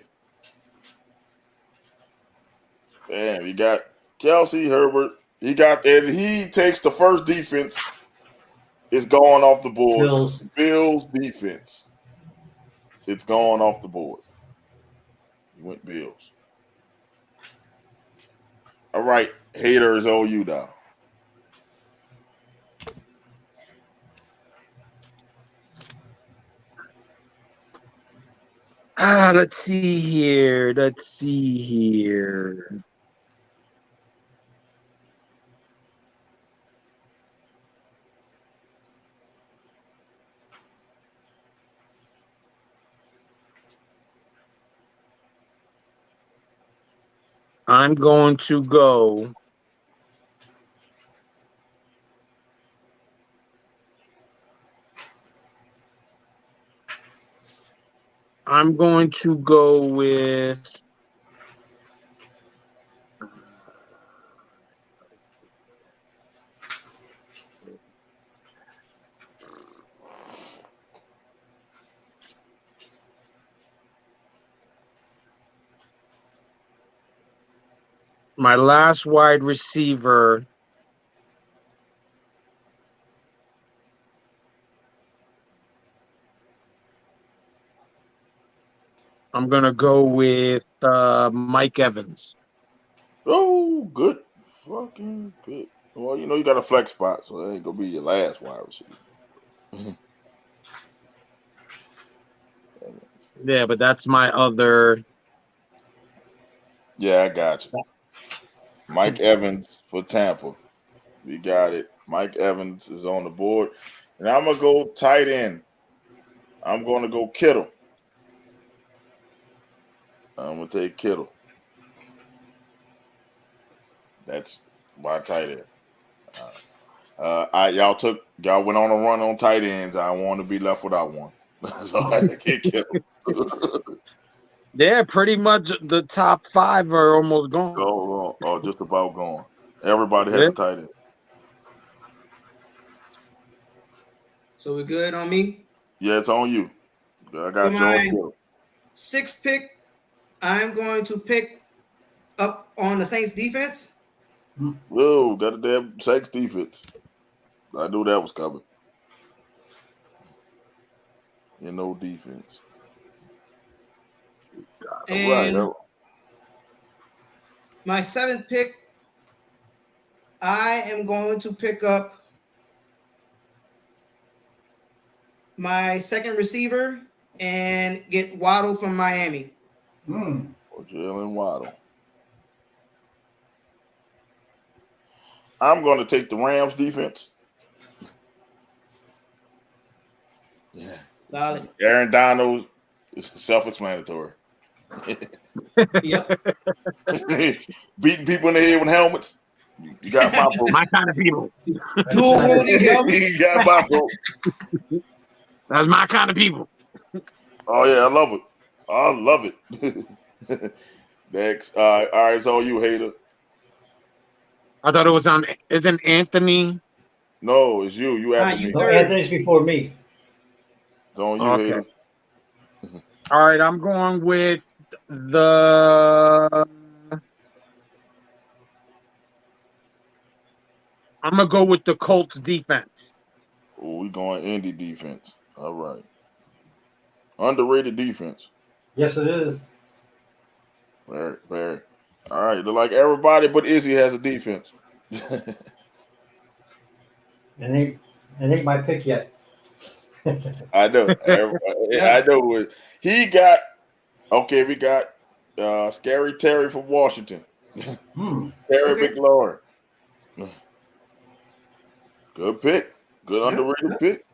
Man, we got Kelsey, Herbert. He takes the first defense. It's going off the board. Bills defense. It's going off the board. He went Bills. All right. Hater is on you now. Let's see here. I'm going to go with my last wide receiver. I'm going to go with Mike Evans. Oh, good fucking pick. Well, you got a flex spot, so that ain't going to be your last wide receiver. Yeah, but that's my other. Yeah, I got you. Mike Evans for Tampa. We got it. Mike Evans is on the board. And I'm going to go tight end. I'm going to go Kittle. I'm going to take Kittle. That's my tight end. Y'all went on a run on tight ends. I want to be left without one. So I had to get Kittle. Yeah, pretty much the top 5 are almost gone. Oh, just about gone. Everybody has a tight end. So we're good on me? Yeah, it's on you. I got my Joe. 6th pick, I'm going to pick up on the Saints defense. Whoa, got a damn Saints defense. I knew that was coming. Defense. And right. My 7th pick, I am going to pick up my second receiver and get Waddle from Miami. Or Jalen Waddle. I'm going to take the Rams defense. Yeah. Solid. Aaron Donald is self-explanatory. Yep. Beating people in the head with helmets. You got my vote. My kind of people. Dual wielding helmet. You got my vote. That's my kind of people. Oh yeah, I love it. I love it. Next, all right, it's all you, Hater. I thought it was on. Isn't Anthony? No, it's you. You after me. No, Anthony's before me. It's on you, Okay. Hater. All right, I'm going with the. I'm gonna go with the Colts defense. Oh, we going Indy defense. All right. Underrated defense. Yes, it is. Very, very. All right. Like everybody but Izzy has a defense. And ain't my pick yet. I know. I know. He got okay. We got Scary Terry from Washington. Terry Okay. McLaurin. Good pick. Good underrated pick.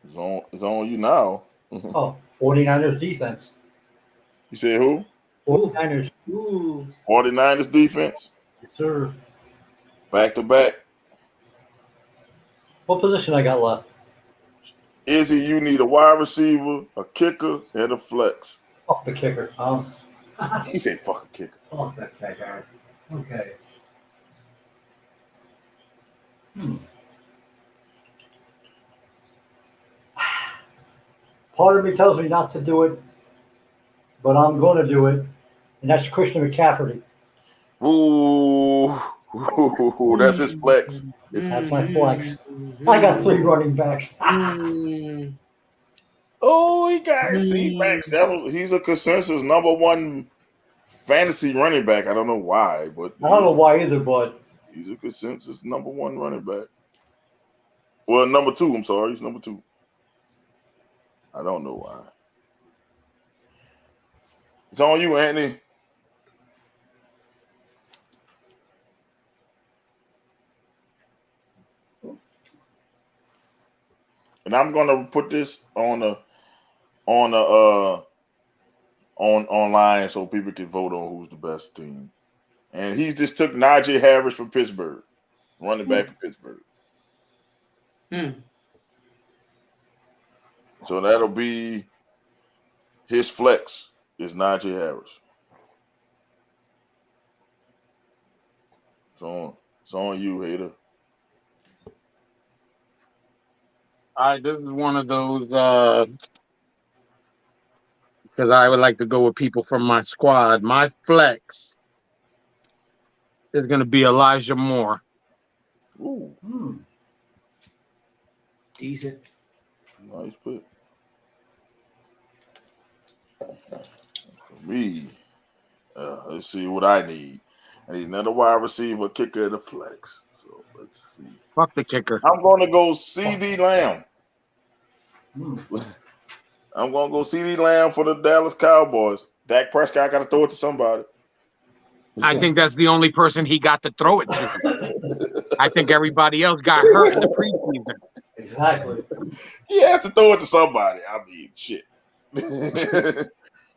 It's on you now. Oh, 49ers defense. You said who? 49ers. Ooh. 49ers defense. Yes, sir. Back to back. What position I got left? Izzy, you need a wide receiver, a kicker, and a flex. Fuck the kicker. He said fuck a kicker. Fuck the kicker. Okay. Part of me tells me not to do it, but I'm going to do it, and that's Christian McCaffrey. Ooh, that's his flex. That's my flex. I got 3 running backs. Oh, he got C-Max. He's a consensus #1 fantasy running back. I don't know why, but I don't know why either, but he's a consensus #1 running back. Well, #2. I'm sorry, he's #2. I don't know why. It's on you, Anthony. And I'm gonna put this online so people can vote on who's the best team. And he just took Najee Harris from Pittsburgh, running back from Pittsburgh. So that'll be his flex is Najee Harris. It's on you, Hater. All right, this is one of those because I would like to go with people from my squad. My flex is going to be Elijah Moore. Ooh. Decent. Nice pick. For me, let's see what I need. I need another wide receiver, kicker, and a flex. So let's see. Fuck the kicker. I'm going to go CD Lamb. I'm going to go CD Lamb for the Dallas Cowboys. Dak Prescott got to throw it to somebody. I think that's the only person he got to throw it to. I think everybody else got hurt in the preseason. Exactly. He has to throw it to somebody. I mean, shit.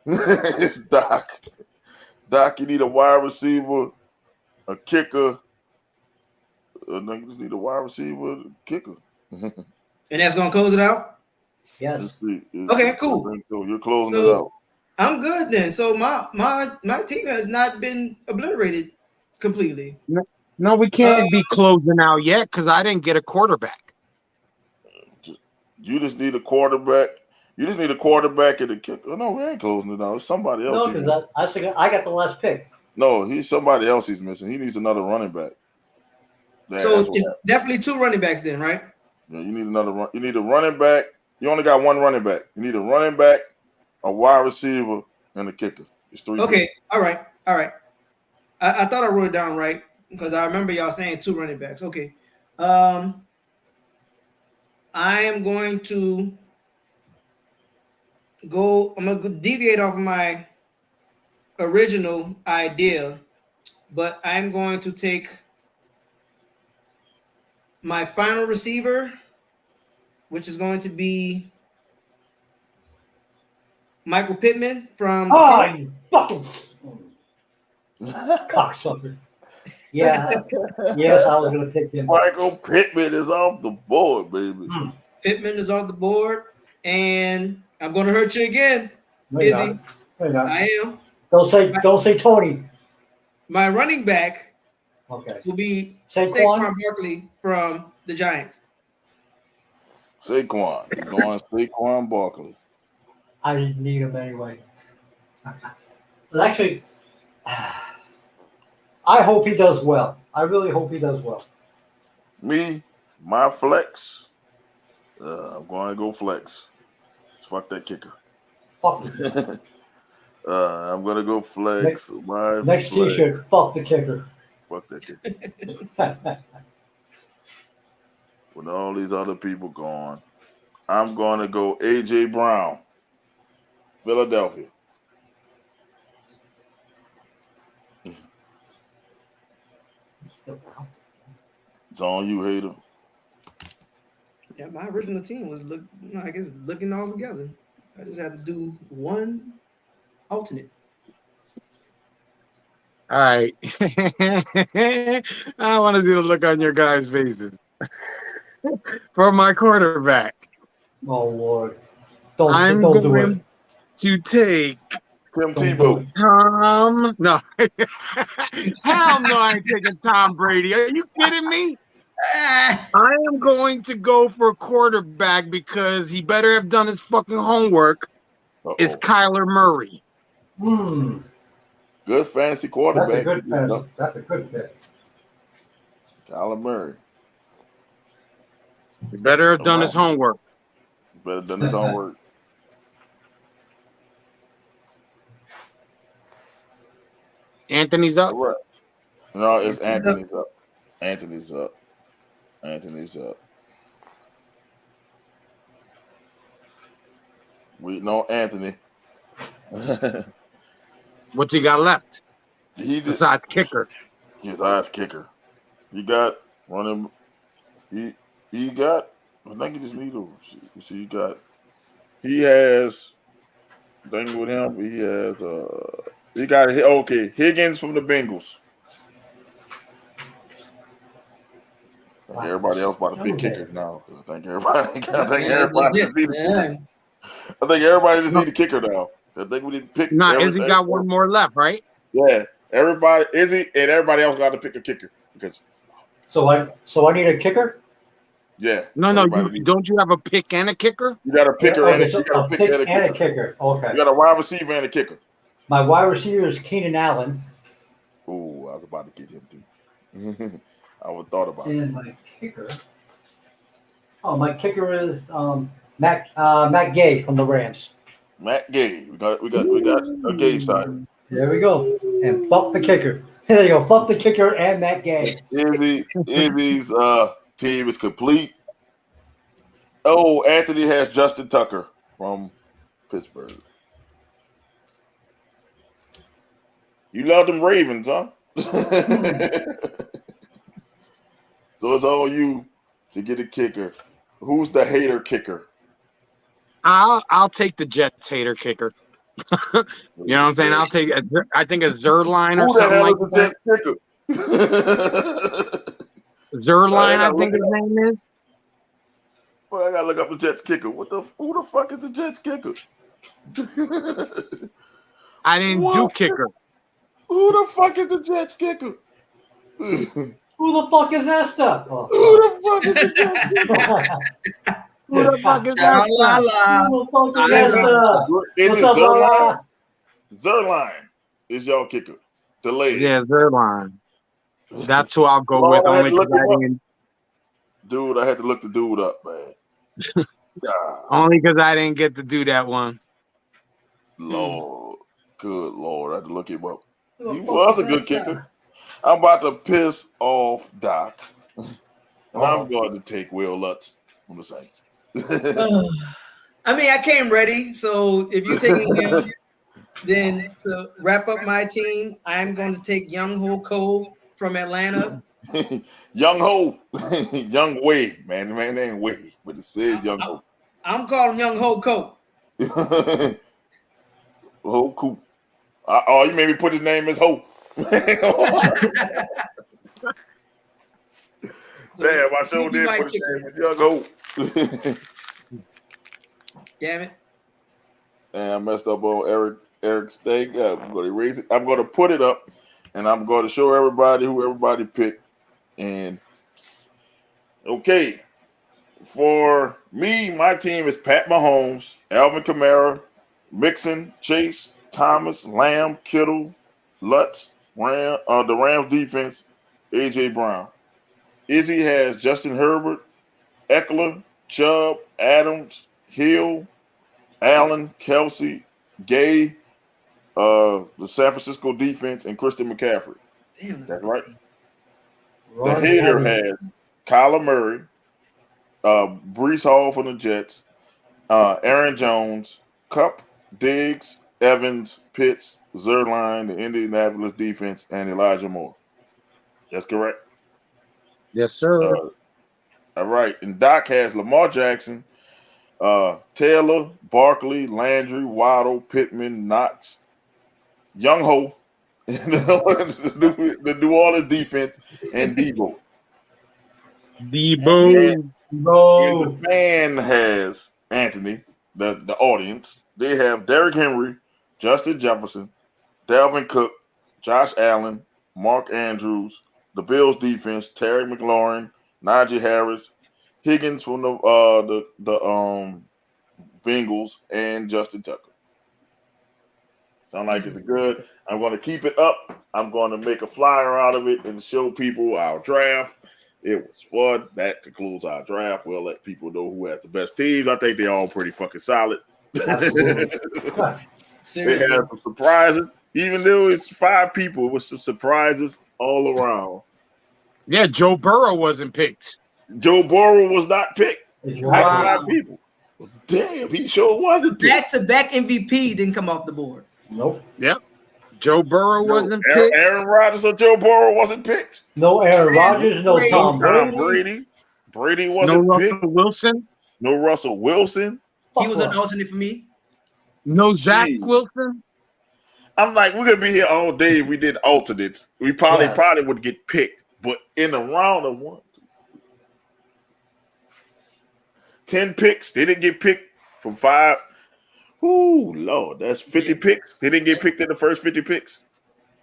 It's Doc. Doc, you need a wide receiver, a kicker. You just need a wide receiver, a kicker. And that's gonna close it out? Yes. Okay, cool. So you're closing it out. I'm good then. So my team has not been obliterated completely. No, we can't be closing out yet because I didn't get a quarterback. You just need a quarterback. You just need a quarterback and a kicker. Oh, no, we ain't closing it out. It's somebody else. No, because I got the last pick. No, he's somebody else he's missing. He needs another running back. So it's definitely 2 running backs then, right? Yeah, you need another run. You need a running back. You only got 1 running back. You need a running back, a wide receiver, and a kicker. It's 3. Okay. Picks. All right. I thought I wrote it down right because I remember y'all saying 2 running backs. Okay. I am going to go. I'm gonna deviate off of my original idea, but I'm going to take my final receiver, which is going to be Michael Pittman from. You fucking cocksucker. Yeah. Yes, I was going to pick him. Michael Pittman is off the board, baby. Pittman is off the board, and I'm going to hurt you again, No, Izzy. you're not. I am. Don't say Tony. My running back Okay. will be Saquon? Saquon Barkley from the Giants. Saquon. You're going Saquon Barkley. I didn't need him anyway. But actually, I hope he does well. I really hope he does well. Me, my flex. I'm going to go flex. Fuck that kicker. Fuck the kicker. I'm going to go flex. Next flex. T-shirt. Fuck the kicker. Fuck that kicker. With all these other people gone, I'm going to go A.J. Brown, Philadelphia. It's on you, hater. Yeah, my original team was looking all together. I just had to do one alternate. All right. I want to see the look on your guys' faces. For my quarterback, Oh Lord! I'm Don't do going it. to take Tim Don't do Tebow. it. Tom. No. Hell no, I ain't taking Tom Brady. Are you kidding me? I am going to go for a quarterback because he better have done his fucking homework. It's Kyler Murray. Good fantasy quarterback. That's a good fit. Kyler Murray. He better have done his homework. Better done his homework. Anthony's up. Right. No, it's Anthony's up. Anthony's up. We know Anthony. What's he got left? Besides kicker. Besides kicker. He got running. He got. I think he just need to see. He has. Thing with him. He has. He got Higgins from the Bengals. I think everybody else about to pick kickers now. I think everybody just need a kicker now. I think we need to pick. Izzy got one more left, right? Yeah, Izzy and everybody else got to pick a kicker because. So I need a kicker. Yeah. No. Don't you have a pick and a kicker? You got a picker and a kicker. Okay. You got a wide receiver and a kicker. My wide receiver is Keenan Allen. Oh, I was about to get him too. I would have thought about it. And my kicker. Oh, my kicker is Matt Gay from the Rams. Matt Gay. We got a Gay side. There we go. And fuck the kicker. There you go. Fuck the kicker and Matt Gay. Izzy's team is complete. Oh, Anthony has Justin Tucker from Pittsburgh. You love them Ravens, huh? So it's all you to get a kicker. Who's the hater kicker? I'll take the Jets hater kicker. You know what I'm saying? I think a Zerline or something like that. Zerline, I think his name is. Well, I gotta look up the Jets kicker. Who the fuck is the Jets kicker? I didn't do kicker. Who the fuck is the Jets kicker? Who the fuck is that stuff? Oh. Who the fuck is the Jets kicker? Who the fuck is that stuff? Is it Zerline? Zerline is y'all kicker. Delayed. Yeah, Zerline. That's who I'll go with. Dude, I had to look the dude up, man. Only because I didn't get to do that one. Lord. Good Lord. I had to look him up. He was a good kicker. I'm about to piss off Doc. And I'm going to take Will Lutz from the Saints. I mean, I came ready. So if you're taking him, then to wrap up my team, I'm going to take Young Ho Cole from Atlanta. Young Ho. Young Way, man. The man name Way, but it says Young Ho. I'm calling Young Ho Cole. Ho Cool. You made me put his name as Ho. Damn, I sure did put his name as Young Ho. Damn it. And I messed up on Eric's thing. I'm going to erase it. I'm going to put it up. and I'm going to show everybody who everybody picked. And okay, for me, my team is Pat Mahomes, Alvin Kamara, Mixon, Chase, Thomas, Lamb, Kittle, Lutz, the Rams defense, AJ Brown. Izzy has Justin Herbert, Eckler, Chubb, Adams, Hill, Allen, Kelsey, Gay, the San Francisco defense, and Christian McCaffrey. Damn, That's right. The Ron hater Hardy. has Kyler Murray, Brees Hall from the Jets, Aaron Jones, Kupp, Diggs, Evans, Pitts, Zerline, the Indianapolis defense, and Elijah Moore. That's correct. Yes, sir. All right. And Doc has Lamar Jackson, Taylor, Barkley, Landry, Waddle, Pittman, Knox, Young Ho, the New Orleans defense, and Debo. Debo. And the fan has Anthony, the audience. They have Derrick Henry, Justin Jefferson, Dalvin Cook, Josh Allen, Mark Andrews, the Bills defense, Terry McLaurin, Najee Harris, Higgins from the Bengals, and Justin Tucker. Sound like it's good. I'm going to keep it up. I'm going to make a flyer out of it and show people our draft. It was fun. That concludes our draft. We'll let people know who has the best teams. I think they're all pretty fucking solid. They Seriously. had some surprises. Even though it's 5 people, it was some surprises all around. Yeah, Joe Burrow wasn't picked. Joe Burrow was not picked. Wow. 5 people. Damn, he sure wasn't picked. Back-to-back MVP didn't come off the board. Nope. Yep. Joe Burrow wasn't Aaron, picked. Aaron Rodgers or Joe Burrow wasn't picked. No Aaron Rodgers, no Brady. Tom Tom Brady. Brady. Brady No wasn't Russell picked. Wilson. No Russell Wilson. He was Fuck an off. alternate for me. No Zach Jeez. Wilson. I'm like, we're gonna be here all day if we did alternates. We probably would get picked, but in a round of 1, 2, 10 picks, they didn't get picked from 5. Ooh, Lord, that's 50 picks. They didn't get picked in the first 50 picks.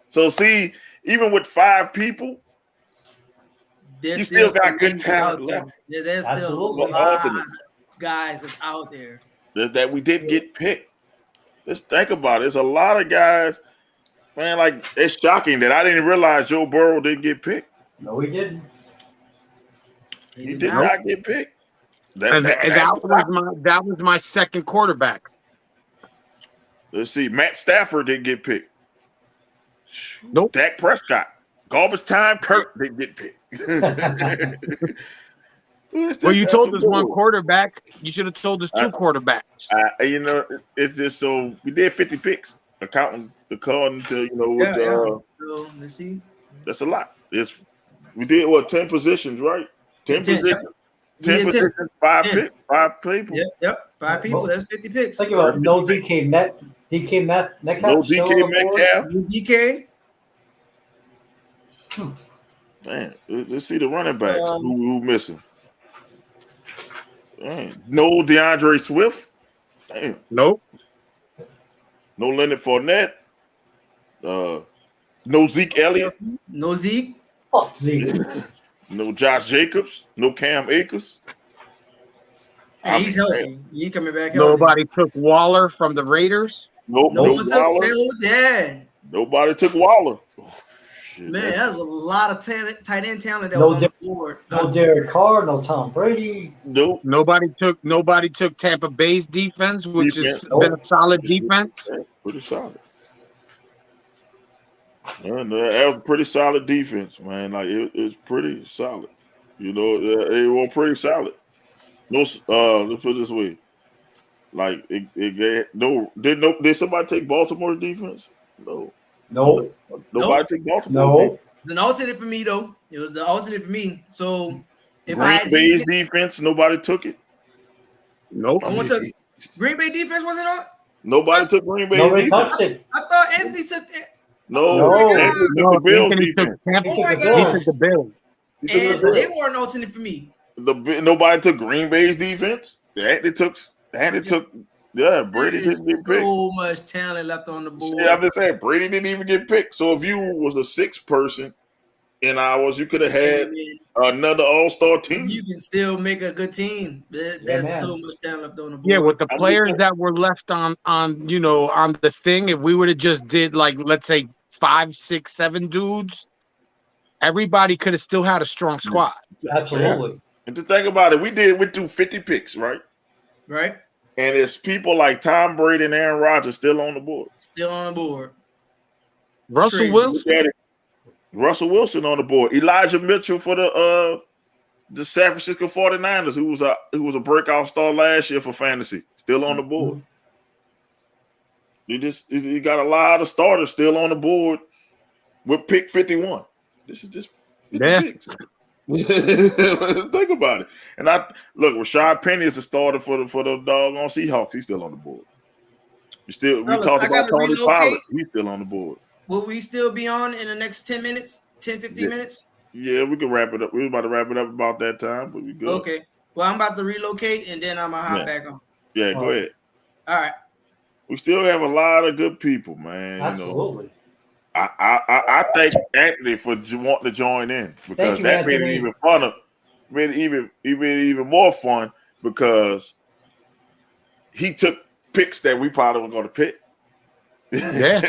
So see, even with 5 people, There's you still got some good names talent out there. left. Yeah, there's still Absolutely. a lot of Alternate. guys that's out there. That we didn't get picked. Let's think about it. There's a lot of guys, man. Like, it's shocking that I didn't realize Joe Burrow didn't get picked. No, he didn't. He did not get picked. And that was my second quarterback. Let's see. Matt Stafford didn't get picked. Nope. Dak Prescott. Garbage time. Kirk didn't get picked. Well, you told us one quarterback. You should have told us 2 quarterbacks. You know, it's just so we did 50 picks, according to what So let's see. that's a lot. We did 10 positions, right? 10 10, positions. yeah. 10 Yeah, positions, 5 10. picks, 5 people. Yep. 5 people. That's 50 picks. Think about it. No DK Metcalf. No still DK on the board? Metcalf. DK. Man, let's see the running backs who missing. Dang. No DeAndre Swift. Damn. Nope. No Leonard Fournette. No Zeke Elliott. No Zeke. Fuck Zeke. No Josh Jacobs. No Cam Akers. And he's healthy. He coming back healthy. Nobody took Waller from the Raiders. No one took Waller. Yeah. Nobody took Waller. Oh, shit, Man, that's a lot of tight end talent that No was on the board. No Derek Carr, no Tom Brady. nope. Nobody took Tampa Bay's defense, which has Defense. been a solid defense. Yeah, pretty solid. Man, that was a pretty solid defense, man. Like it's pretty solid. It was pretty solid. No, let's put it this way. Like did somebody take Baltimore's defense? No. No. Nobody take Baltimore. No. It's an alternate for me though. It was the alternate for me. So if Green I had Bay's defense, nobody took it. Nope. someone took Green Bay defense wasn't on. Nobody took Green Bay's Nobody defense. touched it. I thought Anthony took it. No, No. Anthony took the Bills Anthony defense. took Tampa. Oh my He God. took the Bills. He took And the Bills. they were an alternate for me. Nobody took Green Bay's defense. Anthony took Yeah, Brady There's didn't get picked. so much talent left on the board. Yeah, I'm just saying, Brady didn't even get picked. So if you was the sixth person in ours, you could have had another all-star team. You can still make a good team. There's so much talent left on the board. Yeah, with the players that were left on you know, on the thing, if we would have just did like, let's say 5, 6, 7 dudes, everybody could have still had a strong squad. Absolutely. Yeah. And to think about it, we do 50 picks, right? Right. And it's people like Tom Brady and Aaron Rodgers still on the board. Still on the board. Russell Wilson. Russell Wilson on the board. Elijah Mitchell for the San Francisco 49ers, who was a breakout star last year for fantasy, still on the board. You got a lot of starters still on the board with pick 51. This is just 50 picks. Think about it. And look, Rashad Penny is a starter for the doggone Seahawks. He's still on the board. We talked about Tony Pollard. He's still on the board. Will we still be on in the next 10 minutes? 10, 15 minutes? Yeah, we can wrap it up. We were about to wrap it up about that time, but we good. Okay. Well, I'm about to relocate and then I'm gonna hop back on. Yeah, go ahead. All right. We still have a lot of good people, man. Absolutely. You know, I thank Anthony for wanting to join in, because that made it even funner. Made it even more fun because he took picks that we probably were going to pick. Yeah,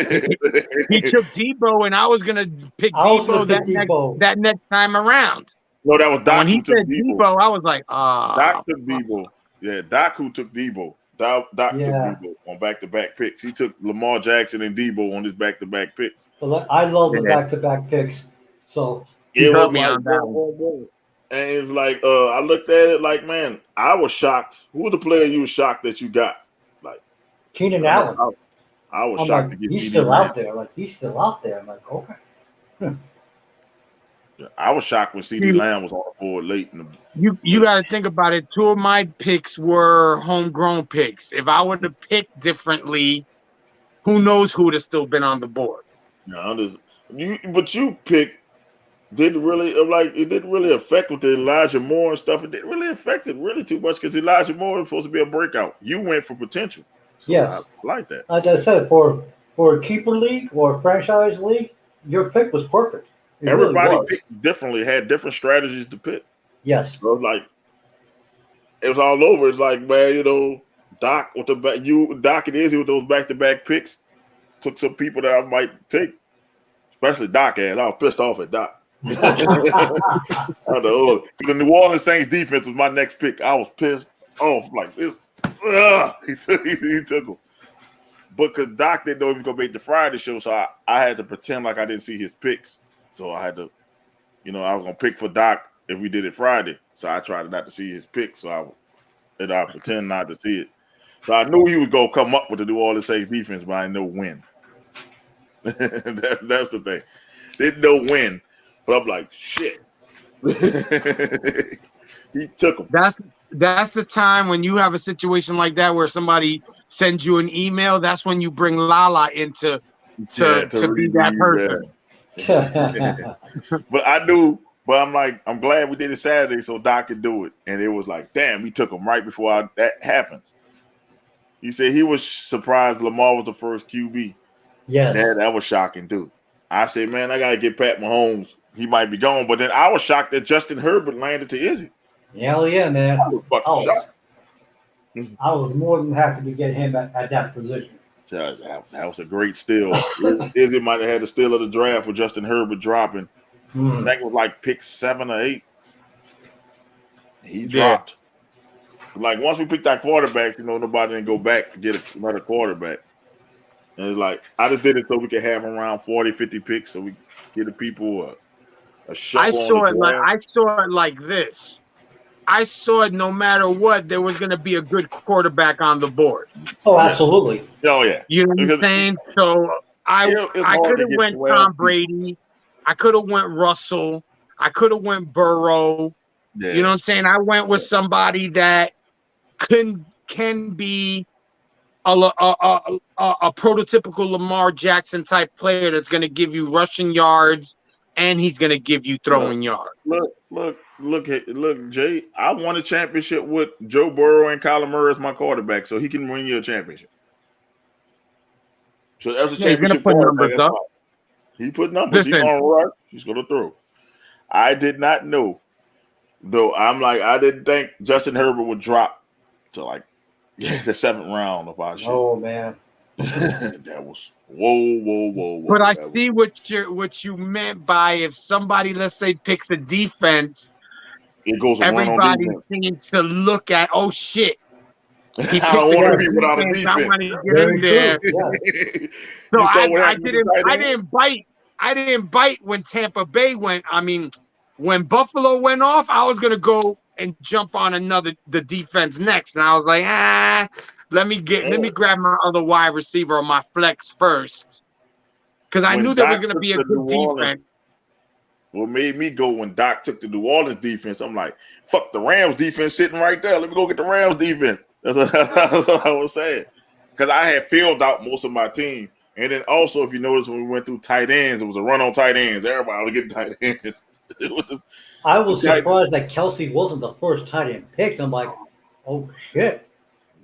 he took Debo, and I was gonna pick Debo that next time around. No, that was Doc. When he said Debo, I was like, Doc took Debo. Yeah, Doc who took Debo. Doc took Debo on back-to-back picks. He took Lamar Jackson and Debo on his back-to-back picks. Well, I love the back-to-back picks. So it was like, and it's like I looked at it like, man, I was shocked. Who was the player you were shocked that you got? Like Keenan Allen. I was shocked to get. He's still out there. He's still out there. I'm like, okay. I was shocked when CeeDee Lamb was on the board late in the. You got to think about it. 2 of my picks were homegrown picks. If I would have picked differently, who knows who would have still been on the board? No, but you picked. It didn't really affect with the Elijah Moore and stuff. It didn't really affect it really too much because Elijah Moore was supposed to be a breakout. You went for potential. So yes, I like that. Like I said, for a keeper league or a franchise league, your pick was perfect. Everybody picked differently, had different strategies to pick. Yes, so it was all over. It's like, man, Doc with Doc and Izzy with those back-to-back picks took some people that I might take, especially Doc. I was pissed off at Doc. The New Orleans Saints defense was my next pick. I was pissed off like this. He took him. But because Doc didn't know he was going to make the Friday show, so I had to pretend like I didn't see his picks. So I had to, I was going to pick for Doc if we did it Friday. So I tried not to see his picks, so I pretend not to see it. So I knew he would go come up with the New Orleans Saints defense, but I didn't know when. That's the thing. Didn't know when, but I'm like, shit. He took him. That's the time when you have a situation like that where somebody sends you an email. That's when you bring Lala in to be that person. But I knew, but I'm like, I'm glad we did it Saturday so Doc could do it. And it was like, damn, he took him right before that happens. He said he was surprised Lamar was the first QB. Yes. That was shocking too. I said, man, I gotta get Pat Mahomes. He might be gone. But then I was shocked that Justin Herbert landed to Izzy. Hell yeah, man. I was fucking shocked. I was more than happy to get him at that position. So that was a great steal. Izzy might have had the steal of the draft with Justin Herbert dropping. That was like pick 7 or 8. He dropped. Like once we picked our quarterbacks, nobody didn't go back to get another quarterback. And it's like I just did it so we could have around 40, 50 picks so we give the people a show. I saw it like this. I saw it no matter what, there was going to be a good quarterback on the board. Oh, absolutely. Oh, yeah. You know what I'm saying? So I could have went Tom Brady. I could have went Russell. I could have went Burrow. Yeah. You know what I'm saying? I went with somebody that can be a prototypical Lamar Jackson type player that's going to give you rushing yards and he's going to give you throwing yards. Look, look, Jay. I won a championship with Joe Burrow and Kyler Murray as my quarterback, so he can win you a championship. So as a He's gonna championship put quarterback, numbers up. he put numbers. He's Listen. gonna run. He's gonna throw. I did not know, though. I didn't think Justin Herbert would drop to like the 7th round of our shit. Oh man. That was whoa. But I That see what you meant by if somebody, let's say, picks a defense, it goes a run on everybody defense. seems to look at, oh shit, he I don't picked want to a be without a defense. I defense. want to get Very in there. true. Yes. So You saw what I happened with the tight end? didn't bite when Tampa Bay went. I mean, when Buffalo went off, I was gonna go and jump on the defense next, and I was like, let me grab my other wide receiver on my flex first, because I When knew there was Doc gonna took be a the good New Orleans- defense. What made me go when Doc took the New Orleans defense, I'm like, fuck the Rams defense sitting right there. Let me go get the Rams defense. That's what I was saying. Because I had filled out most of my team. And then also, if you notice, when we went through tight ends, it was a run on tight ends. Everybody was getting tight ends. It was just, I was tight- surprised that Kelsey wasn't the first tight end picked. I'm like, oh shit.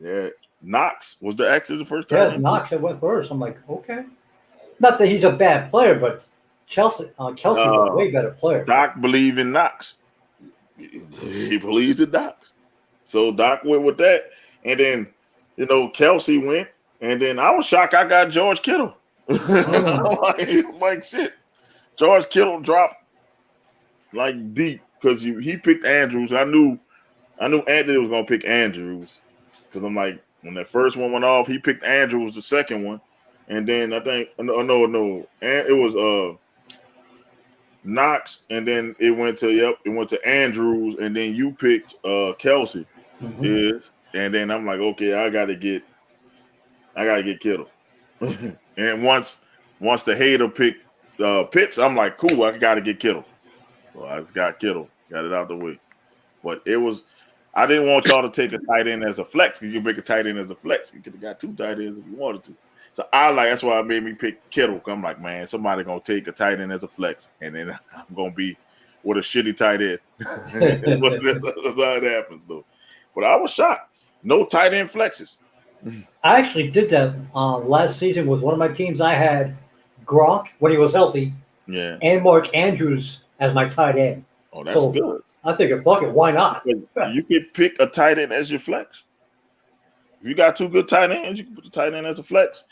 yeah. Knox was actually the first tight Yeah, end. Knox that went first. I'm like, okay. Not that he's a bad player, but Kelsey's a way better player. Doc believed in Knox. He believes in Knox. So Doc went with that. And then, Kelsey went. And then I was shocked I got George Kittle. like shit. George Kittle dropped like deep because he picked Andrews. I knew Anthony was gonna pick Andrews because I'm like, when that first one went off, he picked Andrews the second one, and then I think no, and it was Knox, and then it went to Andrews, and then you picked Kelsey and then I'm like, okay, I gotta get Kittle. And once the hater picked Pitts, I'm like, cool, I gotta get Kittle. So I just got Kittle, got it out the way. But I didn't want y'all to take a tight end as a flex. You can make a tight end as a flex. You could have got 2 tight ends if you wanted to. So that's why it made me pick Kittle. I'm like, man, somebody gonna take a tight end as a flex, and then I'm gonna be with a shitty tight end. That's how it happens, though. But I was shocked. No tight end flexes. I actually did that last season with one of my teams. I had Gronk when he was healthy, and Mark Andrews as my tight end. Oh, that's good. I figured, fuck it, why not? You could pick a tight end as your flex. If you got 2 good tight ends, you can put the tight end as a flex.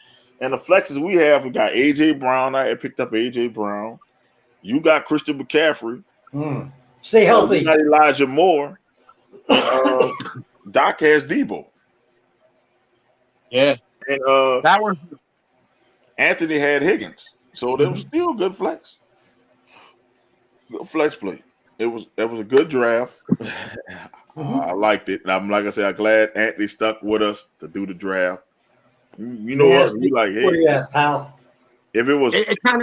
And the flexes we got AJ Brown. I had picked up AJ Brown. You got Christian McCaffrey. Stay healthy. You got Elijah Moore. Doc has Debo. Yeah. And that was Anthony had Higgins. So there was still good flex. Good flex play. That was a good draft. I liked it. And I'm like I said, I'm glad Anthony stuck with us to do the draft. You know what? We like, hey, pal. If it was, it kind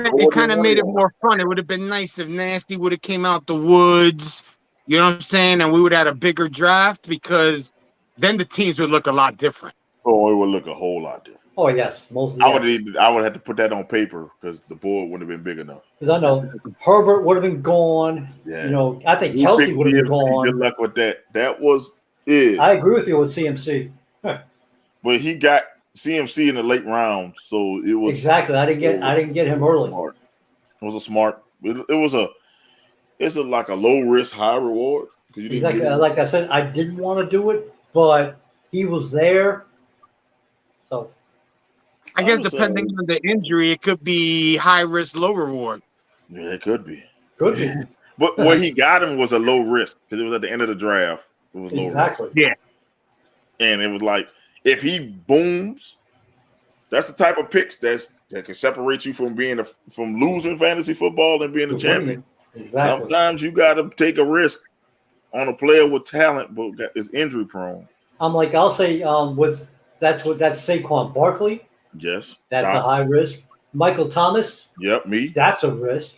of made it more fun. It would have been nice if Nasty would have came out the woods. You know what I'm saying? And we would have had a bigger draft because then the teams would look a lot different. Oh, it would look a whole lot different. Oh yes, mostly. I would have to put that on paper because the board wouldn't have been big enough. Because I know Herbert would have been gone. Yeah. I think Kelsey would have been gone. Good luck with that. That was it. I agree with you with CMC. But he got CMC in the late round, so it was exactly. I didn't get him early. Smart. It was a smart. It's like a low risk, high reward. Exactly. Like I said, I didn't want to do it, but he was there. So I guess depending on the injury, it could be high risk, low reward. Yeah, it could be. Could be. But where he got him was a low risk because it was at the end of the draft. It was low risk. Yeah. And it was like, if he booms, that's the type of picks that can separate you from from losing fantasy football and being a champion. Exactly. Sometimes you got to take a risk on a player with talent, but is injury prone. I'm like, I'll say, that's Saquon Barkley. Yes, that's a high risk. Michael Thomas. Yep, me. That's a risk,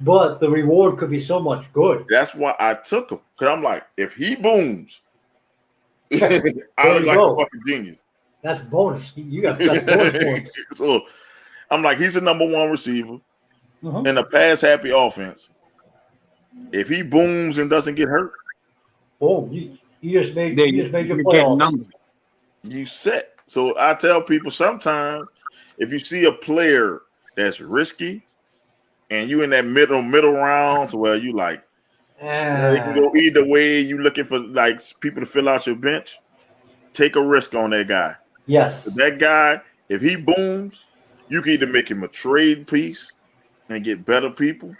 but the reward could be so much good. That's why I took him because I'm like, if he booms, I look like a fucking genius. That's bonus. You got bonus points. So I'm like, he's a number 1 receiver in a pass happy offense. If he booms and doesn't get hurt, Oh, you just made your You're getting playoffs. numbers. you set. So I tell people sometimes if you see a player that's risky and you in that middle rounds where you like, it can go either way. You looking for like people to fill out your bench. Take a risk on that guy. Yes. That guy, if he booms, you can either make him a trade piece and get better people,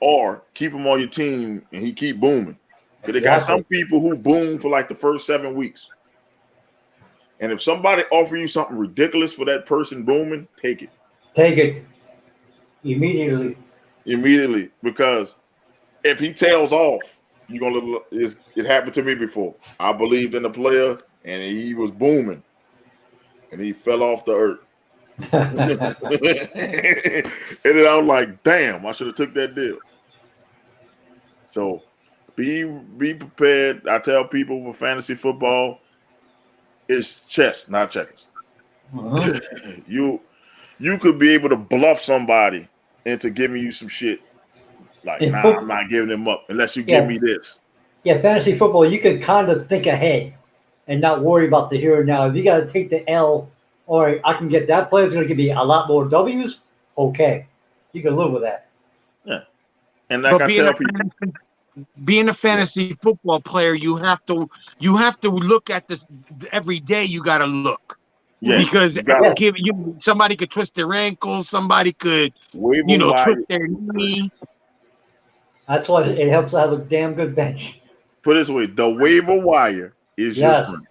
or keep him on your team and he keep booming. Because they got some people who boom for like the first 7 weeks. And if somebody offer you something ridiculous for that person booming, take it. Take it immediately. Immediately, because if he tails off, you're gonna. It happened to me before. I believed in the player, and he was booming, and he fell off the earth. And then I was like, "Damn, I should have took that deal." So, be prepared. I tell people for fantasy football, it's chess, not checkers. Uh-huh. You could be able to bluff somebody into giving you some shit. Like, I'm not giving them up unless you give me this. Yeah, fantasy football, you can kind of think ahead and not worry about the here and now. If you got to take the L, all right, I can get that player. It's going to give me a lot more W's. Okay, you can live with that. Yeah, and like I tell people, being a fantasy football player, you have to look at this every day. You got to look. Yeah, because somebody could twist their ankle, somebody could, twist their knee. That's why it helps to have a damn good bench. Put it this way, the waiver wire is your friend.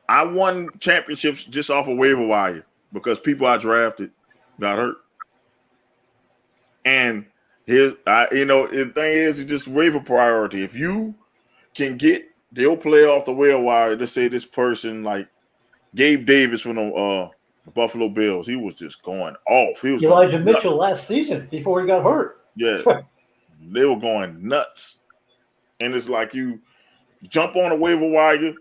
I won championships just off of waiver wire because people I drafted got hurt. And the thing is, it's just waiver priority. If you can they'll play off the waiver wire. Let's say this person like Gabe Davis from the Buffalo Bills. He was just going off. He was Elijah Mitchell last season before he got hurt. Yeah. They were going nuts. And it's like you jump on a waiver wire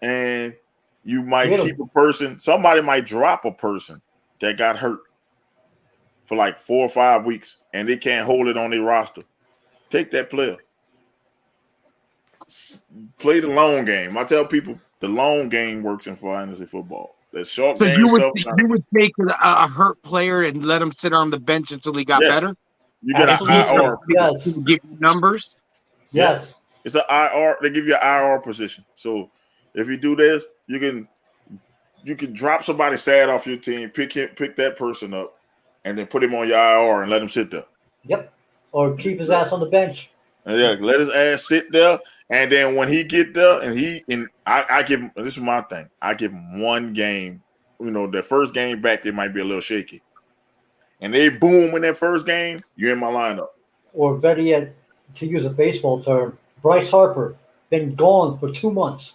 and you might keep a person. Somebody might drop a person that got hurt for like 4 or 5 weeks and they can't hold it on their roster. Take that player. Play the long game. I tell people the long game works in fantasy football. That short game you stuff. You would take a hurt player and let him sit on the bench until he got better? You got an IR. Yes. Give you numbers. Yes. It's an IR. They give you an IR position. So if you do this, you can drop somebody sad off your team, pick that person up, and then put him on your IR and let him sit there. Yep. Or keep his ass on the bench. And let his ass sit there. And then when he get there, I give him, this is my thing. I give him one game. The first game back, they might be a little shaky. And they boom in that first game, you're in my lineup. Or better yet, to use a baseball term, Bryce Harper, been gone for 2 months.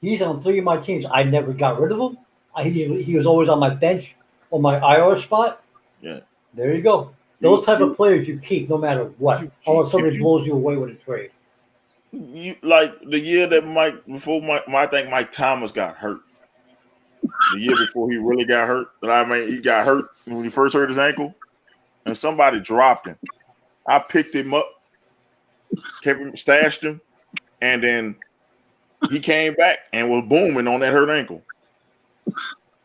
He's on 3 of my teams. I never got rid of him. He was always on my bench on my IR spot. Yeah. There you go. Those type of players you keep no matter what. Unless somebody blows you away with a trade. You like the year that I think Mike Thomas got hurt. The year before he really got hurt. He got hurt when he first hurt his ankle, and somebody dropped him. I picked him up, kept him, stashed him, and then he came back and was booming on that hurt ankle.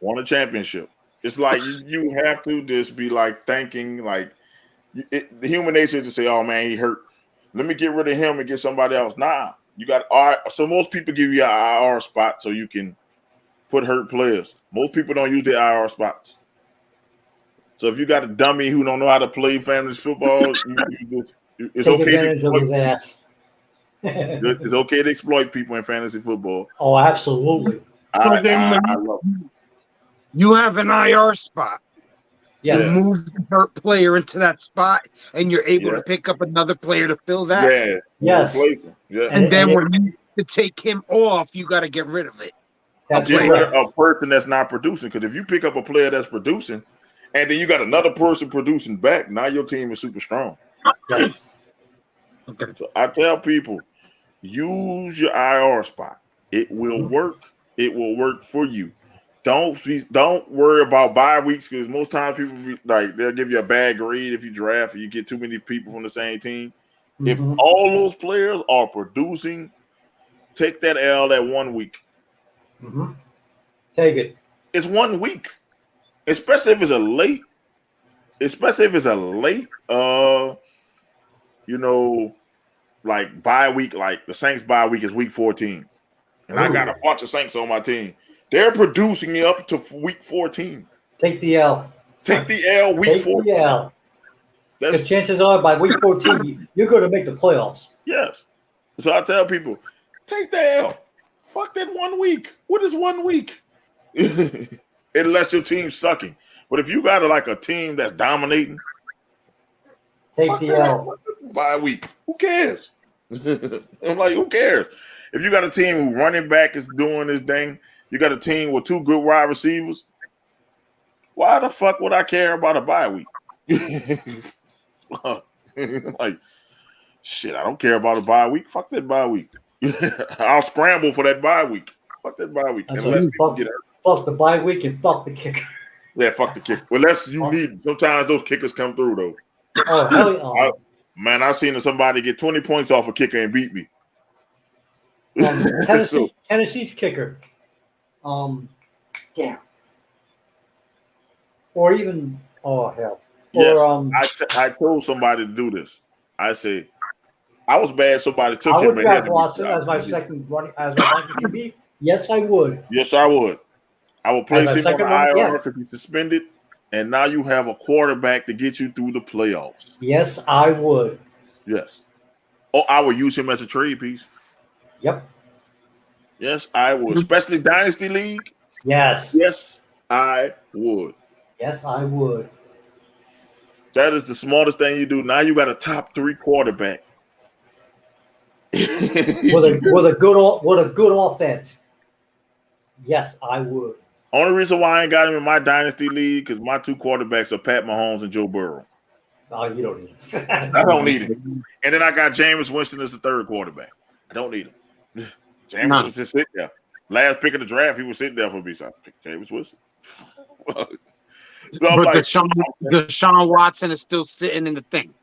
Won a championship. It's like you have to just be like thinking like the human nature is to say, "Oh man, he hurt. Let me get rid of him and get somebody else." Nah, you got so most people give you an IR spot so you can put hurt players. Most people don't use their IR spots. So if you got a dummy who don't know how to play fantasy football, it's okay to exploit ass. It's okay to exploit people in fantasy football. Oh, absolutely. I love it. You have an IR spot. Yeah. You move the hurt player into that spot, and you're able to pick up another player to fill that. Yeah. Yes. Yeah. And then when you to take him off, you got to get rid of it. Get rid of a person that's not producing. Because if you pick up a player that's producing, and then you got another person producing back, now your team is super strong. Yes. Okay. So I tell people, use your IR spot. It will work. It will work for you. Don't worry about bye weeks because most times people they'll give you a bad grade if you draft and you get too many people from the same team. If Mhm. all those players are producing, take that L that 1 week. Mhm. Take it. It's 1 week, especially if it's a late. Like bye week. Like the Saints bye week is week 14, and I got a bunch of Saints on my team. They're producing me up to week 14. Take the L. Take the L week Take 14. the L. That's Because chances are by week 14, you're going to make the playoffs. yes. So I tell people, take the L. Fuck that 1 week. What is 1 week? Unless your team's sucking. But if you got a team that's dominating, Take fuck the that. L. Bye week. Who cares? I'm like, who cares? If you got a team who running back is doing this thing, you got a team with 2 good wide receivers, why the fuck would I care about a bye week? Like, shit, I don't care about a bye week. Fuck that bye week. I'll scramble for that bye week. Fuck that bye week. Unless people get hurt. Fuck the bye week and fuck the kicker. Yeah, fuck the kicker. Unless you need, sometimes those kickers come through, though. Oh, hell yeah. Man, I seen somebody get 20 points off a kicker and beat me. Tennessee's kicker. Damn. Or even, oh, hell. Yes, Or, I told somebody to do this. I said, I was bad somebody took I him. would draft Watson as my second running, as my second QB. Yes, I would. Yes, I would. I would place As a him on the second one, IR yes. because he's suspended, and now you have a quarterback to get you through the playoffs. Yes, I would. Yes. Oh, I would use him as a trade piece. Yep. Yes, I would. Especially Dynasty League. Yes. Yes, I would. Yes, I would. That is the smartest thing you do. Now you got a top 3 quarterback. With a good offense. Yes, I would. Only reason why I ain't got him in my Dynasty League because my 2 quarterbacks are Pat Mahomes and Joe Burrow. Oh, you don't need him. I don't need him. And then I got Jameis Winston as the 3rd quarterback. I don't need him. Jameis was just sitting there. Last pick of the draft, he was sitting there for me. So I picked Jameis Winston. So but Deshaun Watson is still sitting in the thing.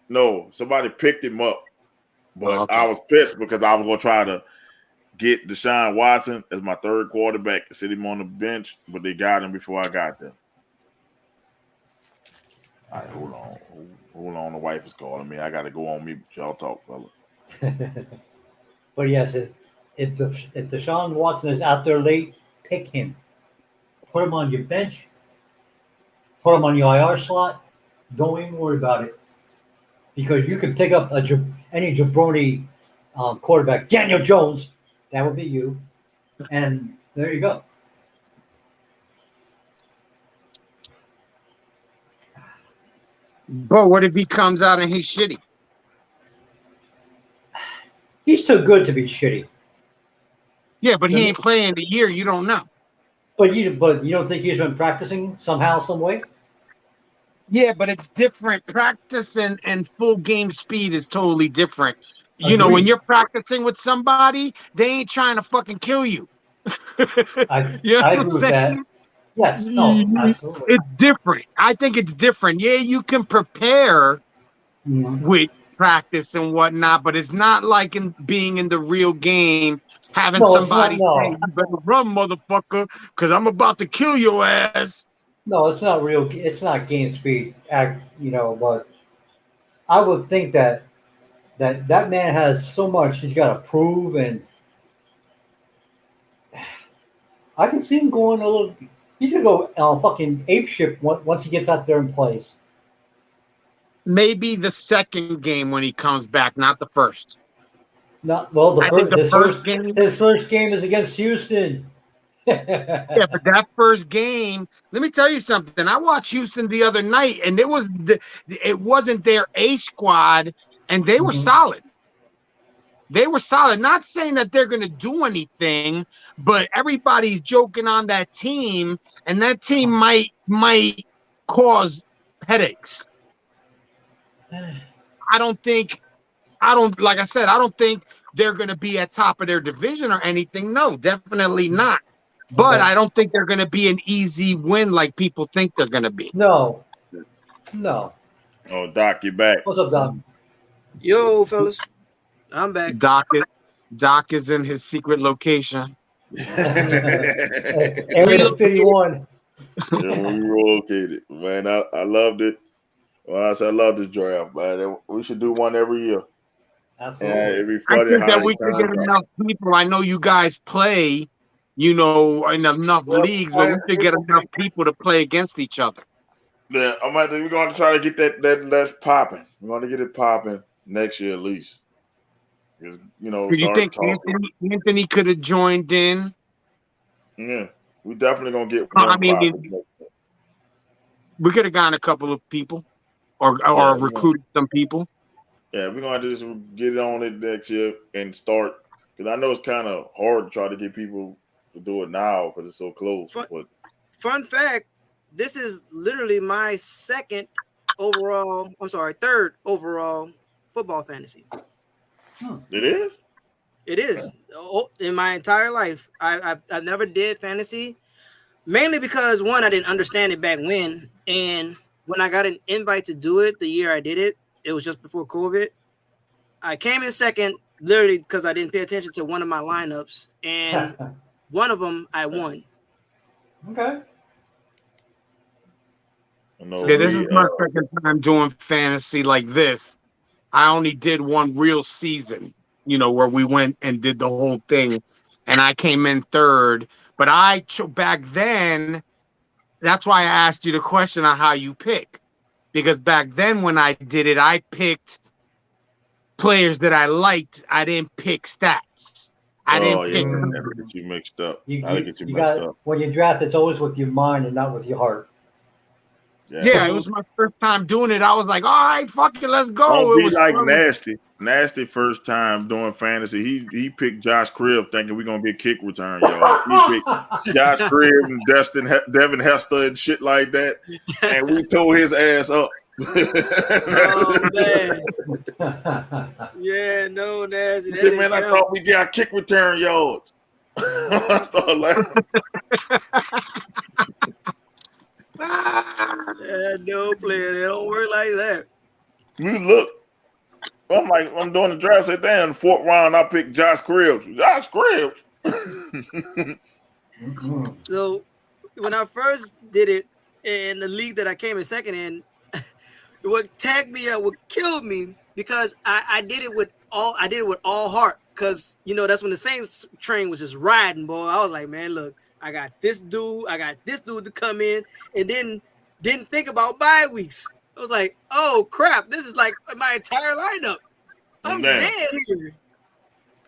No, somebody picked him up. But okay. I was pissed because I was going to try to get Deshaun Watson as my 3rd quarterback and sit him on the bench, but they got him before I got there. All right, hold on. The wife is calling me. I got to go on mute. Y'all talk, fella. But yes, if Deshaun Watson is out there late, pick him. Put him on your bench. Put him on your IR slot. Don't even worry about it. Because you can pick up any jabroni quarterback. Daniel Jones. That would be you. And there you go. But what if he comes out and he's shitty? He's too good to be shitty. Yeah, but he ain't playing the year. You don't know. But you don't think he's been practicing somehow, some way? Yeah, but it's different. Practice and full game speed is totally different. You know, when you're practicing with somebody, they ain't trying to fucking kill you. I You know what agree I'm with saying? that. Yes, no, absolutely. It's different. I think it's different. Yeah, you can prepare with practice and whatnot, but it's not like being in the real game, having somebody say, "You better run, motherfucker, because I'm about to kill your ass." No, it's not real. It's not game speed. But I would think that man has so much he's got to prove, and I can see him going a little. He's gonna go fucking apeshit once he gets out there and plays. Maybe the second game when he comes back, not the first. Not well. His first game is against Houston. Yeah, but that first game, let me tell you something. I watched Houston the other night, and it wasn't their A squad, and they were solid. They were solid. Not saying that they're going to do anything, but everybody's joking on that team, and that team might cause headaches. I don't think they're going to be at top of their division or anything. No, definitely not. But I don't think they're going to be an easy win like people think they're going to be. No. Oh, Doc, you're back. What's up, Doc? Yo, fellas, I'm back. Doc is in his secret location. Area 51. Yeah, we relocated, man. I loved it. Well, I love this draft, man. We should do one every year. Absolutely. It'd be I funny think how that they we could get timed out. enough people. I know you guys play, in enough leagues, but we could get enough people to play against each other. Yeah, we're going to try to get that popping. We're going to get it popping next year at least. Because, Do you start think talking. Anthony could have joined in? Yeah, we definitely going to get I one mean, popping. we could have gotten a couple of people or recruited some people. Yeah, we're going to just get on it next year and start. Because I know it's kind of hard to try to get people to do it now because it's so close. Fun fact, this is literally my third overall football fantasy. It is? It is. In my entire life, I've never did fantasy, mainly because, one, I didn't understand it back when, and when I got an invite to do it the year I did it, it was just before COVID. I came in second literally because I didn't pay attention to one of my lineups, and one of them I won. Okay. This is my second time doing fantasy like this. I only did one real season, where we went and did the whole thing, and I came in third. But back then, that's why I asked you the question on how you pick, because back then when I did it, I picked players that I liked. I didn't pick stats. I didn't pick. Get you mixed up. You got when you draft, it's always with your mind and not with your heart. Yeah, it was my first time doing it. I was like, all right, fuck it, let's go. Don't be like fun. Nasty first time doing fantasy. He picked Josh Cribb thinking we're gonna get kick return, y'all. He picked Josh Cribb and Devin Hester and shit like that, and we tore his ass up. Oh man. Yeah, no, Nasty. Man, I thought we got kick return yards. I started laughing. Yeah, no player. They don't work like that. You look. I'm doing the draft. Say, damn, the fourth round, I picked Josh Cribb. Josh Cribb. So when I first did it in the league that I came in second in, what tagged me up, what killed me, because I did it with all heart. Because that's when the Saints train was just riding, boy. I was like, man, look. I got this dude to come in, and then didn't think about bye weeks. I was like, oh crap, this is like my entire lineup. I'm dead here.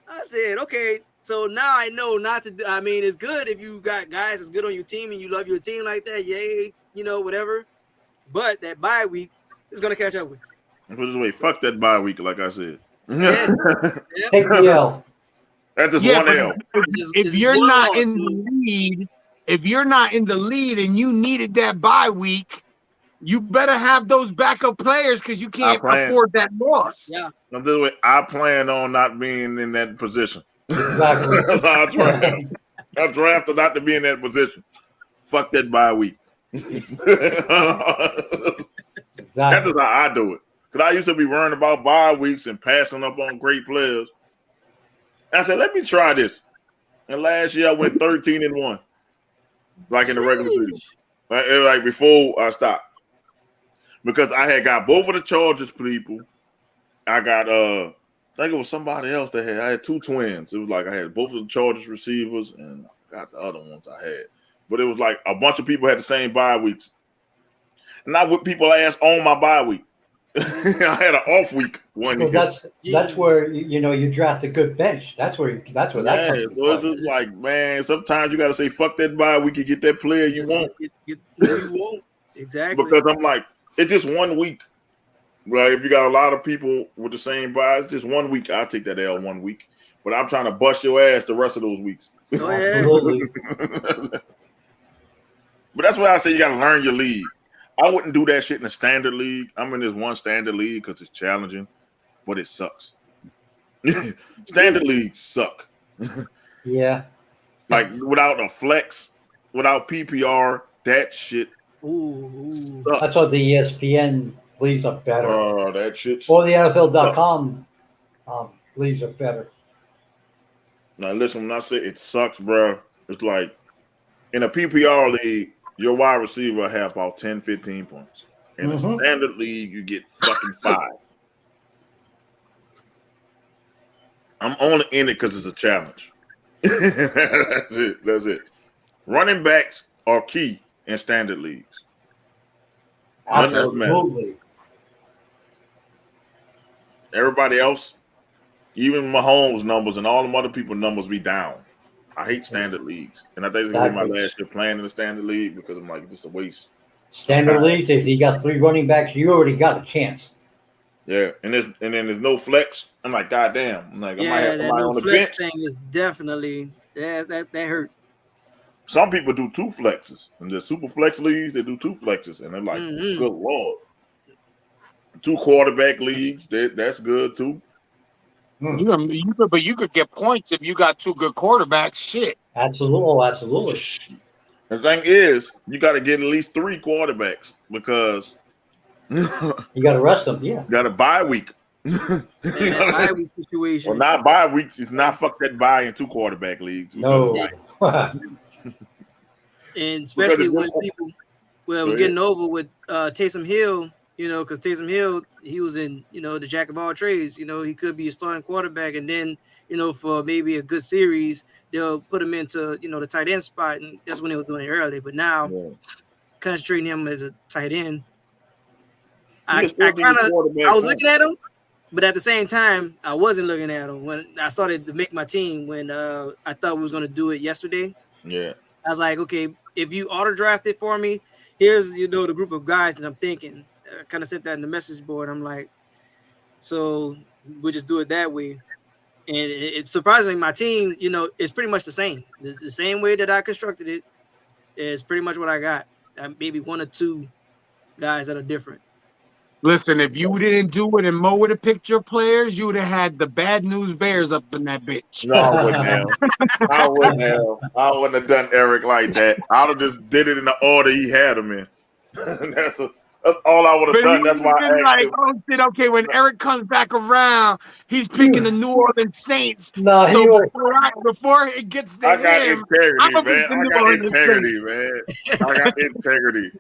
I said, okay, so now I know not to do. I mean, it's good if you got guys that's good on your team and you love your team like that, yay, whatever. But that bye week is gonna catch up with you. Put it this way, fuck that bye week, like I said. Yeah. Take the L. That's just one L. If you're not in the lead and you needed that bye week, you better have those backup players because you can't afford that loss. Yeah. I plan on not being in that position. Exactly. I drafted not to be in that position. Fuck that bye week. Exactly. That's just how I do it. Because I used to be worrying about bye weeks and passing up on great players. I said, let me try this. And last year I went 13-1, like in the regular season, like before I stopped, because I had got both of the Chargers people. I got I think it was somebody else I had two twins. It was like I had both of the Chargers receivers, and I forgot the other ones I had. But it was like a bunch of people had the same bye weeks, and I whipped people ass on my bye week. I had an off week one year. That's where you draft a good bench. That's where that comes. So it's just like, man, sometimes you got to say fuck that bye week and get that player you want. You won't. Exactly. Because I'm like, it's just 1 week, right? If you got a lot of people with the same bye, it's just 1 week. I'll take that L 1 week, but I'm trying to bust your ass the rest of those weeks. Oh yeah. But that's why I say you got to learn your league. I wouldn't do that shit in a standard league. I'm in this one standard league because it's challenging, but it sucks. Standard leagues suck. Yeah. Like without a flex, without PPR, that shit Ooh. sucks. That's what the ESPN leagues are better. Oh, that shit's. Or the NFL.com leagues are better. Now listen, when I say it sucks, bro, it's like in a PPR league, your wide receiver will have about 10, 15 points. In a standard league, you get fucking 5. I'm only in it because it's a challenge. That's it. Running backs are key in standard leagues. Absolutely. Everybody else, even Mahomes' numbers and all them other people's numbers be down. I hate standard leagues. And I think this will be my last year playing in the standard league because I'm like, it's just a waste. Standard leagues, if you got 3 running backs, you already got a chance. Yeah, and then there's no flex. I'm like, God damn. I'm like, I might have somebody on the flex bench. thing is definitely that hurt. Some people do 2 flexes. In the super flex leagues, they do 2 flexes. And they're like, good Lord. 2 quarterback leagues, that's good too. But you could get points if you got 2 good quarterbacks. Shit. Absolutely. Oh, absolutely. The thing is, you got to get at least 3 quarterbacks because you got to rest them. Yeah. You got a bye week. Bye week situation. Well, not bye weeks. It's not fuck that bye in 2 quarterback leagues. No. And especially when people, it was getting over with Taysom Hill, because Taysom Hill, he was in, the jack of all trades. He could be a starting quarterback, and then, for maybe a good series, they'll put him into, the tight end spot, and that's when they were doing it early. But now, concentrating him as a tight end, I was looking at him, but at the same time, I wasn't looking at him when I started to make my team. When I thought we was going to do it yesterday, I was like, okay, if you auto drafted for me, here's the group of guys that I'm thinking. I kind of sent that in the message board. I'm like, so we'll just do it that way. And it's surprisingly, my team, is pretty much the same. It's the same way that I constructed it. It's pretty much what I got. Maybe 1 or 2 guys that are different. Listen, if you didn't do it and Mo would have picked your players, you would have had the bad news Bears up in that bitch. No, I wouldn't have. I wouldn't have done Eric like that. I would have just did it in the order he had him in. That's all I would have done. That's why I asked him. Oh shit, okay, when Eric comes back around, he's picking the New Orleans Saints. No, so before it gets to I got him, integrity, man. I got integrity.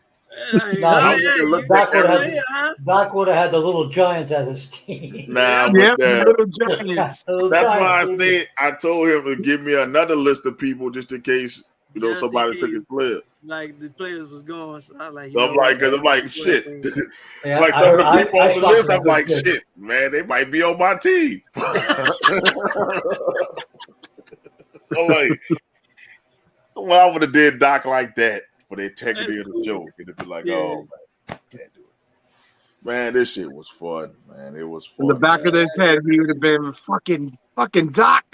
Doc would have had the Little Giants as his team. Little Giants. That's why I told him to give me another list of people just in case somebody took his player. Like the players was going, so I was like, because I'm like shit. Like some of the people on the list, I'm like shit, man. They might be on my team. I'm like, well, I would have did Doc like that. For the integrity of the joke, it'd be like, oh man, can't do it. Man, this shit was fun, man. It was fun. In the back of his head, he would have been fucking Doc.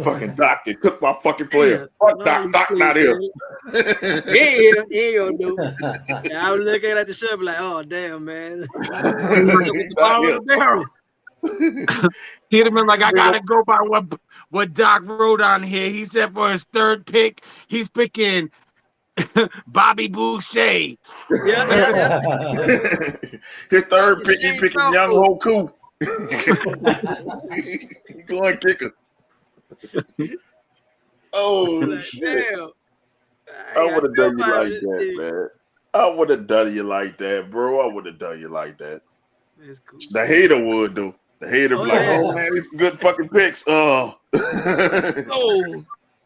Fucking Doc, they took my fucking player. Fuck Doc not here. He don't do. I was looking at the show, like, oh damn, man. He'd have been like, I gotta go by what Doc wrote on here. He said for his 3rd pick, he's picking Bobby Boucher. Yeah. His 3rd pick, he picking Young Hoku. He's going kicker. Oh shit! Damn. I would have done you like that, man. I would have done you like that, bro. I would have done you like that. That's cool. The hater would, though. The hater be like, oh man, these good fucking picks. Oh.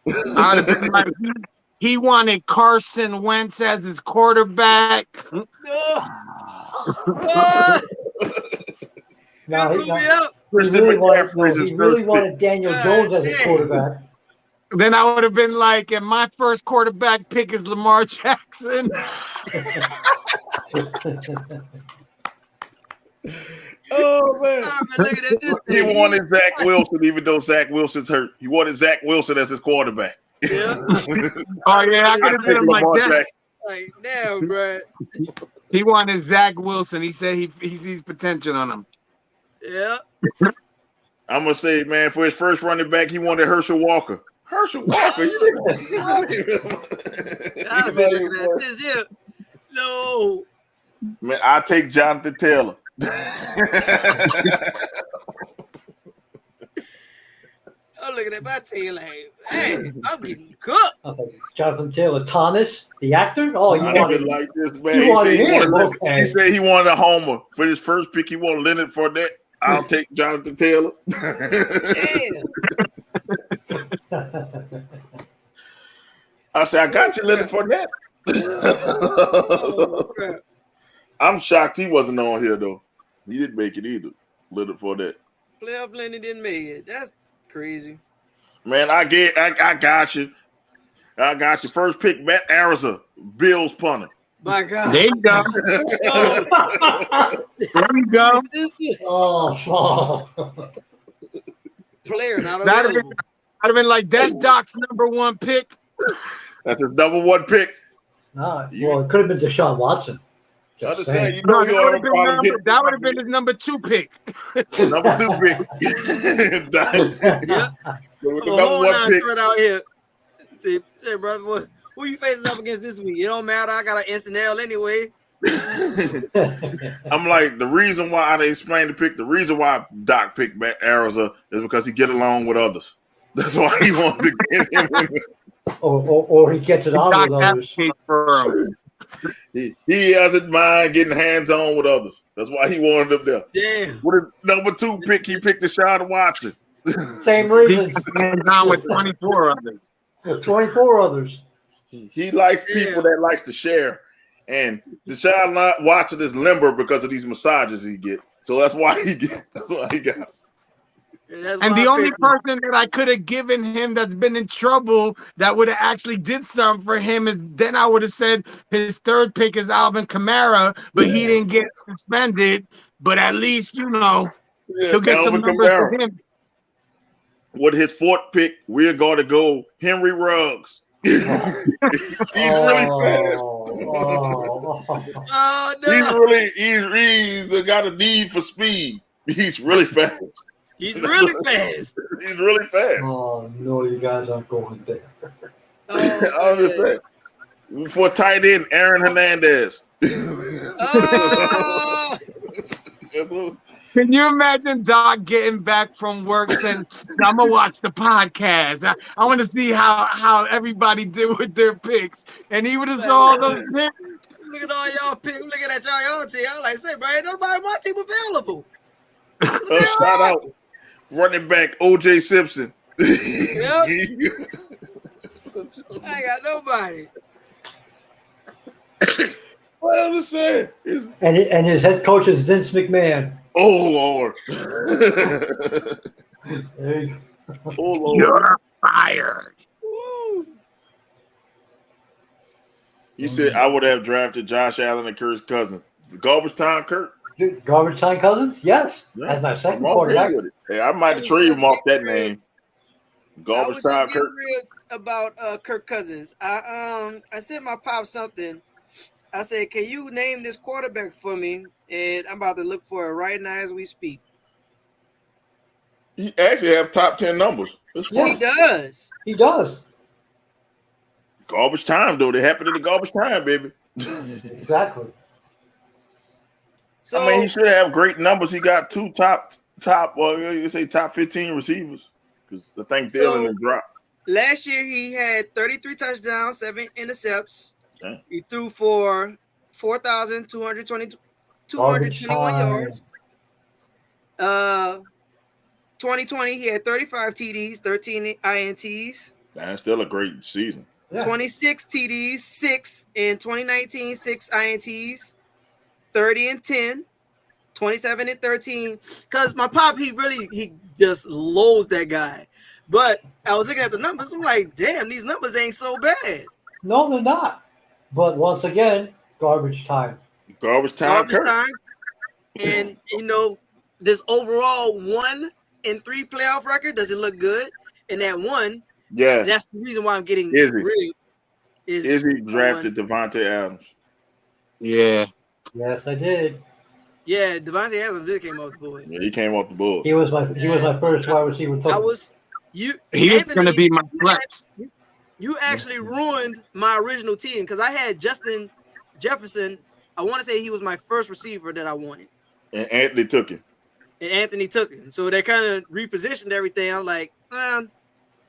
I'd have been like, he wanted Carson Wentz as his quarterback. No, he really wanted Daniel Jones as his quarterback. Then I would have been like, and my first quarterback pick is Lamar Jackson. Oh man! He wanted Zach Wilson, even though Zach Wilson's hurt. He wanted Zach Wilson as his quarterback. Yeah. Oh yeah, I could have been like that. Jackson. Like damn, bro. He wanted Zach Wilson. He said he sees potential on him. Yeah. I'm gonna say, man, for his first running back, he wanted Herschel Walker. Herschel Walker. No. Man, I take Jonathan Taylor. I'm looking at my team like, hey, I'm getting cooked. Okay. Jonathan Taylor Thomas, the actor. Oh, you I wanted nigga like this, man. you wanted him. Okay. He said he wanted a homer for his first pick. He wanted Leonard Fournette. I'll take Jonathan Taylor. Damn. I said, I got you, Leonard Fournette. Oh, crap. I'm shocked he wasn't on here though. He didn't make it either. Leonard Fournette. Playoff Lenny didn't make it. That's crazy. Man, I got you. I got you. First pick, Matt Ariza, Bills punter. My God. There you go. There you go. Oh, Player not That'd available. have been like, that's Doc's #1 pick. That's his #1 pick. well, it could have been Deshaun Watson. I'm just saying. saying, you know, No, that would have been his #2 pick. #2 pick. Yeah. With the A whole #1 pick. nine out here. Say, brother, who you facing up against this week? It don't matter. I got an instant L anyway. I'm like, the reason why I explained the pick, the reason why Doc picked Matt Ariza is because he get along with others. That's why he wanted to get him in there. or he gets it on Doc with others. advocates for him. He doesn't mind getting hands on with others. That's why he wanted him there. Damn. With his #2 pick, he picked Deshaun Watson. Same reason. Hands on with 24 others. 24 others. He likes people that likes to share. And Deshaun Watson is limber because of these massages he get. So that's why he got. And the only person that I could have given him that's been in trouble that would have actually did something for him is then I would have said his third pick is Alvin Kamara, but he didn't get suspended. But at least, you know, he'll get some numbers for him. With his 4th pick, we're going to go Henry Ruggs. He's really fast. Oh, no. He's got a need for speed. He's really fast. He's really fast. He's really fast. Oh, no, you guys aren't going there. I was just saying. For tight end, Aaron Hernandez. Oh. Can you imagine Doc getting back from work saying, I'm going to watch the podcast. I want to see how everybody did with their picks. And he would have saw all those picks. Look at all y'all picks. Looking at y'all team. I'm like, say, bro, ain't nobody on my team available. Shout out running back O.J. Simpson. Yep. I ain't got nobody. What I'm just saying. And his head coach is Vince McMahon. Oh, Lord. There you go. Oh, Lord. You're fired. Woo. You said I would have drafted Josh Allen and Kirk Cousins. Garbage time, Kirk. Garbage time Cousins? Yes. Yeah. As my second I'm quarterback. with it. Hey, I might have traded him off that name. Garbage time, Kirk. Real about Kirk Cousins. I sent my pop something. I said, can you name this quarterback for me? And I'm about to look for it right now as we speak. He actually have top 10 numbers. That's Yeah. He does. He does. Garbage time, though. They happen in the garbage time, baby. Exactly. So I mean, he should have great numbers. He got 2 top. Well, you say top 15 receivers because I think Dylan and drop. last year he had 33 touchdowns, 7 intercepts. Okay. He threw for 4,221 yards. 2020 he had 35 TDs, 13 INTs. That's still a great season. Yeah. 26 TDs, 6 in 2019, 6 INTs, 30 and 10, 27 and 13. Because my pop, he just loads that guy. But I was looking at the numbers. I'm like, damn, these numbers ain't so bad. No, they're not. But once again, garbage time. Garbage time. Garbage time. And, this overall 1-3 playoff record doesn't look good. And that one, Yeah. that's the reason why I'm getting Izzy. really. Izzy drafted Devontae Adams. Yeah. Yes, I did. Yeah, Devontae Adams did came off the board. Yeah, he came off the board. He was my first wide receiver. He was going to be my flex. You actually ruined my original team because I had Justin Jefferson I want to say he was my first receiver that I wanted. And Anthony took him. And Anthony took him. So they kind of repositioned everything. I'm like,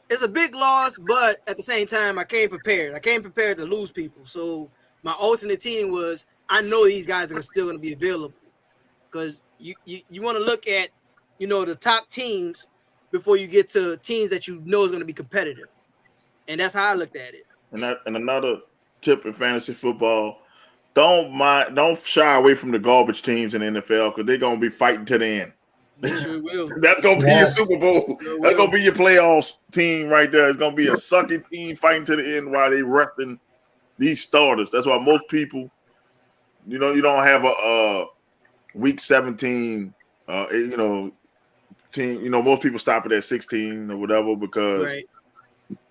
it's a big loss, but at the same time, I came prepared. I came prepared to lose people. So my alternate team was, I know these guys are still going to be available. Because you want to look at, the top teams before you get to teams that you know is going to be competitive. And that's how I looked at it. And another tip in fantasy football, don't shy away from the garbage teams in the NFL because they're going to be fighting to the end. They sure will. That's going to be your Super Bowl. That's going to be your playoffs team right there. It's going to be a sucky team fighting to the end while they resting these starters. That's why most people, you don't have a week 17, team. Most people stop it at 16 or whatever because,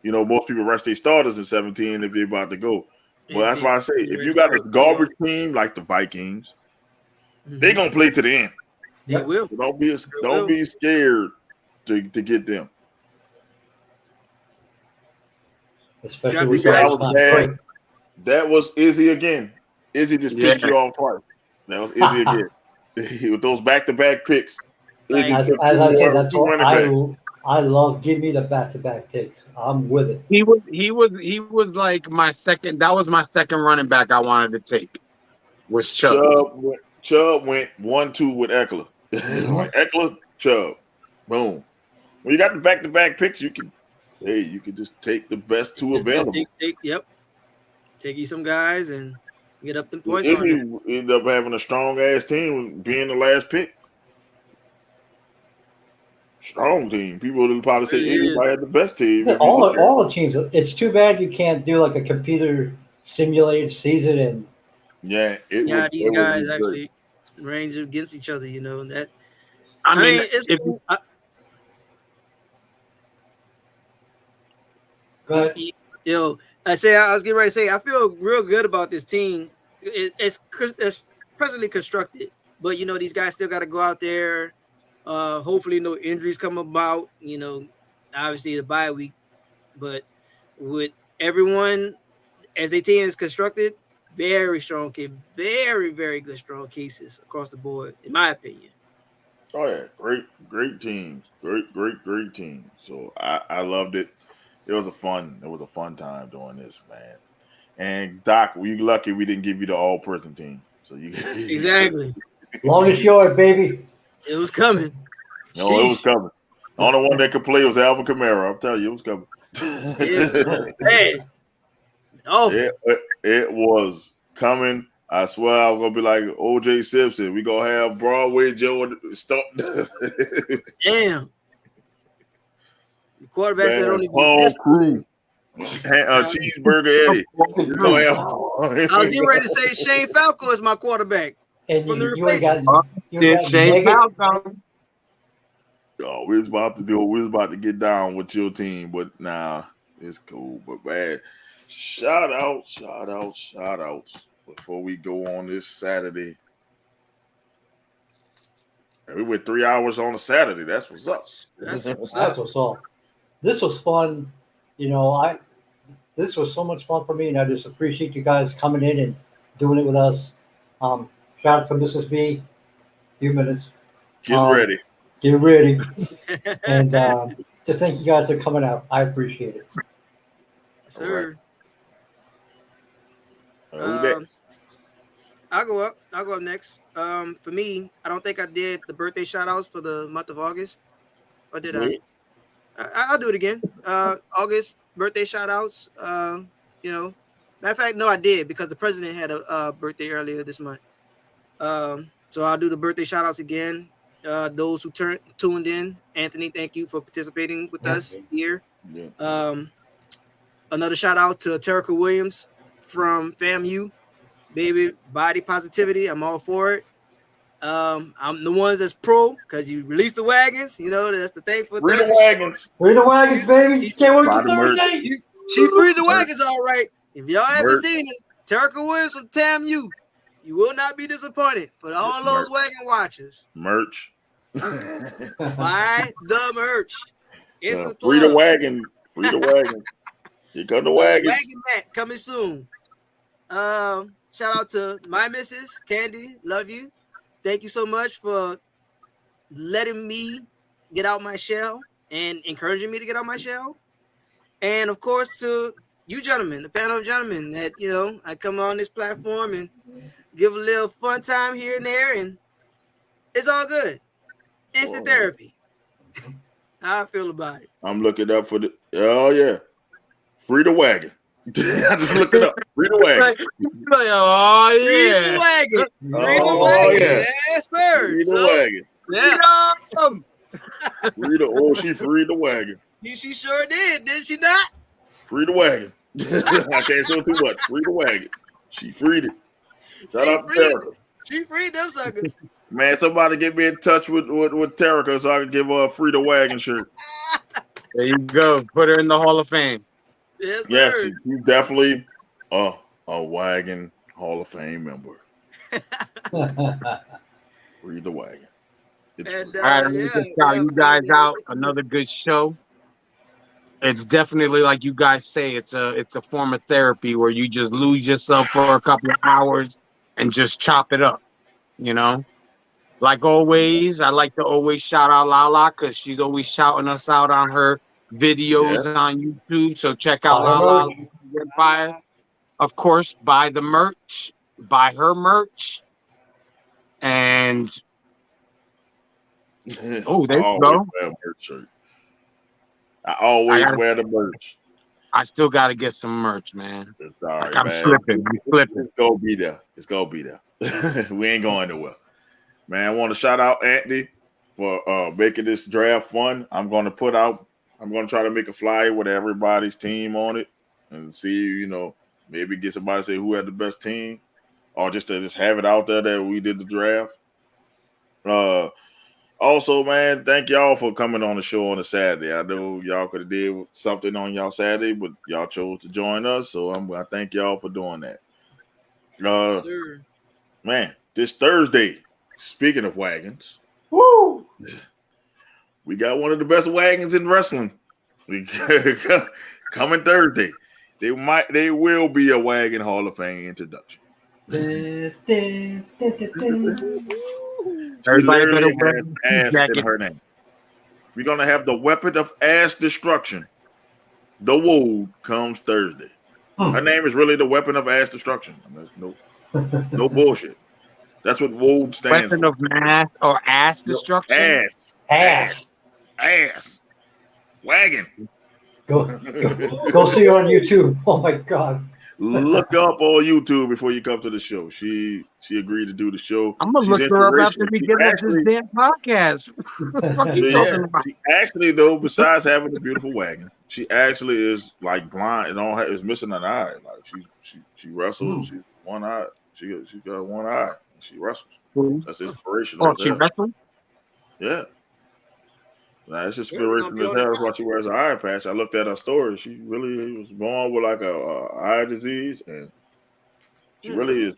most people rest their starters in 17 if they're about to go. But that's why I say, if you got a garbage team like the Vikings, they're going to play to the end. They will. So don't be scared to get them. Especially that was Izzy again. Izzy just pissed you off twice. That was Izzy again. With those back-to-back picks. As I said, that's what I love. Give me the back-to-back picks. I'm with it. He was like my second. That was my second running back I wanted to take. Was Chubb. Chubb went 1-2 with Eckler. Like Eckler, Chubb, boom. When you got the back-to-back picks, you can just take the best two available. Take you some guys and get up the points. If you end up having a strong ass team, being the last pick. Strong team. People will probably say anybody had the best team. Yeah, all the teams. It's too bad you can't do like a computer simulated season and. These guys actually range against each other. That. I mean, it's cool. I was getting ready to say I feel real good about this team. It's presently constructed, but these guys still got to go out there. Hopefully no injuries come about, obviously the bye week, but with everyone as a team is constructed, very strong case, very, very good strong cases across the board, in my opinion. Oh yeah, great teams, great teams. So I loved it. It was a fun time doing this, man. And Doc, we lucky we didn't give you the all prison team. So you exactly. Longest yard, baby. It was coming. It was coming. The only one that could play was Alvin Kamara. I'm telling you, it was coming. It was coming. I swear I was gonna be like O.J. Simpson. We gonna have Broadway Joe stop. Damn. The quarterbacks that don't even exist. Crew. Cheeseburger Eddie. I was getting ready to say Shane Falco is my quarterback. And from the replacement. Shane Falco. Oh, we was about to get down with your team, but nah, it's cool. But man, shout outs before we go on this Saturday. And we went 3 hours on a Saturday. That's what's up. That's what's up. This was fun. This was so much fun for me, and I just appreciate you guys coming in and doing it with us. Shout out to Mrs. B. Few minutes. Get ready. And just thank you guys for coming out. I appreciate it. Sir. Right. I'll go up next. For me, I don't think I did the birthday shout outs for the month of August. Or did I? I'll do it again. August birthday shout outs. Matter of fact, no, I did because the president had a birthday earlier this month. So I'll do the birthday shout outs again. Those who tuned in, Anthony, thank you for participating with us here. Yeah. Another shout out to Terica Williams from FAMU, baby, body positivity. I'm all for it. I'm the ones that's pro because you release the wagons. That's the thing for Thursday. Free the wagons, baby. Can't wait till Thursday. She freed the wagons, all right. If y'all haven't seen it, Terica Williams from TAMU. You will not be disappointed for all those wagon watchers. Merch. Buy the merch. It's a free the wagon. Here come the wagon. Wagon back coming soon. shout out to my missus, Candy. Love you. Thank you so much for letting me get out my shell and encouraging me to get out my shell. And of course, to you gentlemen, the panel of gentlemen, that I come on this platform and give a little fun time here and there, and it's all good. Instant therapy. How I feel about it. I'm looking up for free the wagon. I just looked it up. Free the wagon. Oh yeah. Free the wagon. Free the wagon. Yeah. Yes, sir. Free the wagon. Yeah. She freed the wagon. She sure did she not? Free the wagon. I can't show too much. Free the wagon. She freed it. Shout out to Terica. She freed them suckers. Man, somebody get me in touch with Terica so I can give her a free the wagon shirt. There you go. Put her in the Hall of Fame. Yes, sir. Yes, she's definitely a wagon Hall of Fame member. Free the wagon. And, all right, I'm going to shout you guys out. Another good show. It's definitely, like you guys say, it's a form of therapy where you just lose yourself for a couple of hours and just chop it up, Like always, I like to always shout out Lala because she's always shouting us out on her videos on YouTube. So check out Lala Empire. Of course, buy the merch, buy her merch, and there you go. I always wear the merch. I still got to get some merch, man. It's all right, I'm man. slipping. It's gonna be there. It's gonna be there. We ain't going nowhere, man. I want to shout out Anthony for making this draft fun. I'm gonna try to make a flyer with everybody's team on it and see, maybe get somebody to say who had the best team, or just to have it out there that we did the draft. Also, man, thank y'all for coming on the show on a Saturday. I know y'all could have did something on y'all Saturday, but y'all chose to join us, so I thank y'all for doing that. Yes, sir. Man, this Thursday, speaking of wagons, Woo! we got one of the best wagons in wrestling. Coming Thursday. They will be a Wagon Hall of Fame introduction. Everybody better wear ass in her name. We're gonna have the weapon of ass destruction. The Woad comes Thursday. Her name is really the weapon of ass destruction. No bullshit. That's what Woad stands weapon for. of mass or ass destruction. Ass. Wagon. Go see her on YouTube. Oh my God. Look up on YouTube before you come to the show. She agreed to do the show. I'm gonna look her up after we get off this damn podcast. She actually, though, besides having a beautiful wagon, she actually is like blind and is missing an eye. Like she wrestles. She's one eye. She got one eye. And she wrestles. That's inspirational. Oh, she wrestles? Yeah. Nah, it's inspirational as hell. That's why she wears an eye patch. I looked at her story. She really was born with like a eye disease, and she really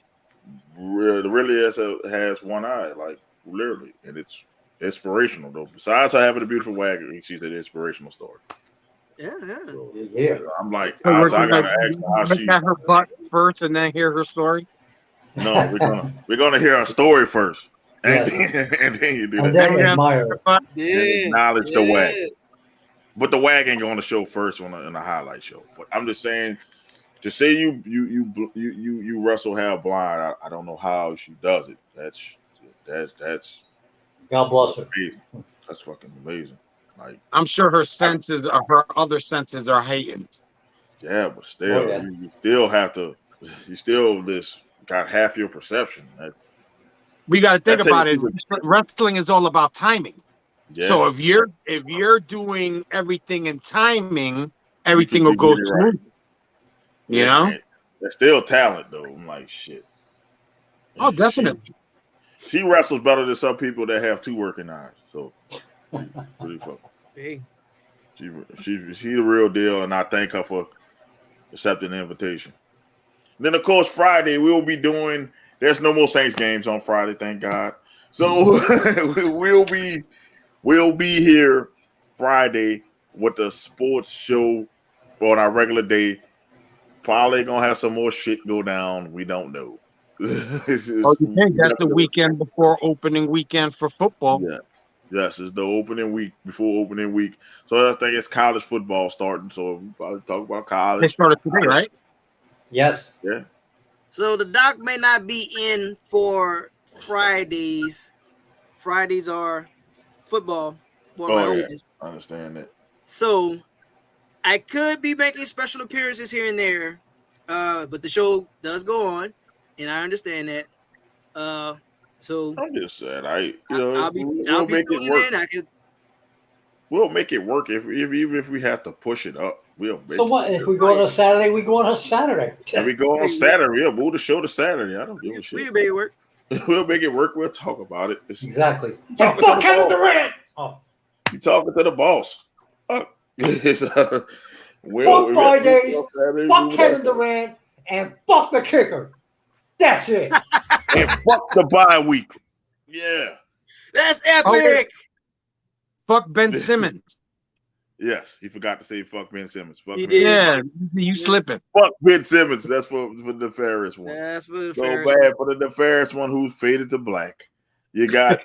has one eye, like literally, and it's inspirational though. Besides her having a beautiful wagon, she's an inspirational story. Yeah. So, Yeah. I'm like, So I gotta ask her how she. Look at her butt first, and then hear her story. No, we're gonna hear her story first. Yes. And then you do And that. then admire her. Acknowledge the wagon. But the wagon on the show first in the highlight show. But I'm just saying, to say you wrestle half blind, I don't know how she does it. That's God bless her. amazing. That's fucking amazing. Like, I'm sure her senses, or her other senses, are heightened. yeah, but still, you still have to. You still got half your perception. We got to think about it. Wrestling is all about timing. Yeah. So if you're doing everything in timing, everything will go smooth. Right. You know? There's still talent though. I'm like, shit. Oh, definitely. She wrestles better than some people that have two working eyes. So really fucking. Hey. She's the real deal, and I thank her for accepting the invitation. Then of course Friday we'll be doing. There's no more Saints games on Friday, thank God. So we'll be here Friday with the sports show on our regular day. Probably gonna have some more shit go down. We don't know. Oh, you think that's the weekend before opening weekend for football? Yeah. Yes, it's the opening week before opening week. So I think it's college football starting. So we probably talk about They college. started today, right? Yes. Yeah. So the doc may not be in for Fridays. Fridays are football for my Oh yeah, oldest. I understand that. So I could be making special appearances here and there, but the show does go on, and I understand that. So I'm just saying, I'll be we'll make it tuning work. in. I could. We'll make it work if even if we have to push it up. We'll make So it. what? If we go on a Saturday, we go on a Saturday. And we go on Saturday. We'll move the show to Saturday. I don't give a shit. We may work. We'll make it work. We'll talk about it. Exactly. Talking Fuck to the Kevin boss. Durant. Oh, You talking to the boss. Fuck. fuck Fridays. Fuck move it Kevin up. Durant and fuck the kicker. That's it. And fuck the bye week. Yeah. That's Okay. epic. Fuck Ben Simmons. Yes. He forgot to say fuck Ben Simmons. Fuck He Ben did. Simmons. Yeah, you slipping. Fuck Ben Simmons. That's for the nefarious one. That's for the So fair. bad for the nefarious one who's faded to black. You got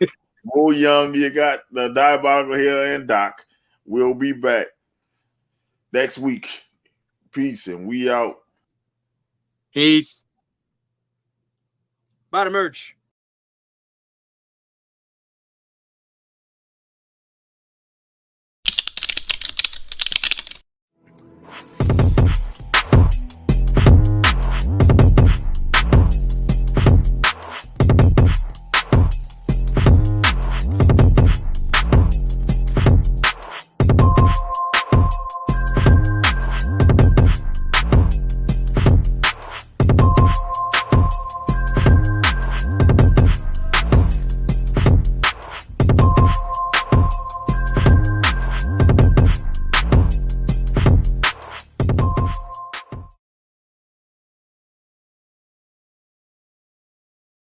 Mo Young, you got the Diabolical Hill and Doc. We'll be back next week. Peace, and we out. Peace. Buy the merch.